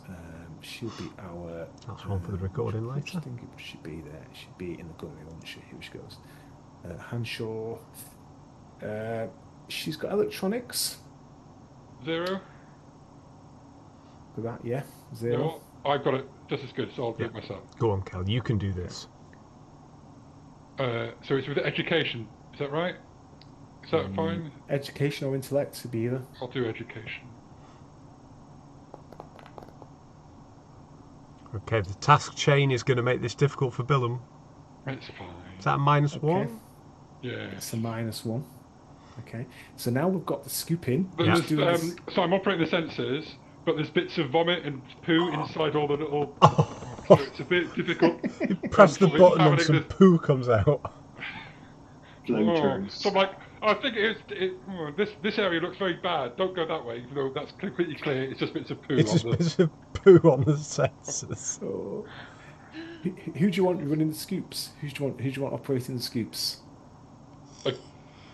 She'll be our. That's one for the recording later. I think it should be there. She'd be in the gunnery, won't she? Here she goes. Hanshaw. She's got electronics. 0. For that, yeah, 0. No, I've got it just as good, so I'll do it myself. Go on, Kel. You can do this. So it's with education. Is that right? Is that fine? Education or intellect to be either. I'll do education. Okay, the task chain is going to make this difficult for Billum. It's fine. Is that a -1? Yeah. It's a -1. Okay. So now we've got the scooping. So I'm operating the sensors, but there's bits of vomit and poo inside all the little. So it's a bit difficult. You press the button and some poo comes out. So I'm I think this area looks very bad. Don't go that way, even though that's completely clear. It's just bits of poo. It's just bits of poo on the sensors. Oh. Who do you want running the scoops? Who do you want operating the scoops?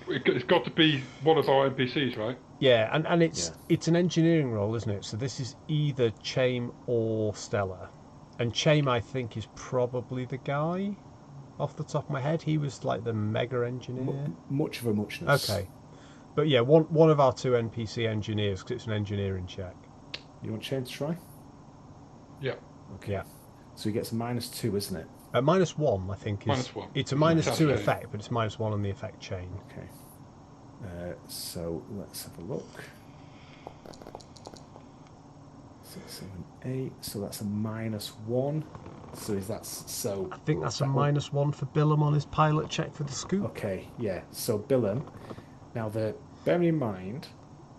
It's got to be one of our NPCs, right? Yeah, and it's an engineering role, isn't it? So this is either Chame or Stella. And Chame, I think, is probably the guy off the top of my head. He was like the mega engineer. Much of a muchness. Okay. But yeah, one of our two NPC engineers, because it's an engineering check. You want Chame to try? Yeah. Okay. Yeah. So he gets a -2, isn't it? -1, I think. -1. It's a -2 effect, but it's -1 on the effect chain. Okay. So let's have a look. 6, 7, 8. So that's a -1. So is that so? I think that's a -1 for Billum on his pilot check for the scoop. Okay, yeah. So Billum. Now bearing in mind,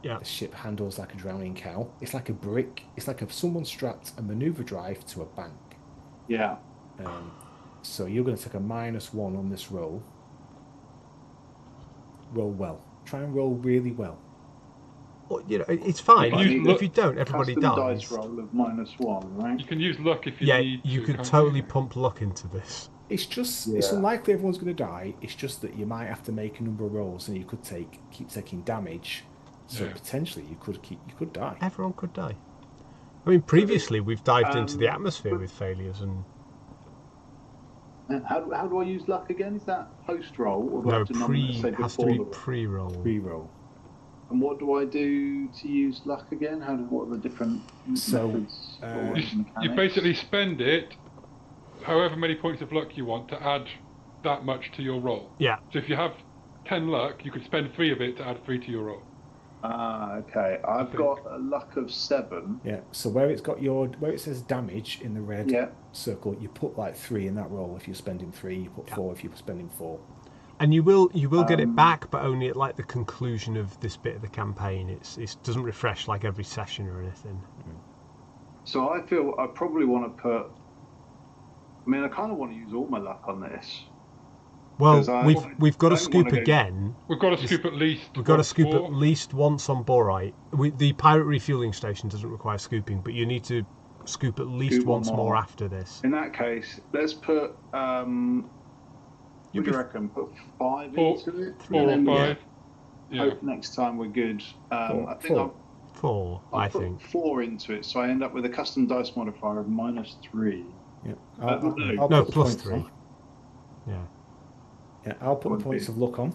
yeah, the ship handles like a drowning cow. It's like a brick. It's like if someone strapped a maneuver drive to a bank. Yeah. So you're going to take a -1 on this roll. Roll well. Try and roll really well. Well, it's fine. If you don't, everybody dies. dies. Dice roll of -1, right? You can use luck if you need to. Yeah, you could totally pump luck into this. It's just it's unlikely everyone's going to die. It's just that you might have to make a number of rolls, and you could keep taking damage. So potentially you could die. Everyone could die. I mean, previously we've dived into the atmosphere with failures and. How do I use luck again? Is that post roll or do I No, have to nominate, say, has to before be the roll? pre-roll. Pre-roll. And what do I do to use luck again? What are the different methods? You basically spend it, however many points of luck you want, to add that much to your roll. Yeah. So if you have 10 luck, you could spend 3 of it to add 3 to your roll. Ah, okay. I've got a luck of 7. Yeah. So where it says damage in the red circle, you put like 3 in that roll. If you're spending 3, you put 4 if you're spending 4. And you will get it back, but only at like the conclusion of this bit of the campaign. It doesn't refresh like every session or anything. So I feel I probably want to put. I mean, I kind of want to use all my luck on this. Well, we've got to scoop again. We've got to scoop at least. We've got to scoop at least once on Borite. The pirate refueling station doesn't require scooping, but you need to scoop at least once more after this. In that case, let's put. What do you reckon? Put 5 into it. 4 or 5. Yeah. Hope next time we're good. I think I'll 4. I think 4 into it, so I end up with a custom dice modifier of -3. Yeah. No, +3. Yeah. Yeah, I'll put the points of luck on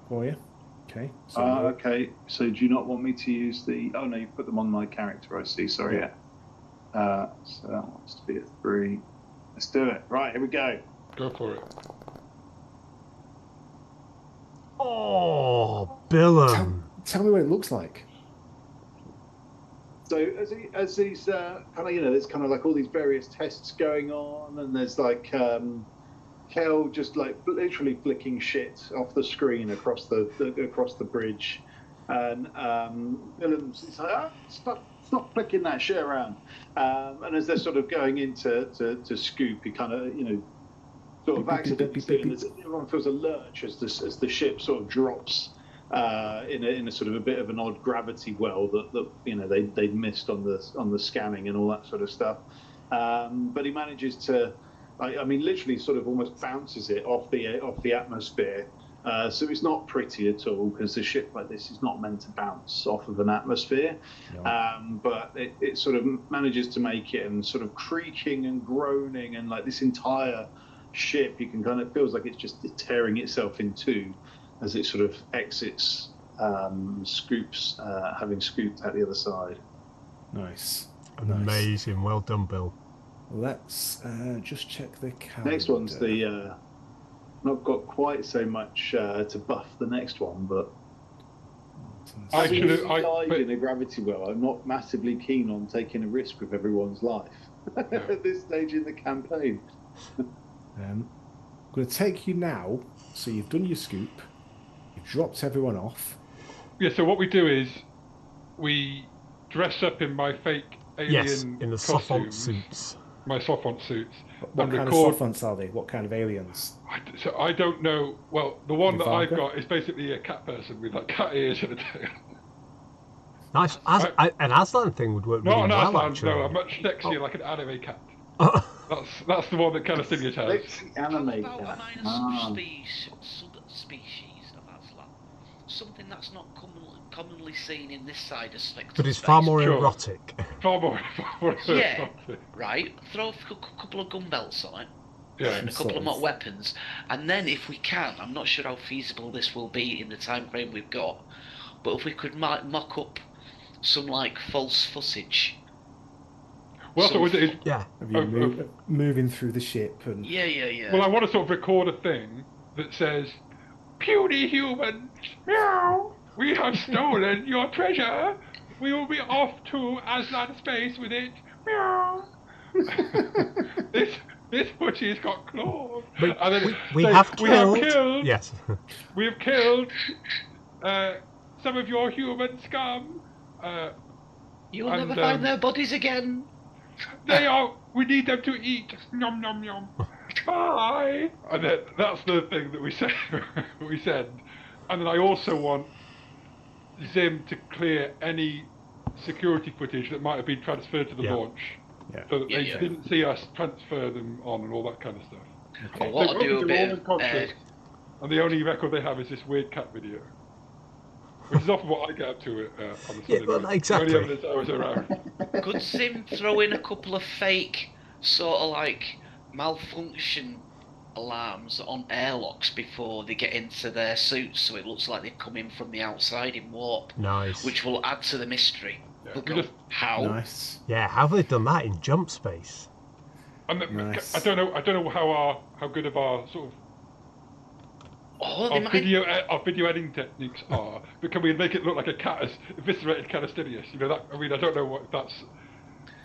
for you. Okay. So okay. So do you not want me to use the? Oh no, you put them on my character. I see. Sorry. Yeah. So that wants to be a 3. Let's do it. Right. Here we go. Go for it. Oh, Billum. Tell me what it looks like. So as these kind of there's kind of like all these various tests going on, and there's like Kel just like literally flicking shit off the screen across the bridge, and Billum's like, stop flicking that shit around, and as they're sort of going into to scoop, he kind of sort of accidentally, and everyone feels a lurch as the ship sort of drops. In a sort of a bit of an odd gravity well that they'd missed on the scanning and all that sort of stuff, but he manages to, I mean, literally sort of almost bounces it off the atmosphere. So it's not pretty at all because a ship like this is not meant to bounce off of an atmosphere. No. But it sort of manages to make it, and sort of creaking and groaning, and like this entire ship, you can kind of feels like it's just tearing itself in two as it sort of exits, scoops, having scooped out the other side. Nice. Amazing. Well done, Bill. Let's just check the calendar. Next one's the not got quite so much to buff the next one, but I died in a gravity well. I'm not massively keen on taking a risk with everyone's life at this stage in the campaign. I'm going to take you now. So you've done your scoop. You've dropped everyone off. Yeah. So what we do is we dress up in my fake alien in the costumes. suits. my soft suits, What and kind record. of soft are they? What kind of aliens? So I don't know. Well, the one that I've Ivanka? got is basically a cat person with like cat ears and a tail. Nice. An Aslan thing would work Not really an well, Aslan, actually. no, a much sexier, like an anime cat. Oh. That's the one that Calistinius has. Sexy How anime about a cat. minor subspecies of Aslan? Something that's not commonly seen in this side of spectrum. But it's far more Sure. erotic. Far more. Yeah, erotic. right. Throw a couple of gun belts on it. Yeah. And a couple of mock weapons, and then if we can, I'm not sure how feasible this will be in the time frame we've got, but if we could mock up some like false footage. Well, so it is. Yeah. Have you moving through the ship and Yeah. Well, I want to sort of record a thing that says, "Puny humans, meow! We have stolen your treasure. We will be off to Aslan space with it. Meow! This pussy's got claws. And then We say, have killed. Yes. We have killed some of your human scum. You'll And, never find their bodies again. They are. We need them to eat. Nom nom nom. Bye. And then that's the thing that we say. We send. And then I also want Zim to clear any security footage that might have been transferred to the launch, so that they didn't see us transfer them on and all that kind of stuff. Okay. Well, I'll do a bit of. And the only record they have is this weird cat video, which is often what I get up to on the Sunday night. Exactly. The only evidence I was around. Could Zim throw in a couple of fake, sort of like malfunction alarms on airlocks before they get into their suits, so it looks like they've come in from the outside in warp? Nice. Which will add to the mystery. Yeah, how? Nice. Yeah, how have they done that in jump space? And Nice. I don't know how good of our sort of Oh, our video editing techniques are, but can we make it look like a cat has eviscerated Calistinius? You know that. I mean, I don't know what that's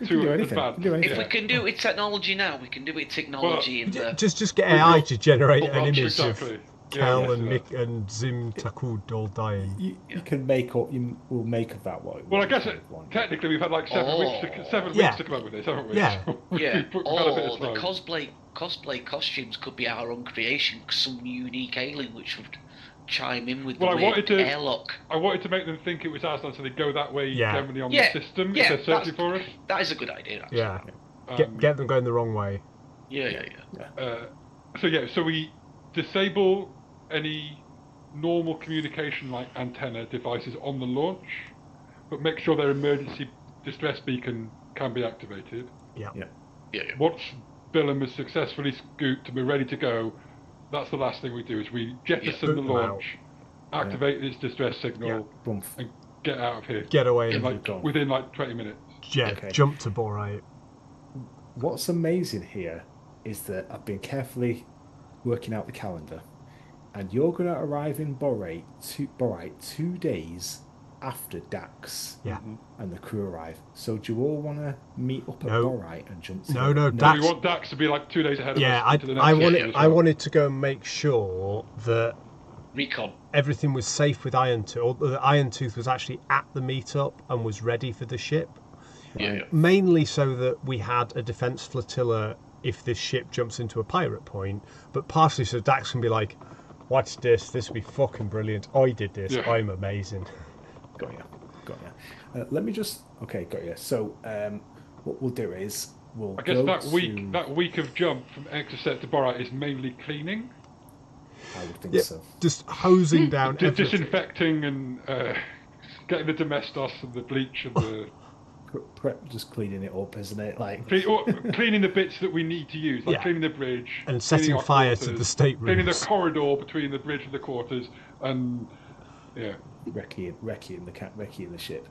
too advanced. If we can do it with technology now, we can do it with technology in the. Just get AI to generate an image exactly. of Kel and Nick and Zim Takud all dying. You can make up. You will make of that one. Well, I guess technically we've had like 7 weeks to come up with this, haven't we? Yeah. Yeah. We've had a bit Or of the time. cosplay costumes could be our own creation, some unique alien which would chime in with Well, the weird airlock. I wanted to make them think it was Aslan, so they go that way generally on the system if they're searching for us. That is a good idea, actually. Yeah. Get them going the wrong way. Yeah. So we disable any normal communication like antenna devices on the launch, but make sure their emergency distress beacon can be activated. Yeah. Once Billum is successfully scooped and we're ready to go, that's the last thing we do, is we jettison the launch, activate its distress signal, and get out of here. Get away within like 20 minutes. Jump to Borite. What's amazing here is that I've been carefully working out the calendar, and you're going to arrive in Borite 2 days after Dax and the crew arrive. So do you all want to meet up at Borite and jump to Dax. We want Dax to be like 2 days ahead of us. I wanted to go and make sure that recon everything was safe with Iron Tooth, or that Iron Tooth was actually at the meetup and was ready for the ship. Mainly so that we had a defense flotilla if this ship jumps into a pirate point, but partially so Dax can be like, watch this will be fucking brilliant. I did this. I'm amazing. Got ya. Let me just... Okay, got ya. So, what we'll do is I guess that week of jump from Exocet to Borite is mainly cleaning. I would think so. Just hosing down everything. Disinfecting and getting the domestos and the bleach and the... Just cleaning it up, isn't it? Like cleaning the bits that we need to use, like cleaning the bridge, and setting fire to the staterooms, cleaning the corridor between the bridge and the quarters, and recce the ship.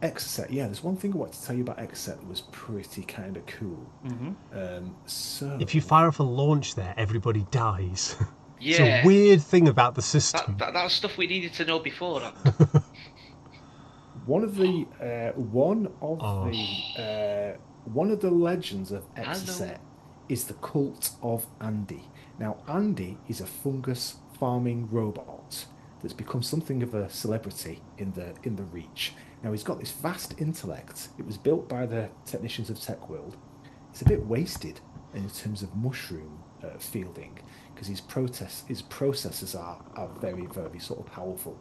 Exocet, there's one thing I want to tell you about Exocet that was pretty kind of cool. So if you fire off a launch there, everybody dies. Yeah, it's a weird thing about the system. That's stuff we needed to know before. One of the legends of Exocet is the cult of Andy. Now, Andy is a fungus farming robot that's become something of a celebrity in the Reach, Now, he's got this vast intellect. It was built by the technicians of Tech World. It's a bit wasted in terms of mushroom fielding, because his processors are very, very sort of powerful.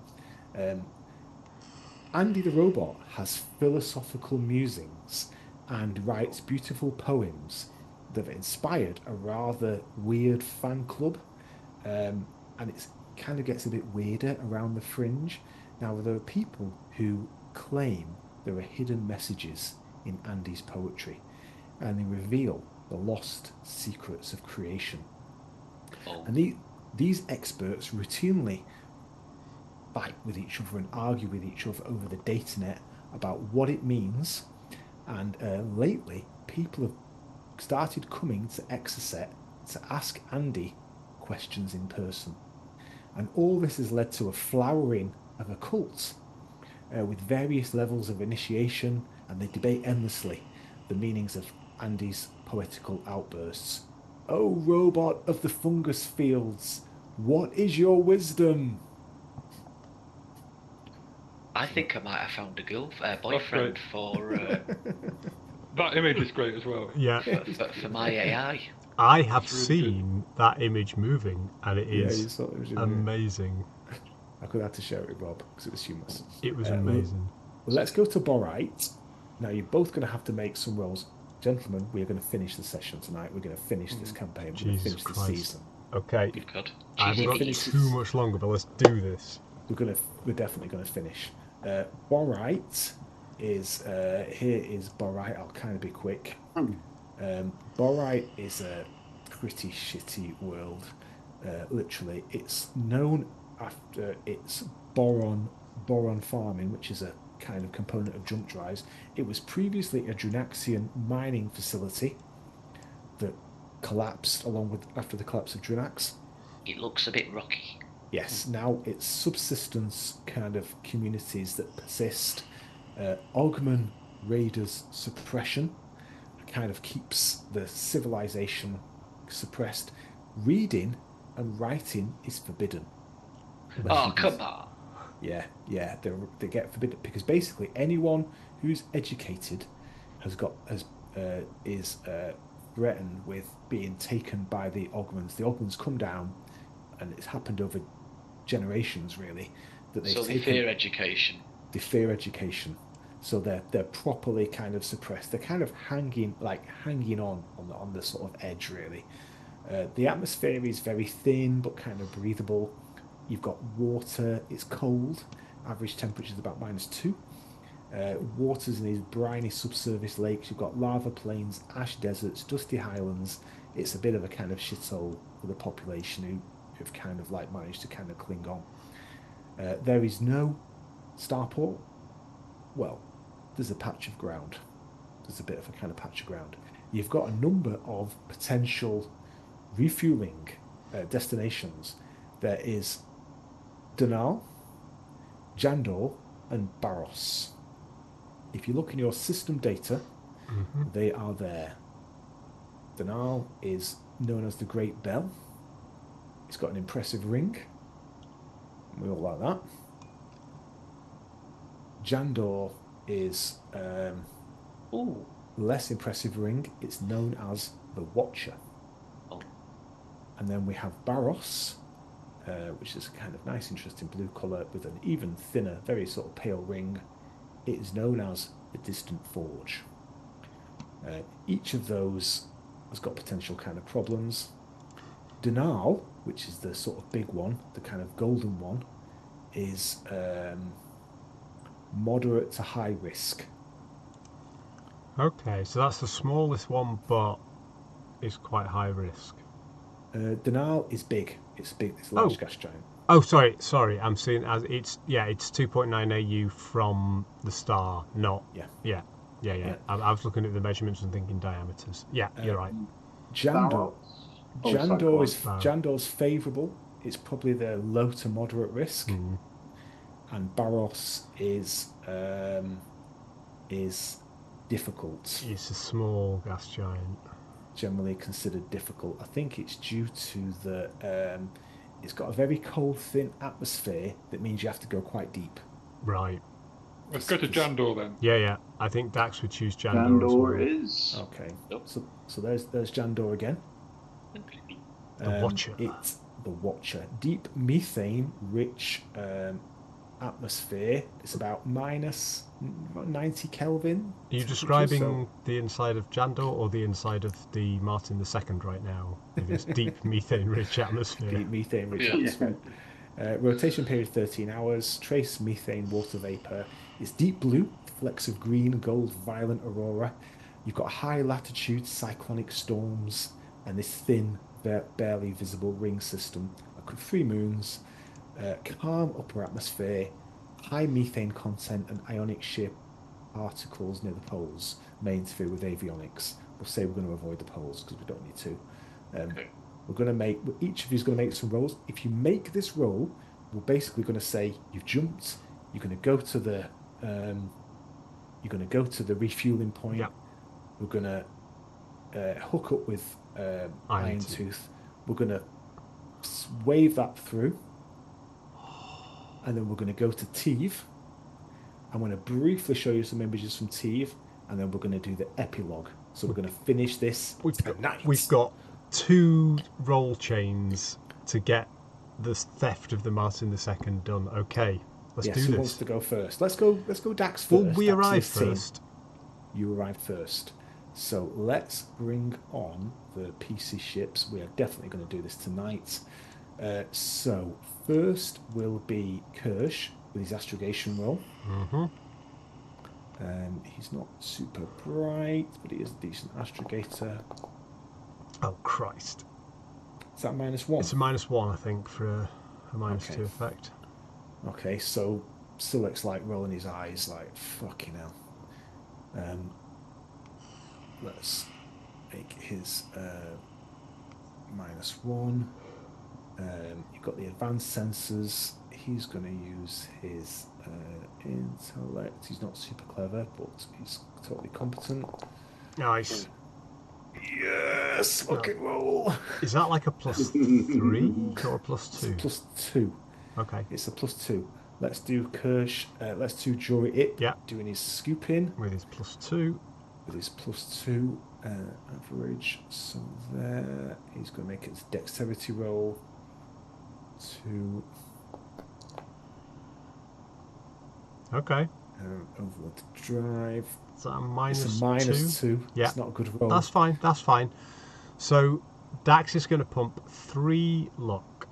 Andy the robot has philosophical musings and writes beautiful poems that have inspired a rather weird fan club. And it kind of gets a bit weirder around the fringe. Now, there are people who claim there are hidden messages in Andy's poetry, and they reveal the lost secrets of creation. Oh. And these experts routinely fight with each other and argue with each other over the datanet about what it means. And lately, people have started coming to Exocet to ask Andy questions in person. And all this has led to a flowering of a cult with various levels of initiation, and they debate endlessly the meanings of Andy's poetical outbursts. "Oh, robot of the fungus fields, what is your wisdom?" I think I might have found a boyfriend for That image is great as well. Yeah. for my AI. I have That's really seen that image moving, and it Yeah, is you saw it. amazing. I could have to share it with Rob because it was humorous. It was amazing. Let's go to Borite. Now, you're both going to have to make some rolls. Gentlemen, we're going to finish the session tonight. We're going to finish this campaign. We're going to Jesus finish the Christ. season. Okay, Good God. I haven't got Cheesy too much longer, but let's do this. We're definitely going to finish. Borite is here is Borite. I'll kind of be quick. Borite is a pretty shitty world. Literally, it's known after its boron farming, which is a kind of component of jump drives. It was previously a Drunaxian mining facility that collapsed after the collapse of Drunax. It looks a bit rocky. Yes, now it's subsistence kind of communities that persist. Ogman Raiders suppression kind of keeps the civilization suppressed. Reading and writing is forbidden. Oh, come on. Yeah, they get forbidden because basically anyone who's educated is threatened with being taken by the Ogmans. The Ogmans come down, and it's happened over generations really that they've So they fear education. They fear education, so they're properly kind of suppressed. They're kind of hanging on the sort of edge really. The atmosphere is very thin but kind of breathable. You've got water. It's cold. Average temperature is about -2. Waters in these briny subsurface lakes. You've got lava plains, ash deserts, dusty highlands. It's a bit of a kind of shithole for the population who've kind of like managed to kind of cling on. There is no starport. Well, there's a patch of ground. There's a bit of a kind of patch of ground. You've got a number of potential refueling destinations. There is Dunal, Jandor, and Barros. If you look in your system data, they are there. Dunal is known as the Great Bell. It's got an impressive ring. We all like that. Jandor is less impressive ring. It's known as the Watcher. Oh. And then we have Barros, which is a kind of nice, interesting blue colour with an even thinner, very sort of pale ring. It is known as the Distant Forge. Each of those has got potential kind of problems. Dunal, which is the sort of big one, the kind of golden one, is moderate to high risk. Okay, so that's the smallest one, but it's quite high risk. Dunal is big. It's big. It's a large gas giant. Oh, sorry. I'm seeing as it's 2.9 AU from the star, not. Yeah. I was looking at the measurements and thinking diameters. Yeah, you're right. Jandor's favourable. It's probably the low to moderate risk, and Barros is difficult. It's a small gas giant. Generally considered difficult. I think it's due to the it's got a very cold, thin atmosphere that means you have to go quite deep. Right. Let's go to Jandor then. Yeah. I think Dax would choose Jandor as well. Jandor is. Okay. Yep. So there's Jandor again. The Watcher. It's the Watcher. Deep methane rich atmosphere. It's about minus 90 Kelvin. Are you describing the inside of Jandor or the inside of the Martin II right now with its deep methane-rich atmosphere? Deep methane rich atmosphere. Rotation period 13 hours. Trace methane water vapor. It's deep blue, flecks of green, gold, violent aurora. You've got high latitude cyclonic storms and this thin, barely visible ring system. 3 moons, calm upper atmosphere, high methane content and ionic shear particles near the poles may interfere with avionics. We'll say we're going to avoid the poles because we don't need to. We're going to make, each of you is going to make some rolls. If you make this roll, we're basically going to say you've jumped. You're going to go to the refueling point. Yep. We're going to hook up with Iron Tooth. We're going to wave that through, and then we're going to go to Teve. I'm going to briefly show you some images from Teve, and then we're going to do the epilogue. So we're going to finish this tonight. We've got 2 roll chains to get the theft of the Martin II done. Okay, let's do this. Who wants to go first? Let's go Dax first. Well, we Dax arrived is team. first. You arrived first. So let's bring on the PC ships. We are definitely going to do this tonight. So first will be Kirsch with his astrogation roll. Mm-hmm. He's not super bright, but he is a decent astrogator. Oh, Christ. Is that -1? It's a -1, I think, for a -2 effect. Okay, so Silec's like rolling his eyes like, fucking hell. Let's make his -1. You've got the advanced sensors. He's going to use his intellect. He's not super clever, but he's totally competent. Nice. Yes, fucking roll. Is that like a +3 or a +2? It's a +2. Okay. It's a +2. Let's do Kirsch. Let's do Jory Ip. Yeah. Doing his scooping. With his +2. With his +2 average. So there. He's going to make his dexterity roll. 2. Okay. Over the drive. Is that a -2? It's a -2. Yeah. It's not a good roll. That's fine. So Dax is going to pump 3 luck,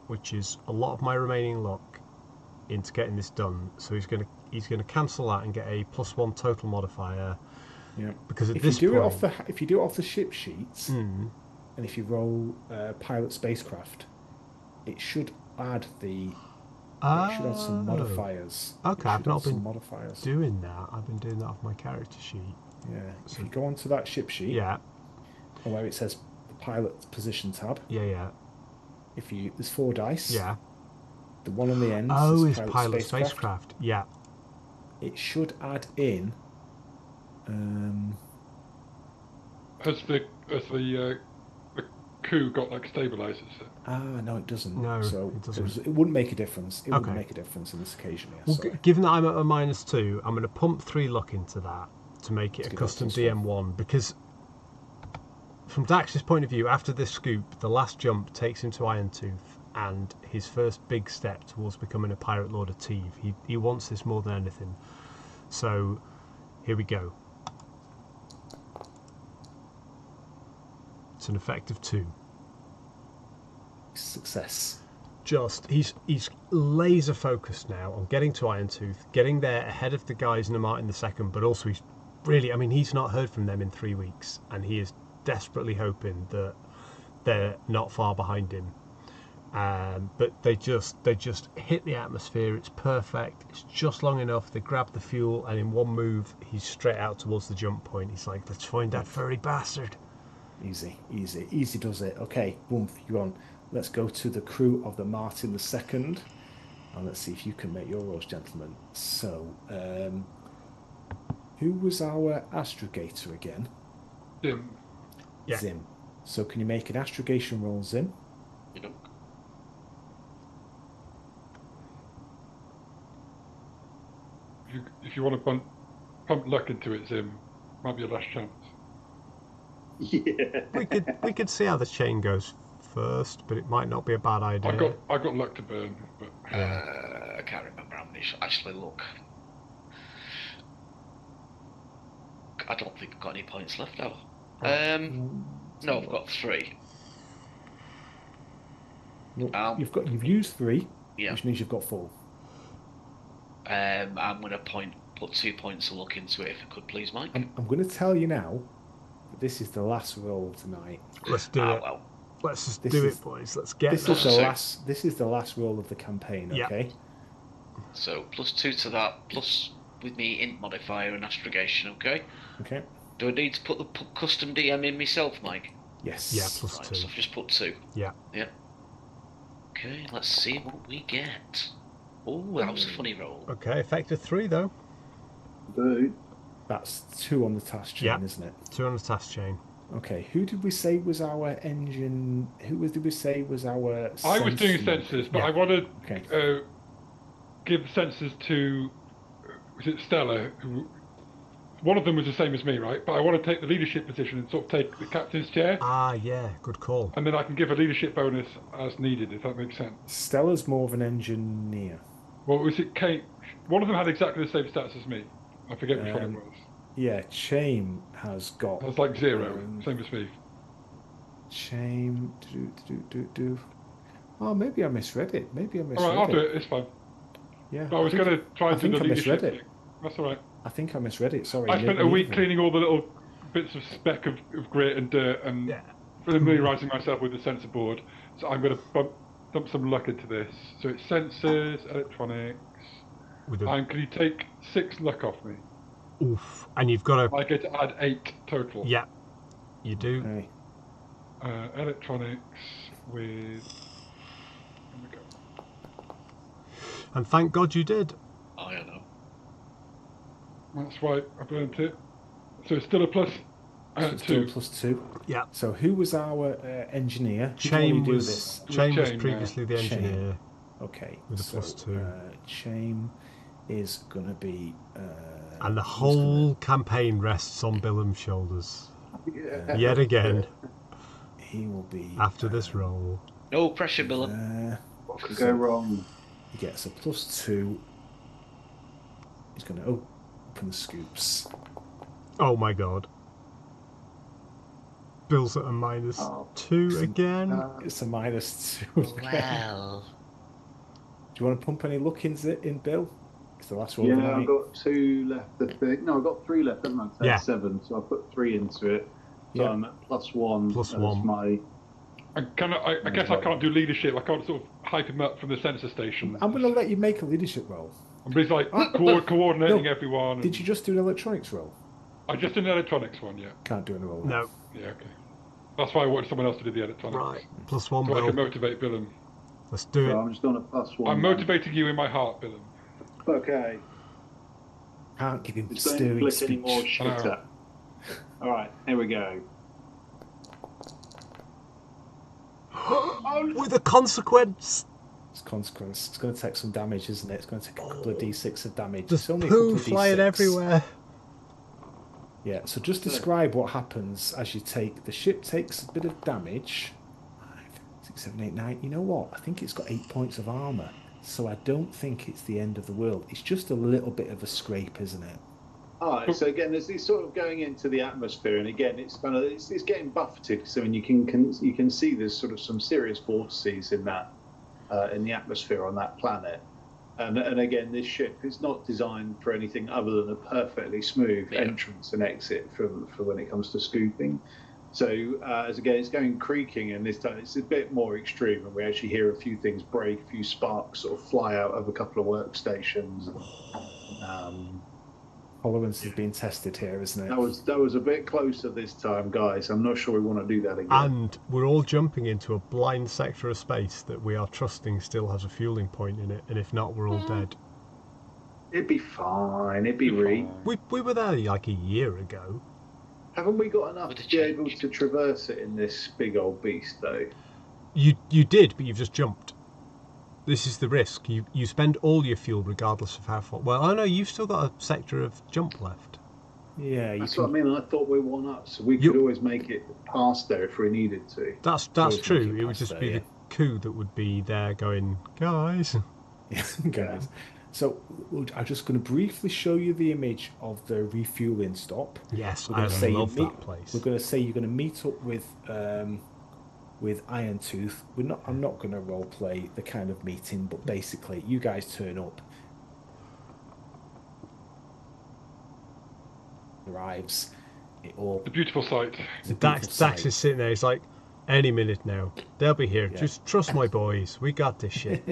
which is a lot of my remaining luck, into getting this done. So he's going to cancel that and get a +1 total modifier. Yeah. Because at if this you do point, if you do it off the ship sheets, and if you roll pilot spacecraft, it should add the. It should have some modifiers. Okay, I've not been modifiers. doing that. I've been doing that off my character sheet. Yeah. So if you go onto that ship sheet. Yeah. Where it says the pilot position tab. Yeah. There's 4 dice. Yeah. The one on the end. Is pilot spacecraft. Yeah. It should add in. Has the Coup got like stabilizers? No, it doesn't. No, so it doesn't. It wouldn't make a difference. It Okay. wouldn't make a difference in this occasion. Yeah, Well, given that I'm at a -2, I'm going to pump 3 luck into that to make it a custom DM1, because from Dax's point of view, after this scoop, the last jump takes him to Iron Tooth and his first big step towards becoming a Pirate Lord of Teve. He wants this more than anything. So here we go. It's an effective 2. Success. He's laser focused now on getting to Iron Tooth, getting there ahead of the guys in the Martin II, but also he's not heard from them in 3 weeks, and he is desperately hoping that they're not far behind him. But they just hit the atmosphere. It's perfect. It's just long enough. They grab the fuel, and in one move, he's straight out towards the jump point. He's like, let's find that furry bastard. Easy does it. Okay, boom, you're on. Let's go to the crew of the Martin II, and let's see if you can make your rolls, gentlemen. So, who was our astrogator again? Zim. Yeah. Zim. So can you make an astrogation roll, Zim? You know. if you want to pump luck into it, Zim, might be your last chance. Yeah. We could see how the chain goes first, but it might not be a bad idea. I got luck to burn, but I can't remember how many. Actually, look. I don't think I've got any points left now. No, I've got 3. No, you've used 3, Yeah. which means you've got 4. I'm going to put 2 points to look into it, if I could, please, Mike. I'm going to tell you now that this is the last roll tonight. Let's do it. Well. Let's just This do is- it, boys. Let's get This there. is the last roll of the campaign. Yeah. Okay. So +2 to that, plus with me int modifier and astrogation. Okay. Okay. Do I need to put the custom DM in myself, Mike? Yes. Yeah, plus Right, 2. so I've just put 2. Yeah. Okay, let's see what we get. Oh, that was a funny roll. Okay, effective 3 though. Dude. That's 2 on the task chain, Yeah. isn't it? 2 on the task chain. Okay. Who did we say was our engine? Did we say was our? I was doing sensor? sensors, but Yeah. I want to Okay. give sensors to was it Stella? Who, one of them was the same as me, right? But I want to take the leadership position and sort of take the captain's chair, Ah, yeah, good call. and then I can give a leadership bonus as needed, if that makes sense. Stella's more of an engineer. Well, was it Kate? One of them had exactly the same stats as me. I forget which one it was. Yeah, Chaim has got. That's like 0, same as me. Chaim. Oh, maybe I misread it. All right, I'll do it. It's fine. Yeah. But I was going to try and do the I leadership misread it. thing. That's all right. I think I misread it. Sorry. I spent a week neither. cleaning all the little bits of speck of grit and dirt and Yeah. familiarising myself with the sensor board. So I'm going to dump some luck into this. So it's sensors, electronics. With a And can you take 6 luck off me? oof, and you've got to. I get to add 8 total. Yeah, you do. Okay. Electronics with. Here we go. And thank God you did. I don't know. That's why I burnt it. So it's still a plus So it's still 2. +2. Yeah. So who was our engineer? Who Chain did do was this? Chain was Chain, previously the Chain. engineer. Okay. With a +2. Chain is going to be. And the who's whole campaign rests on Bilham's shoulders. Yeah. Yet again, he will be. after this roll. No pressure, Billum. What could go wrong? He gets a +2. He's going to open the scoops. Oh my God. Bill's at a -2 again. It's a -2. Well. Do you want to pump any luck in Bill? It's the last roll of the Yeah, I've night. got 2 left, I think. No, I've got 3 left, haven't I? So Yeah. that's 7, so I'll put 3 into it. So Yeah. I'm at +1. Plus as 1. My... I guess I can't do leadership. I can't sort of hype him up from the sensor station. I'm going to let you make a leadership roll. But he's like coordinating everyone. Did you just do an electronics roll? I just did an electronics one, yeah. Can't do a roll. No. Yeah, okay. That's why I wanted someone else to do the electronics. Right. +1 So I can Bill. motivate Billum. Let's do So it. I'm just on a +1. I'm motivating you in my heart, Billum. Okay. Can't give him Just don't stirring flick any more speech. shit I know. up. Alright, here we go. With a consequence. It's consequence. It's going to take some damage, isn't it? It's going to take a couple of d6 of damage. There's It's only a couple poo of flying d6. everywhere. Yeah, so just describe what happens as you take... The ship takes a bit of damage. 5, 6, 7, 8, 9. You know what? I think it's got 8 points of armour. So I don't think it's the end of the world. It's just a little bit of a scrape, isn't it? Alright, so again, there's this sort of going into the atmosphere, and again, it's kind of it's getting buffeted. So when you can see there's sort of some serious vortices in that in the atmosphere on that planet, and again, this ship is not designed for anything other than a perfectly smooth entrance and exit for when it comes to scooping. So as again, it's going creaking, and this time it's a bit more extreme, and we actually hear a few things break, a few sparks sort of fly out of a couple of workstations. Tolerance is being tested here, isn't it? That was a bit closer this time, guys. I'm not sure we want to do that again. And we're all jumping into a blind sector of space that we are trusting still has a fueling point in it, and if not, we're all dead. It'd be fine. It'd be re. We were there like a year ago. Haven't we got enough With the to be able change. to traverse it in this big old beast, though? You did, but you've just jumped. This is the risk. You spend all your fuel regardless of how far. Well, I know you've still got a sector of jump left. Yeah, you That's can what I mean. I thought we were one up, so we You- could always make it past there if we needed to. That's always true. make it It would past just there, be yeah. the coup that would be there going, guys. guys. So I'm just going to briefly show you the image of the refueling stop. Yes, We're I going to say you love meet, that place. We're going to say you're going to meet up with Iron Tooth. I'm not going to role play the kind of meeting, but basically, you guys turn up. Arrives. It all. The beautiful sight. It's a beautiful Dax sight. is sitting there. He's like, any minute now, they'll be here. Yeah. Just trust my boys. We got this shit.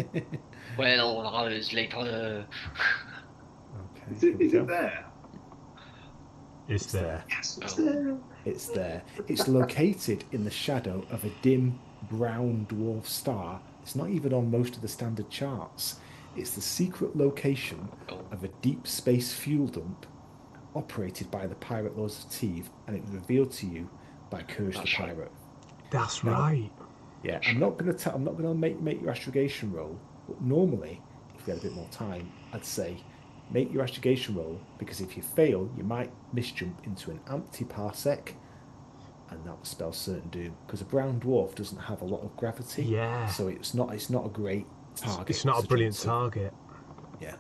Well, hours later. Okay, Is here we it go. there? It's It's there. there. Yes, it's there. It's there. It's located in the shadow of a dim brown dwarf star. It's not even on most of the standard charts. It's the secret location of a deep space fuel dump operated by the pirate lords of Teve, and it was revealed to you by Courage the That's right. Pirate. That's Now- right. Yeah, I'm not gonna make your astrogation roll, but normally, if we had a bit more time, I'd say make your astrogation roll, because if you fail, you might misjump into an empty parsec, and that will spell certain doom. Because a brown dwarf doesn't have a lot of gravity, Yeah. so it's not a great target. It's not to a brilliant jump to. target. Yeah,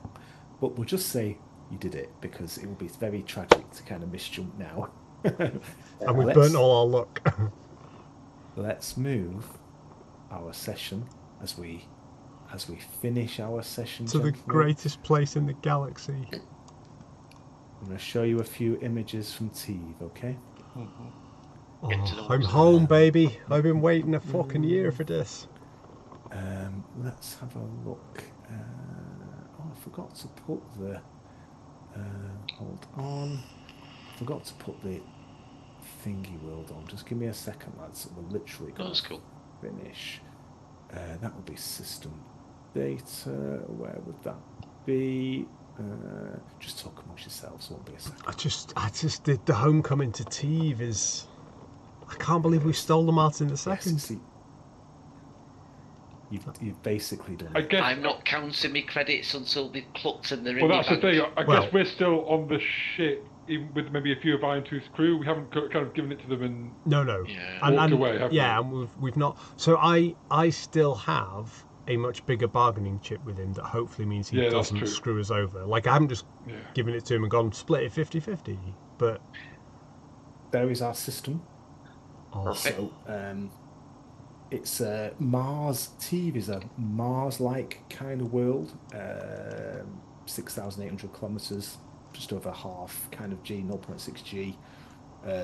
but we'll just say you did it, because it will be very tragic to kind of misjump now. And we've Let's- burnt all our luck. Let's move our session as we finish our session to the gentlemen. greatest place in the galaxy. I'm going to show you a few images from Teve, okay? Get to the I'm ones that- home, baby. I've been waiting a fucking year for this. Let's have a look. I forgot to put the. Hold on. I forgot to put the thingy world on. Just give me a second, lads. We're literally Oh, going that's to cool. finish. That would be system data. Where would that be? Just talk amongst yourselves. Won't be a second. I just did the homecoming to Teve is. I can't believe we stole the Martin the Yes, second. see, you've basically done I it. guess. I'm not counting my credits until they've clocked and they're in Well, my that's the bank. thing. I Well- guess we're still on the ship, even with maybe a few of Iron Tooth's crew. We haven't kind of given it to them and No. Yeah. Walked away, haven't yeah, we? and we've not. So I still have a much bigger bargaining chip with him that hopefully means he Yeah, that's doesn't true. screw us over. Like I haven't just yeah. given it to him and gone split it 50-50. But There is our system. Perfect. So, it's Mars. Teve is a Mars-like kind of world. 6,800 kilometers, just over half kind of G, 0.6 G.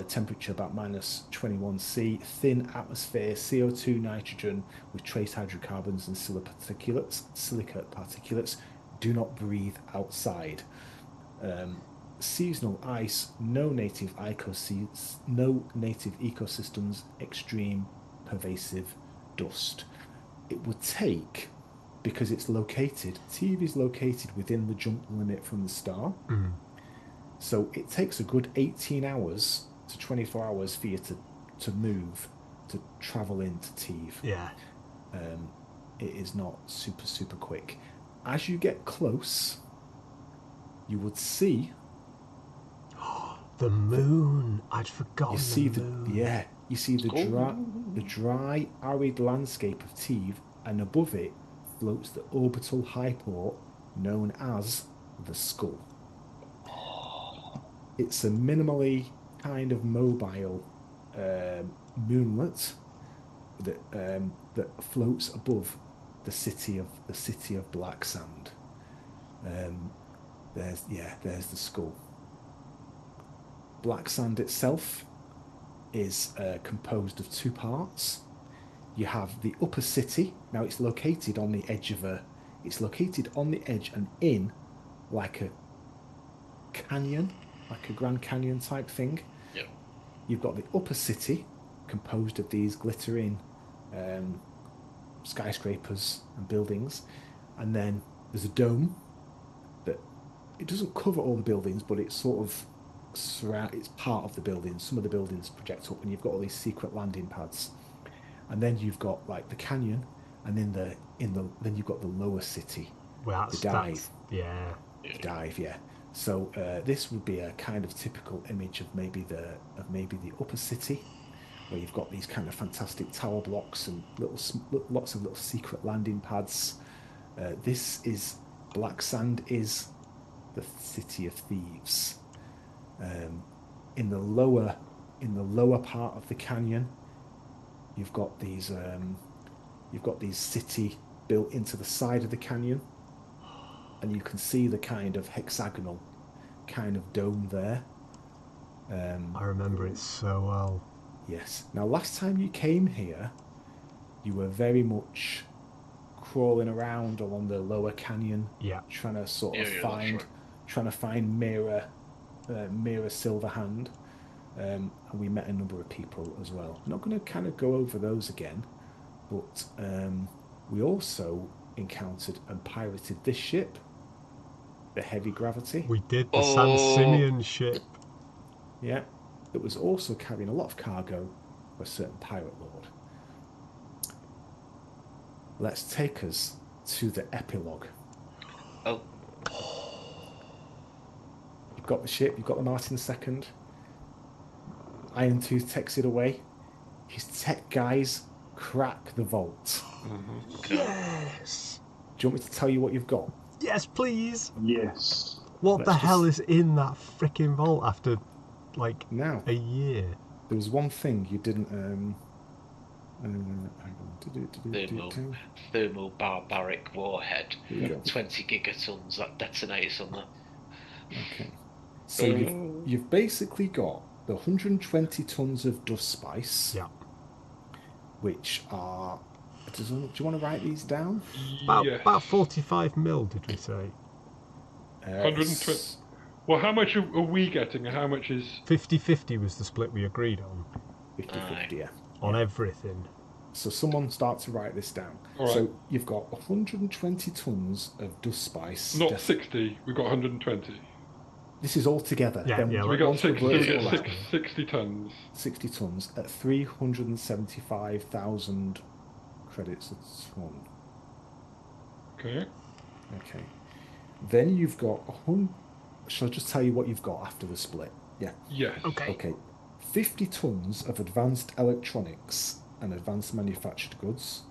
Temperature about minus 21 C. Thin atmosphere, CO2, nitrogen with trace hydrocarbons and silica particulates. Do not breathe outside. Seasonal ice, no native ecosystems, extreme pervasive dust. It would take, because it's located, Teve is located within the jump limit from the star. So it takes a good 18 hours to 24 hours for you to move, to travel into Teve. yeah, It is not super quick. As you get close, you would see the moon. I'd forgotten. you see the the moon. you see the dry arid landscape of Teve, and above it floats the orbital hyport known as the Skull. It's a minimally kind of mobile moonlet that floats above the city of Black Sand. There's the Skull. Black Sand itself is composed of two parts. You have the upper city. Now it's located on the edge and in like a canyon, like a Grand Canyon type thing. Yep. You've got the upper city composed of these glittering skyscrapers and buildings, and then there's a dome that it doesn't cover all the buildings, but it's sort of it's part of the buildings. Some of the buildings project up, and you've got all these secret landing pads. And then you've got like the canyon, and then you've got the lower city, Well, the dive. Yeah. The dive, yeah. So this would be a kind of typical image of maybe the upper city, where you've got these kind of fantastic tower blocks and lots of little secret landing pads. Black Sand is the city of thieves. In the lower part of the canyon, you've got these city built into the side of the canyon, and you can see the kind of hexagonal kind of dome there. I remember it so well. Yes. Now, last time you came here, you were very much crawling around along the lower canyon, trying to find Mira Silverhand, and we met a number of people as well. I'm not going to kind of go over those again, but we also encountered and pirated this ship, the Heavy Gravity. We did the San Simeon ship. Yeah, that was also carrying a lot of cargo for a certain pirate lord. Let's take us to the epilogue. Oh. You've got the ship, you've got the Martin II. Iron Tooth takes it away. His tech guys crack the vault. Mm-hmm. Yes! Do you want me to tell you what you've got? Yes, please! Yes. What the hell is in that freaking vault after, a year? There was one thing you didn't... Thermal barbaric warhead. 20 gigatons that detonates on that. Okay. So you've basically got the 120 tons of dust spice. Yeah. Which are... Do you want to write these down? About 45 mil, did we say? 120. Well, how much are we getting and how much is... 50-50 was the split we agreed on. 50-50, yeah. On everything. So someone start to write this down. All right. So you've got 120 tons of dust spice. Not 60, we've got 120. This is all together. We got 60 tons. 60 tons at 375,000 credits a ton. Okay. Okay. Then you've got shall I just tell you what you've got after the split? Yeah. Yes. Okay. 50 tons of advanced electronics and advanced manufactured goods.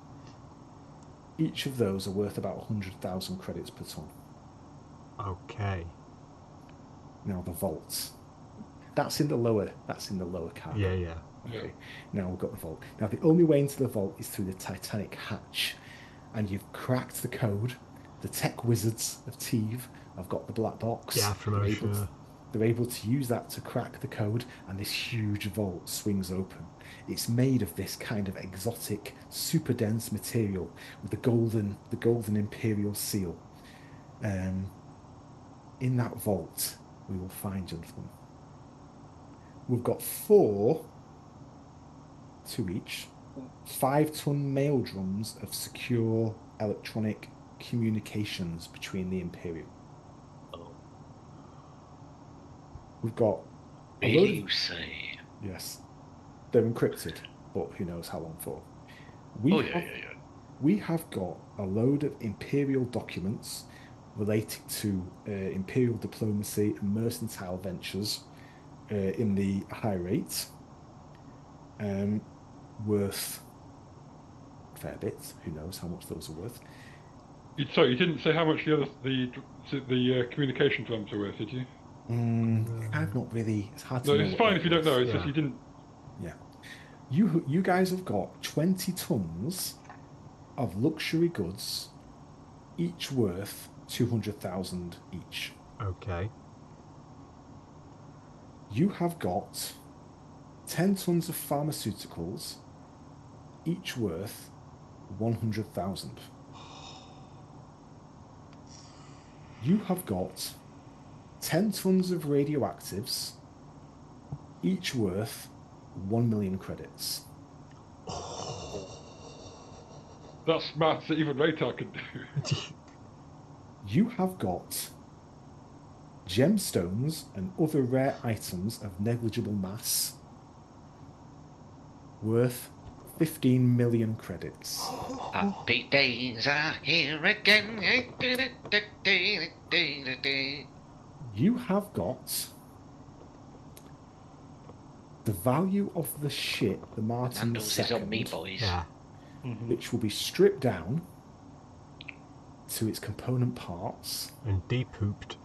Each of those are worth about 100,000 credits per ton. Okay. Now the vaults. That's in the lower cargo. Yeah. Okay. Now we've got the vault. Now the only way into the vault is through the Titanic hatch. And you've cracked the code. The tech wizards of Teve have got the black box. Yeah, from OSHA. They're able to use that to crack the code, and this huge vault swings open. It's made of this kind of exotic, super dense material with the golden Imperial seal. In that vault, we will find, gentlemen, we've got 4, 2 each, 5-ton mail drums of secure electronic communications between the Imperial. We've got Really, you say? Yes. They're encrypted, but who knows how long for. We have got a load of Imperial documents relating to Imperial diplomacy and mercantile ventures in the high rate, worth a fair bit. Who knows how much those are worth. Sorry, you didn't say how much the communication drums are worth, did you? I've not really. It's hard to know. No, it's fine if you don't know. It's just you didn't. Yeah. You guys have got 20 tons of luxury goods, each worth 200,000 each. Okay. You have got 10 tons of pharmaceuticals, each worth 100,000. You have got 10 tons of radioactives, each worth 1 million credits. That's maths that even Radar can do. You have got gemstones and other rare items of negligible mass, worth 15 million credits. Happy days are here again. You have got the value of the ship, the Martin Nando's is on me, II, boys. Yeah. which will be stripped down to its component parts, And de-pooped.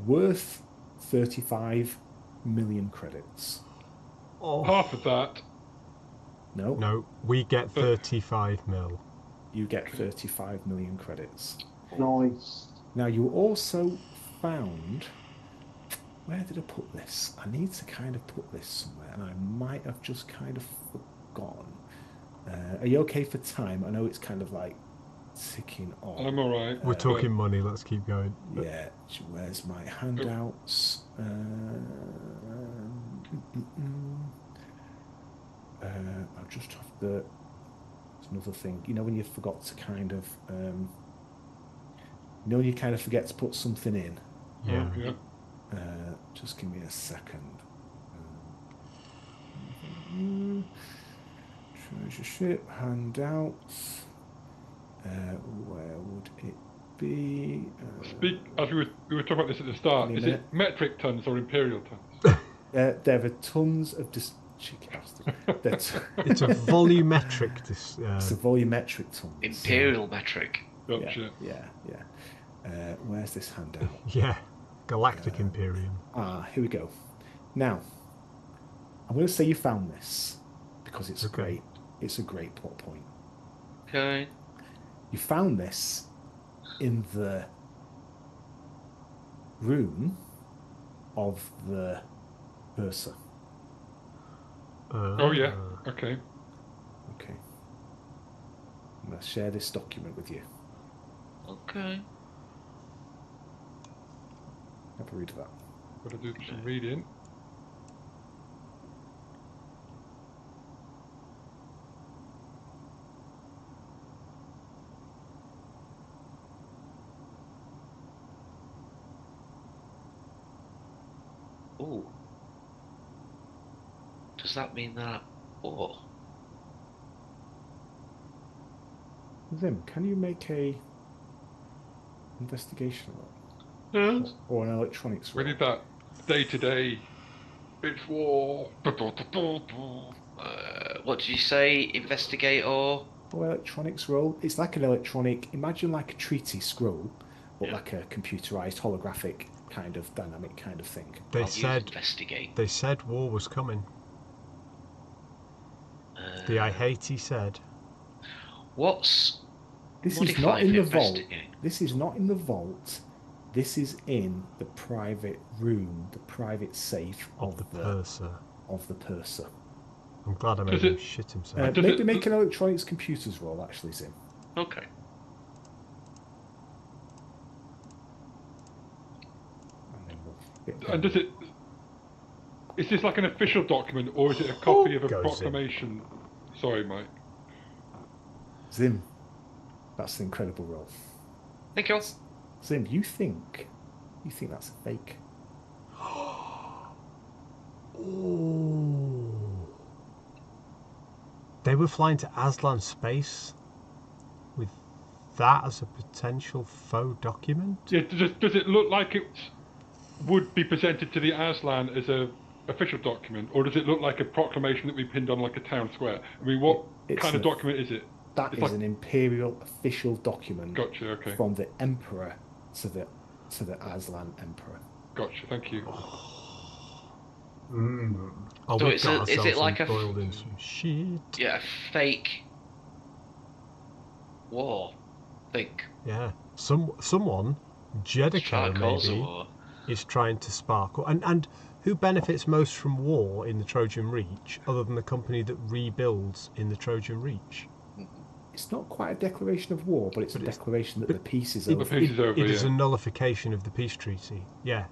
worth 35 million credits. Oh. Half of that. No, No, we get 35 mil. you get 35 million credits. Nice. Now, you also found... Where did I put this? I need to kind of put this somewhere, and I might have just kind of forgotten. Are you okay for time? I know it's kind of like ticking on. I'm all right. We're talking money, let's keep going. Yeah, where's my handouts? I'll just have the... It's another thing. You know when you forgot to kind of... you know when you kind of forget to put something in? Yeah. Yeah. Just give me a second. Treasure ship, handouts. Where would it be? As we were talking about this at the start, Any is minute. it metric tons or imperial tons? There are tons of cheeky bastard. It's a volumetric. It's a volumetric tons. Imperial metric. Gotcha. Yeah. Where's this handout? Yeah. Galactic Imperium. Here we go. Now, I'm going to say you found this because it's Okay. It's a great plot point. Okay. You found this in the room of the Ursa. Oh yeah. Okay. Okay. I'm going to share this document with you. Okay. Have a read of that. Got to do some reading. Ooh. Does that mean that? Oh. Zim, can you make a investigation roll? Yes. Or an electronics We roll? need that day-to-day. It's war. What did you say? Investigate or? Or electronics roll? It's like an electronic, imagine like a treaty scroll, but Yeah. like a computerized holographic kind of dynamic kind of thing. They I'll use said investigate. they said war was coming. The Ihati said. What's This is modify not in for the vault. investigate? This is not in the vault. This is in the private room, the private safe Of the purser. Of the purser. I'm glad I made Does him it- shit himself. Does Maybe it- make an electronics computers roll, actually, Zim. Okay. And then we'll get And does it? Is this like an official document, or is it a copy of a Goes in. proclamation? Sorry, Mike. Zim, that's an incredible roll. Thank you. Zim, you think that's a fake? Ooh. They were flying to Aslan space with that as a potential faux document. Yeah. Does it look like it would be presented to the Aslan as a official document, or does it look like a proclamation that we pinned on like a town square? I mean, what It's kind of a- document is it? That It's is like- an imperial official document Gotcha. Okay. from the emperor to the Aslan emperor. Gotcha. Thank you. Oh, So we've it's got a- is it ourselves like a- embroiled in some shit. Yeah, a fake war. Think. Yeah, someone, Jedika Charcoal's a maybe, war. is trying to sparkle. And who benefits most from war in the Trojan Reach, other than the company that rebuilds in the Trojan Reach? It's not quite a declaration of war, but it's a declaration that the peace is over. The peace is over. It is Yeah. a nullification of the peace treaty. Yeah.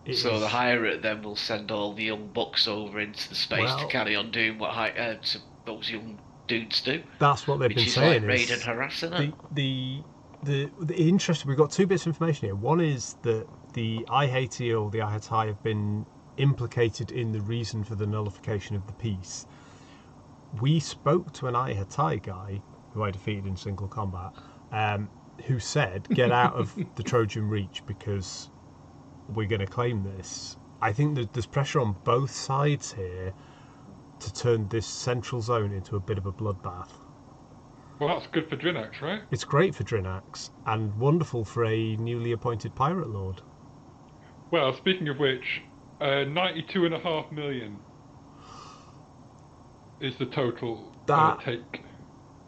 It So is- the Hierate then will send all the young bucks over into the space to Well- carry on doing what to those young dudes do, that's what they've which been is saying. like raid is and harassing it. the interest. We've got two bits of information here. One is that the Ihati or the Ihatai have been implicated in the reason for the nullification of the peace. we spoke to an Ayatai guy who I defeated in single combat, who said, get out of the Trojan Reach because we're going to claim this. I think that there's pressure on both sides here to turn this central zone into a bit of a bloodbath. Well, that's good for Drinax, right? It's great for Drinax and wonderful for a newly appointed pirate lord. Well, speaking of which, 92.5 million is the total take.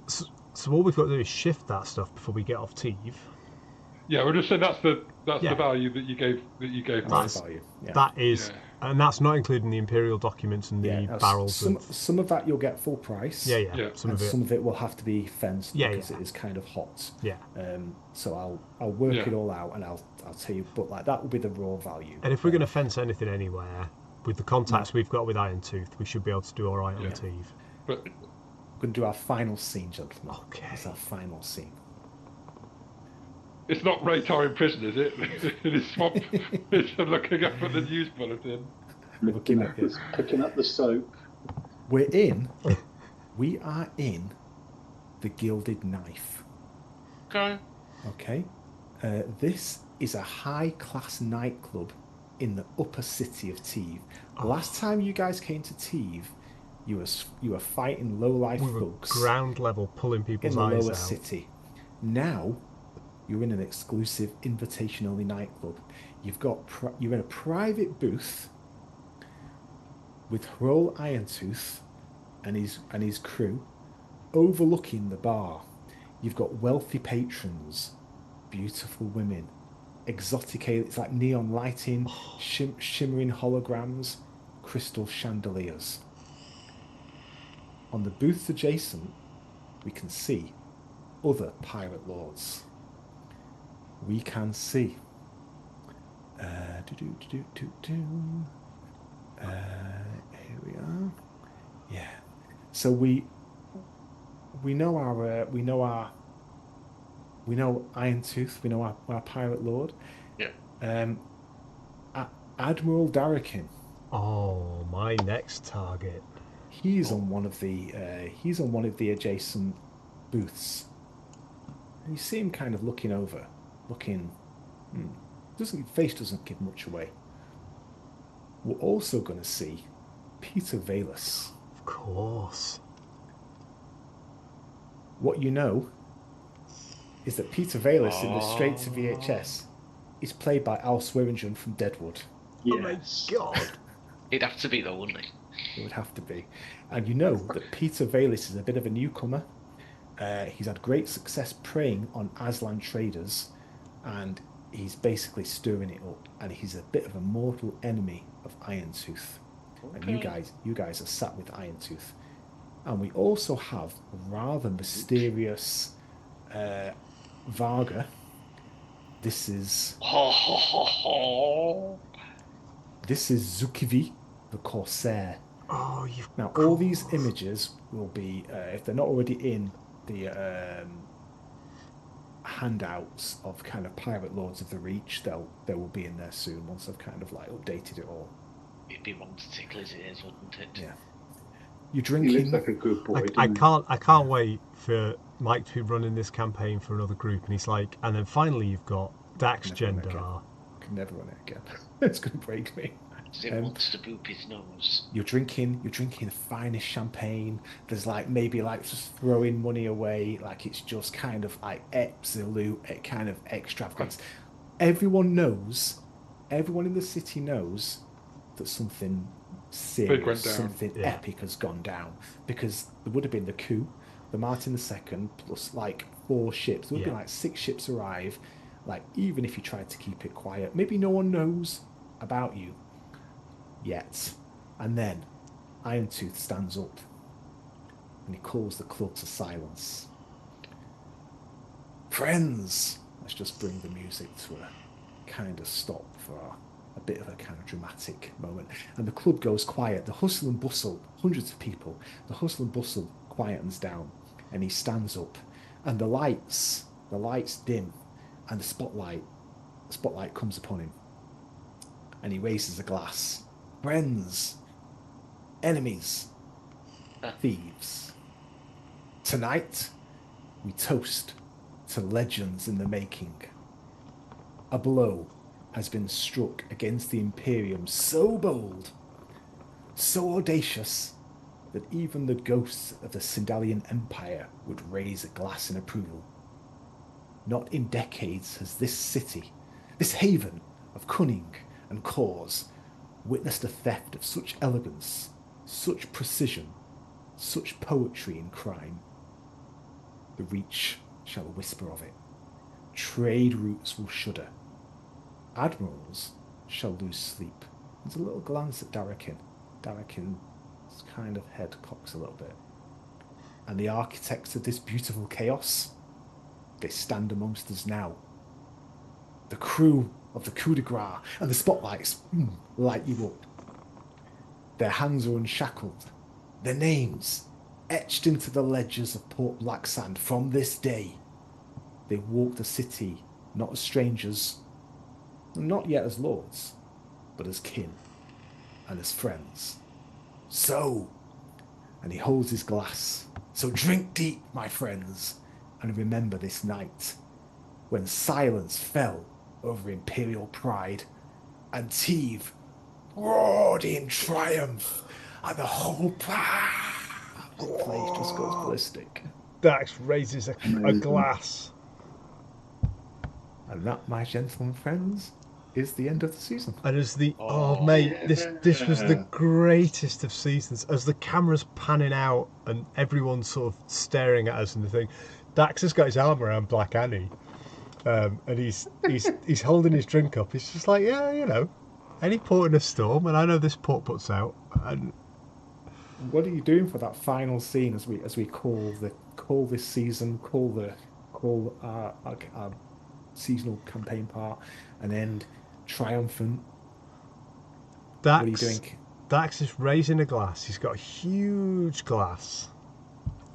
So all we've got to do is shift that stuff before we get off Teve. Yeah, we're just saying that's the value that you gave. That's the value. Yeah. That is, and that's not including the Imperial documents and the barrels. Some of that you'll get full price. Yeah. Some of it will have to be fenced because it is kind of hot. Yeah. So I'll work it all out and I'll tell you, but like that will be the raw value. And if we're going to fence anything anywhere, with the contacts we've got with Irontooth, we should be able to do all right on Teve. But we're going to do our final scene, gentlemen. Okay. It's our final scene. It's not Raytar in prison, is it? In his swamp. It's looking up at the news bulletin. Picking up the soap. We are in the Gilded Knife. Okay. This is a high-class nightclub in the upper city of Teve. Last time you guys came to Teve, you were fighting low-life thugs. Ground level, pulling people's eyes out. In the lower city. Now, you're in an exclusive invitation-only nightclub. You're in a private booth with Hrol Irontooth and his crew overlooking the bar. You've got wealthy patrons, beautiful women, exotic, it's like neon lighting, shimmering holograms, crystal chandeliers. On the booths adjacent, we can see other pirate lords. We can see here we are. Yeah. So we know Irontooth, we know our pirate lord. Yeah. Admiral Darrakin. Oh, my next target. He's on one of the adjacent booths. And you see him kind of looking over. Face doesn't give much away. We're also going to see Peter Valis. Of course. What you know is that Peter Valis in the straight to VHS is played by Al Swearingen from Deadwood. Yes. Oh my god. It'd have to be though, wouldn't it? It would have to be. And you know that Peter Valis is a bit of a newcomer. He's had great success preying on Aslan traders, and he's basically stirring it up. And he's a bit of a mortal enemy of Irontooth. Okay. And you guys are sat with Irontooth. And we also have a rather mysterious Varga. This is Zukivi, the Corsair. Oh, now all these images will be, if they're not already in the handouts of kind of Pirate Lords of the Reach, they will be in there soon once I've kind of like updated it all. It'd be wrong to tickle his ears, wouldn't it? Yeah. You're drinking. He looks like a good boy. I can't wait for Mike to be running this campaign for another group, and he's like, and then finally you've got Dax Gendar. I can never run it again. It's going to break me. He wants to boop his nose. You're drinking the finest champagne. There's like maybe like just throwing money away, like it's just kind of like absolute kind of extravagance. Everyone in the city knows that something serious, something epic has gone down, because there would have been the Coup, the Martin II, plus like 4 ships. There would be like 6 ships arrive. Like, even if you tried to keep it quiet, maybe no one knows about you yet. And then Irontooth stands up and he calls the club to silence. Friends, let's just bring the music to a kind of stop for a bit of a kind of dramatic moment. And the club goes quiet. The hustle and bustle, hundreds of people, the hustle and bustle quietens down, and he stands up, and the lights dim, and the spotlight comes upon him, and he raises a glass. Friends, enemies, thieves. Tonight, we toast to legends in the making. A blow has been struck against the Imperium so bold, so audacious, that even the ghosts of the Sindalian Empire would raise a glass in approval. Not in decades has this city, this haven of cunning and cause, witnessed a theft of such elegance, such precision, such poetry in crime. The Reach shall whisper of it. Trade routes will shudder. Admirals shall lose sleep. There's a little glance at Darrakin. Darrakin's kind of head cocks a little bit. And the architects of this beautiful chaos, they stand amongst us now. The crew of the coup de grace and the spotlights light you up. Their hands are unshackled. Their names etched into the ledgers of Port Blacksand from this day. They walk the city not as strangers, not yet as lords, but as kin and as friends. So, and he holds his glass, so drink deep, my friends, and remember this night when silence fell over Imperial pride and Teve roared in triumph and the whole place just goes ballistic. Dax raises a glass. And that, my gentlemen friends, is the end of the season. And as the mate, this was the greatest of seasons. As the camera's panning out and everyone's sort of staring at us and the thing, Dax has got his arm around Black Annie, and he's holding his drink up. He's just like, yeah, you know, any port in a storm, and I know this port puts out. And what are you doing for that final scene as we call this season, call our seasonal campaign part an end triumphant? Dax, what are you doing? Dax is raising a glass. He's got a huge glass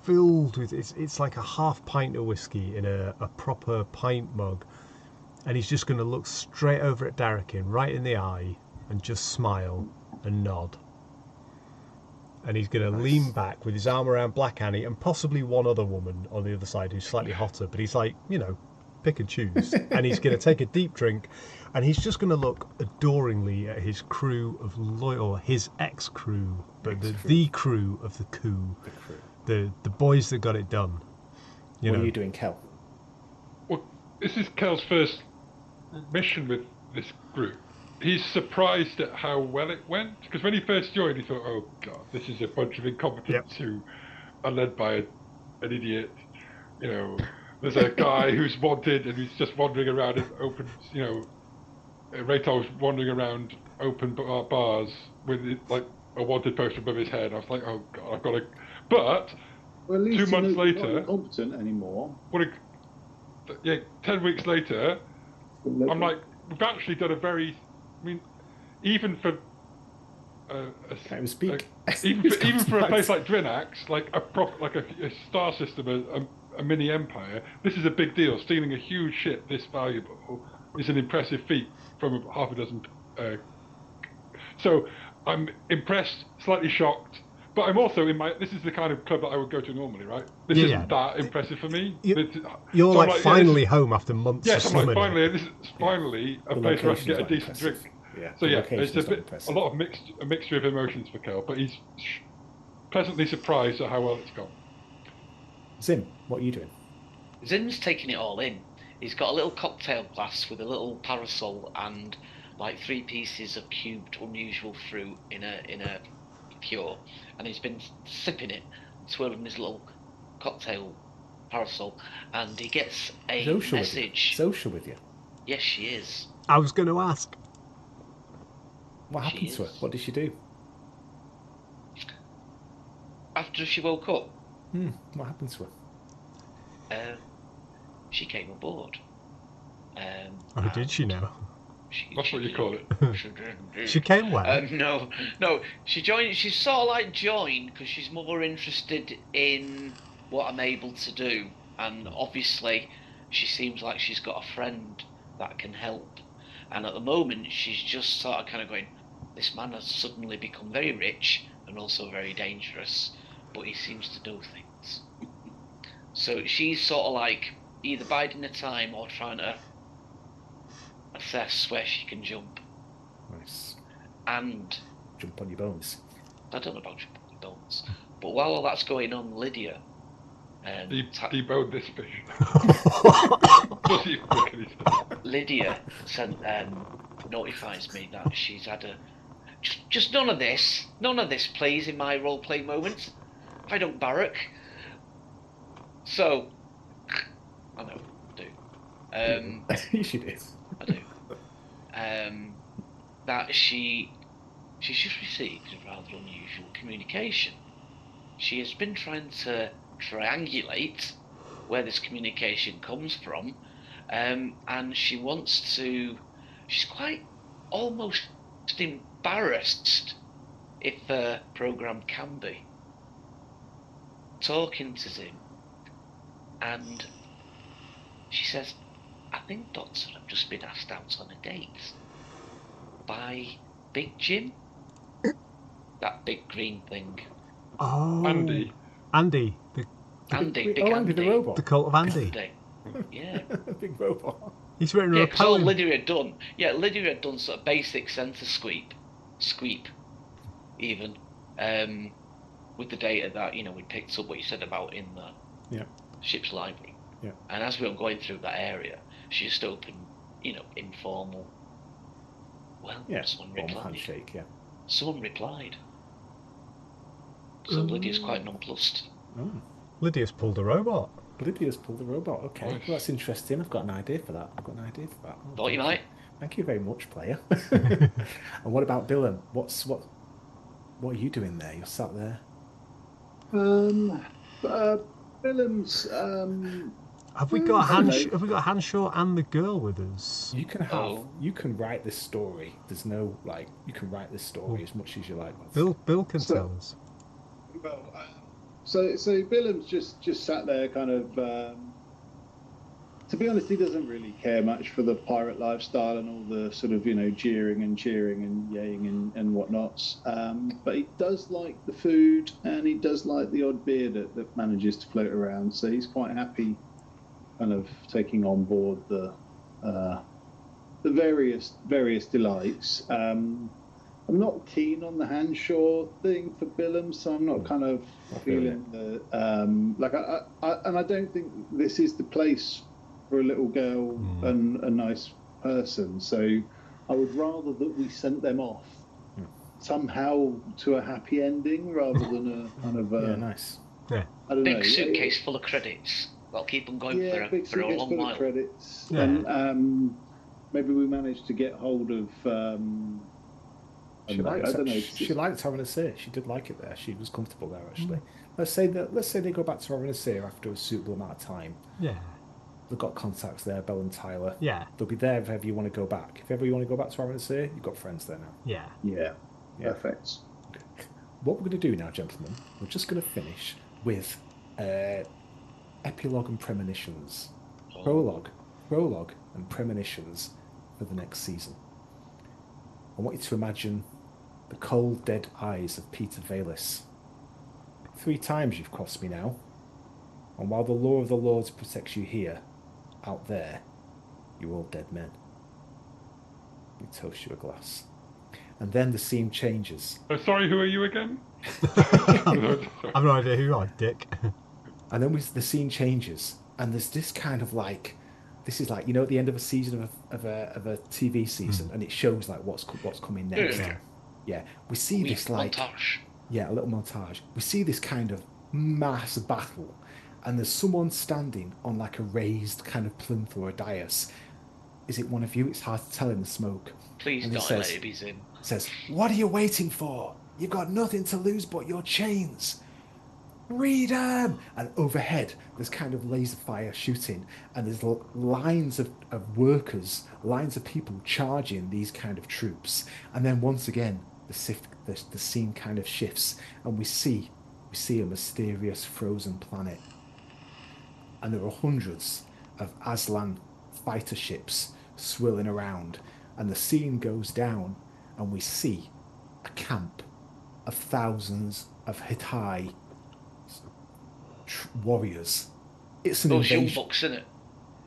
filled with it's like a half pint of whiskey in a proper pint mug, and he's just going to look straight over at Darrakin, right in the eye, and just smile and nod. And he's going to lean back with his arm around Black Annie and possibly one other woman on the other side who's slightly hotter, but he's like, you know, pick and choose. And he's going to take a deep drink, and he's just going to look adoringly at his crew of loyal, his ex-crew, but the crew of the coup, the boys that got it done. What are you doing, Kel? Well, this is Kel's first mission with this group. He's surprised at how well it went, because when he first joined, he thought, "Oh God, this is a bunch of incompetents who are led by an idiot." You know, there's a guy who's wanted and he's just wandering around in open. You know, Raytol's wandering around open bars with like a wanted poster above his head. I was like, "Oh God, I've got to." But well, at least 2 months later, not incompetent anymore. 10 weeks later, I'm like, we've actually done a very. I mean, even for even for a place like Drinax, like a star system, a mini empire, this is a big deal. Stealing a huge ship this valuable is an impressive feat from half a dozen. So I'm impressed, slightly shocked, but I'm also this is the kind of club that I would go to normally, right? This isn't that impressive for me. You're like finally home after months of slumming. Yes, finally, this is finally a place where I can get a decent impressive. drink. Yeah, so it's a lot of mixture of emotions for Kel, but he's pleasantly surprised at how well it's gone. Zim, what are you doing? Zim's taking it all in. He's got a little cocktail glass with a little parasol and like 3 pieces of cubed unusual fruit in a cure, and he's been sipping it, swirling his little cocktail parasol, and he gets a message. Social with you? Yes, she is. I was going to ask. What happened to her? What did she do? After she woke up. What happened to her? She came aboard. Did she now? That's what you call it. She came where? No. She joined. She's sort of like joined because she's more interested in what I'm able to do, and obviously, she seems like she's got a friend that can help. And at the moment, she's just sort of kind of going, this man has suddenly become very rich and also very dangerous. but he seems to know things. So she's sort of like either biding her time or trying to assess where she can jump. Nice. And Jump on your bones. I don't know about jumping on bones, but while all that's going on, Lydia. Debone this fish. Lydia notifies me that she's had a just none of this, please, in my role play moments. I don't barrack. So I know, I do. She did. I do. That she's just received a rather unusual communication. She has been trying to triangulate where this communication comes from, and she wants to. She's quite almost embarrassed, if a program can be, talking to Zim, and she says, "I think Doctor, I've just been asked out on a date by Big Jim, that big green thing." Oh, Andy. Andy, Big Andy Andy. the robot. the cult of Andy. Yeah. Big robot. He's written Yeah, a because all poem. Lydia had done sort of basic centre sweep, even, with the data that, we picked up what you said about in the ship's library. Yeah. And as we were going through that area, she just opened, informal, someone replied. Handshake, yeah. Someone replied. So Lydia's quite nonplussed. Oh. Lydia's pulled a robot. Lydia's pulled the robot. Okay, Nice. well, that's interesting. I've got an idea for that. Oh, Thought you might. Thank you very much, player. And what about Billum? What are you doing there? You're sat there. Films. Have we got Hanshaw and the girl with us? You can write this story. There's no you can write this story as much as you like. Bill can tell us. Well, so Billem's just sat there, kind of. To be honest, he doesn't really care much for the pirate lifestyle and all the sort of jeering and cheering and yaying and whatnots. But he does like the food, and he does like the odd beer that manages to float around. So he's quite happy, kind of taking on board the various delights. I'm not keen on the Hanshaw thing for Billum, so I'm not kind of feeling the and I don't think this is the place for a little girl and a nice person. So I would rather that we sent them off somehow to a happy ending rather than a kind of nice. Yeah. I don't know. Big suitcase full of credits. That'll keep them going for a long while. Credits. Yeah. And maybe we managed to get hold of. She liked having a say. She did like it there. She was comfortable there actually. Let's say they go back to having a say after a suitable amount of time. Yeah. They've got contacts there, Bell and Tyler. Yeah. They'll be there if ever you want to go back. If ever you want to go back to having a say, you've got friends there now. Yeah. Yeah. Perfect. What we're going to do now, gentlemen, we're just going to finish with epilogue and premonitions. Prologue and premonitions for the next season. I want you to imagine the cold, dead eyes of Peter Valis. 3 times you've crossed me now, and while the law of the Lords protects you here, out there, you're all dead men. We toast you a glass. And then the scene changes. Sorry, who are you again? I've no idea who you are, Dick. And then the scene changes, and there's this kind of this is at the end of a season of a TV season, and it shows what's coming next. Yeah, we see this montage. Yeah, a little montage. We see this kind of mass battle, and there's someone standing on a raised kind of plinth or a dais. Is it one of you? It's hard to tell in the smoke. Please don't let it be Zim. Says, "What are you waiting for? You've got nothing to lose but your chains. Read 'em!" And overhead, there's kind of laser fire shooting, and there's lines of workers, lines of people charging these kind of troops. And then once again, the scene kind of shifts, and we see a mysterious frozen planet. And there are hundreds of Aslan fighter ships swirling around, and the scene goes down, and we see a camp of thousands of Hittite warriors. It's an Those young invasion. bucks, innit?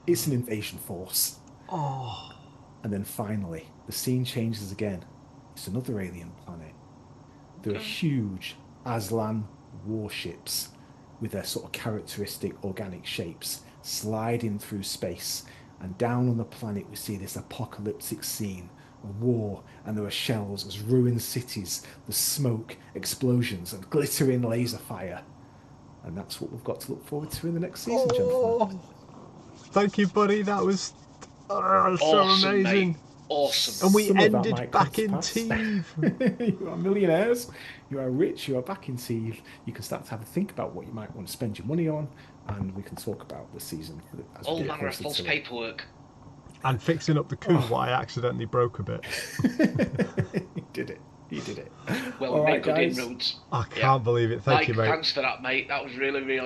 It's an invasion force. Oh, And then finally, the scene changes again. It's another alien planet. There are huge Aslan warships with their sort of characteristic organic shapes sliding through space. And down on the planet, we see this apocalyptic scene of war, and there are shells as ruined cities, the smoke, explosions, and glittering laser fire. And that's what we've got to look forward to in the next season, gentlemen. thank you, buddy. That was so Awesome, amazing. mate. Awesome. And we Some of that ended might back come in to pass. Teve. You are millionaires, you are rich, you are back in Teve. You can start to have a think about what you might want to spend your money on, and we can talk about the season as we All get manner of closer false to it. paperwork. And fixing up the coup, what I accidentally broke a bit. He did it. He did it. Well, All made right, good guys. inroads. I can't believe it. Thank Mike, you, mate. thanks for that, mate. That was really good.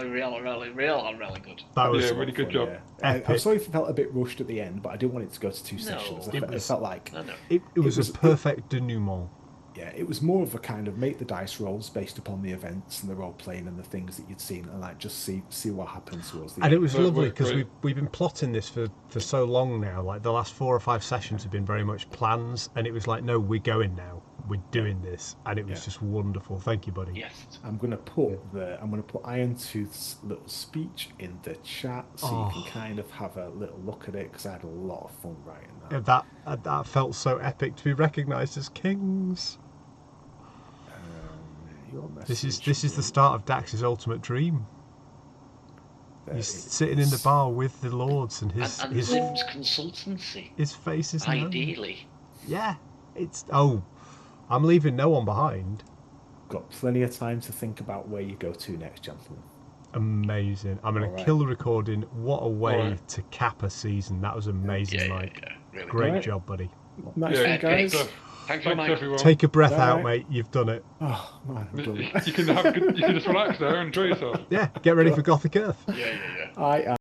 That was Yeah, really good job. I'm Epic. sorry if it felt a bit rushed at the end, but I didn't want it to go to two No, sessions. it It was- felt like No. It was was- a perfect denouement. yeah, it was more of a kind of make the dice rolls based upon the events and the role playing and the things that you'd seen, and like just see what happens towards the And end. it was Right, lovely right, because right. we've been plotting this for so long now. Like the last 4 or 5 sessions have been very much plans, and it was like, no, we're going now. We're doing this, and it was Yeah. just wonderful. Thank you, buddy. Yes. I'm gonna put Iron Tooth's little speech in the chat so you can kind of have a little look at it, because I had a lot of fun writing that. That felt so epic to be recognised as kings. Your This is message the start of Dax's ultimate dream. there He's it sitting in the is. bar with the lords, and And his Zim's consultancy, his face is known. ideally. Yeah, it's I'm leaving no one behind. Got plenty of time to think about where you go to next, gentlemen. Amazing. I'm going to Alright. kill the recording. What a way Alright. to cap a season. That was amazing, Yeah, Mike. really Great Alright. job, buddy. Nice Yeah, one, okay. guys. Stuff. Thanks, Thanks, Mike. everyone. Take a breath Alright. out, mate. You've done it. Oh man, I'm done. You can just relax there and enjoy yourself. Yeah, get ready for Gothic Earth. Yeah. I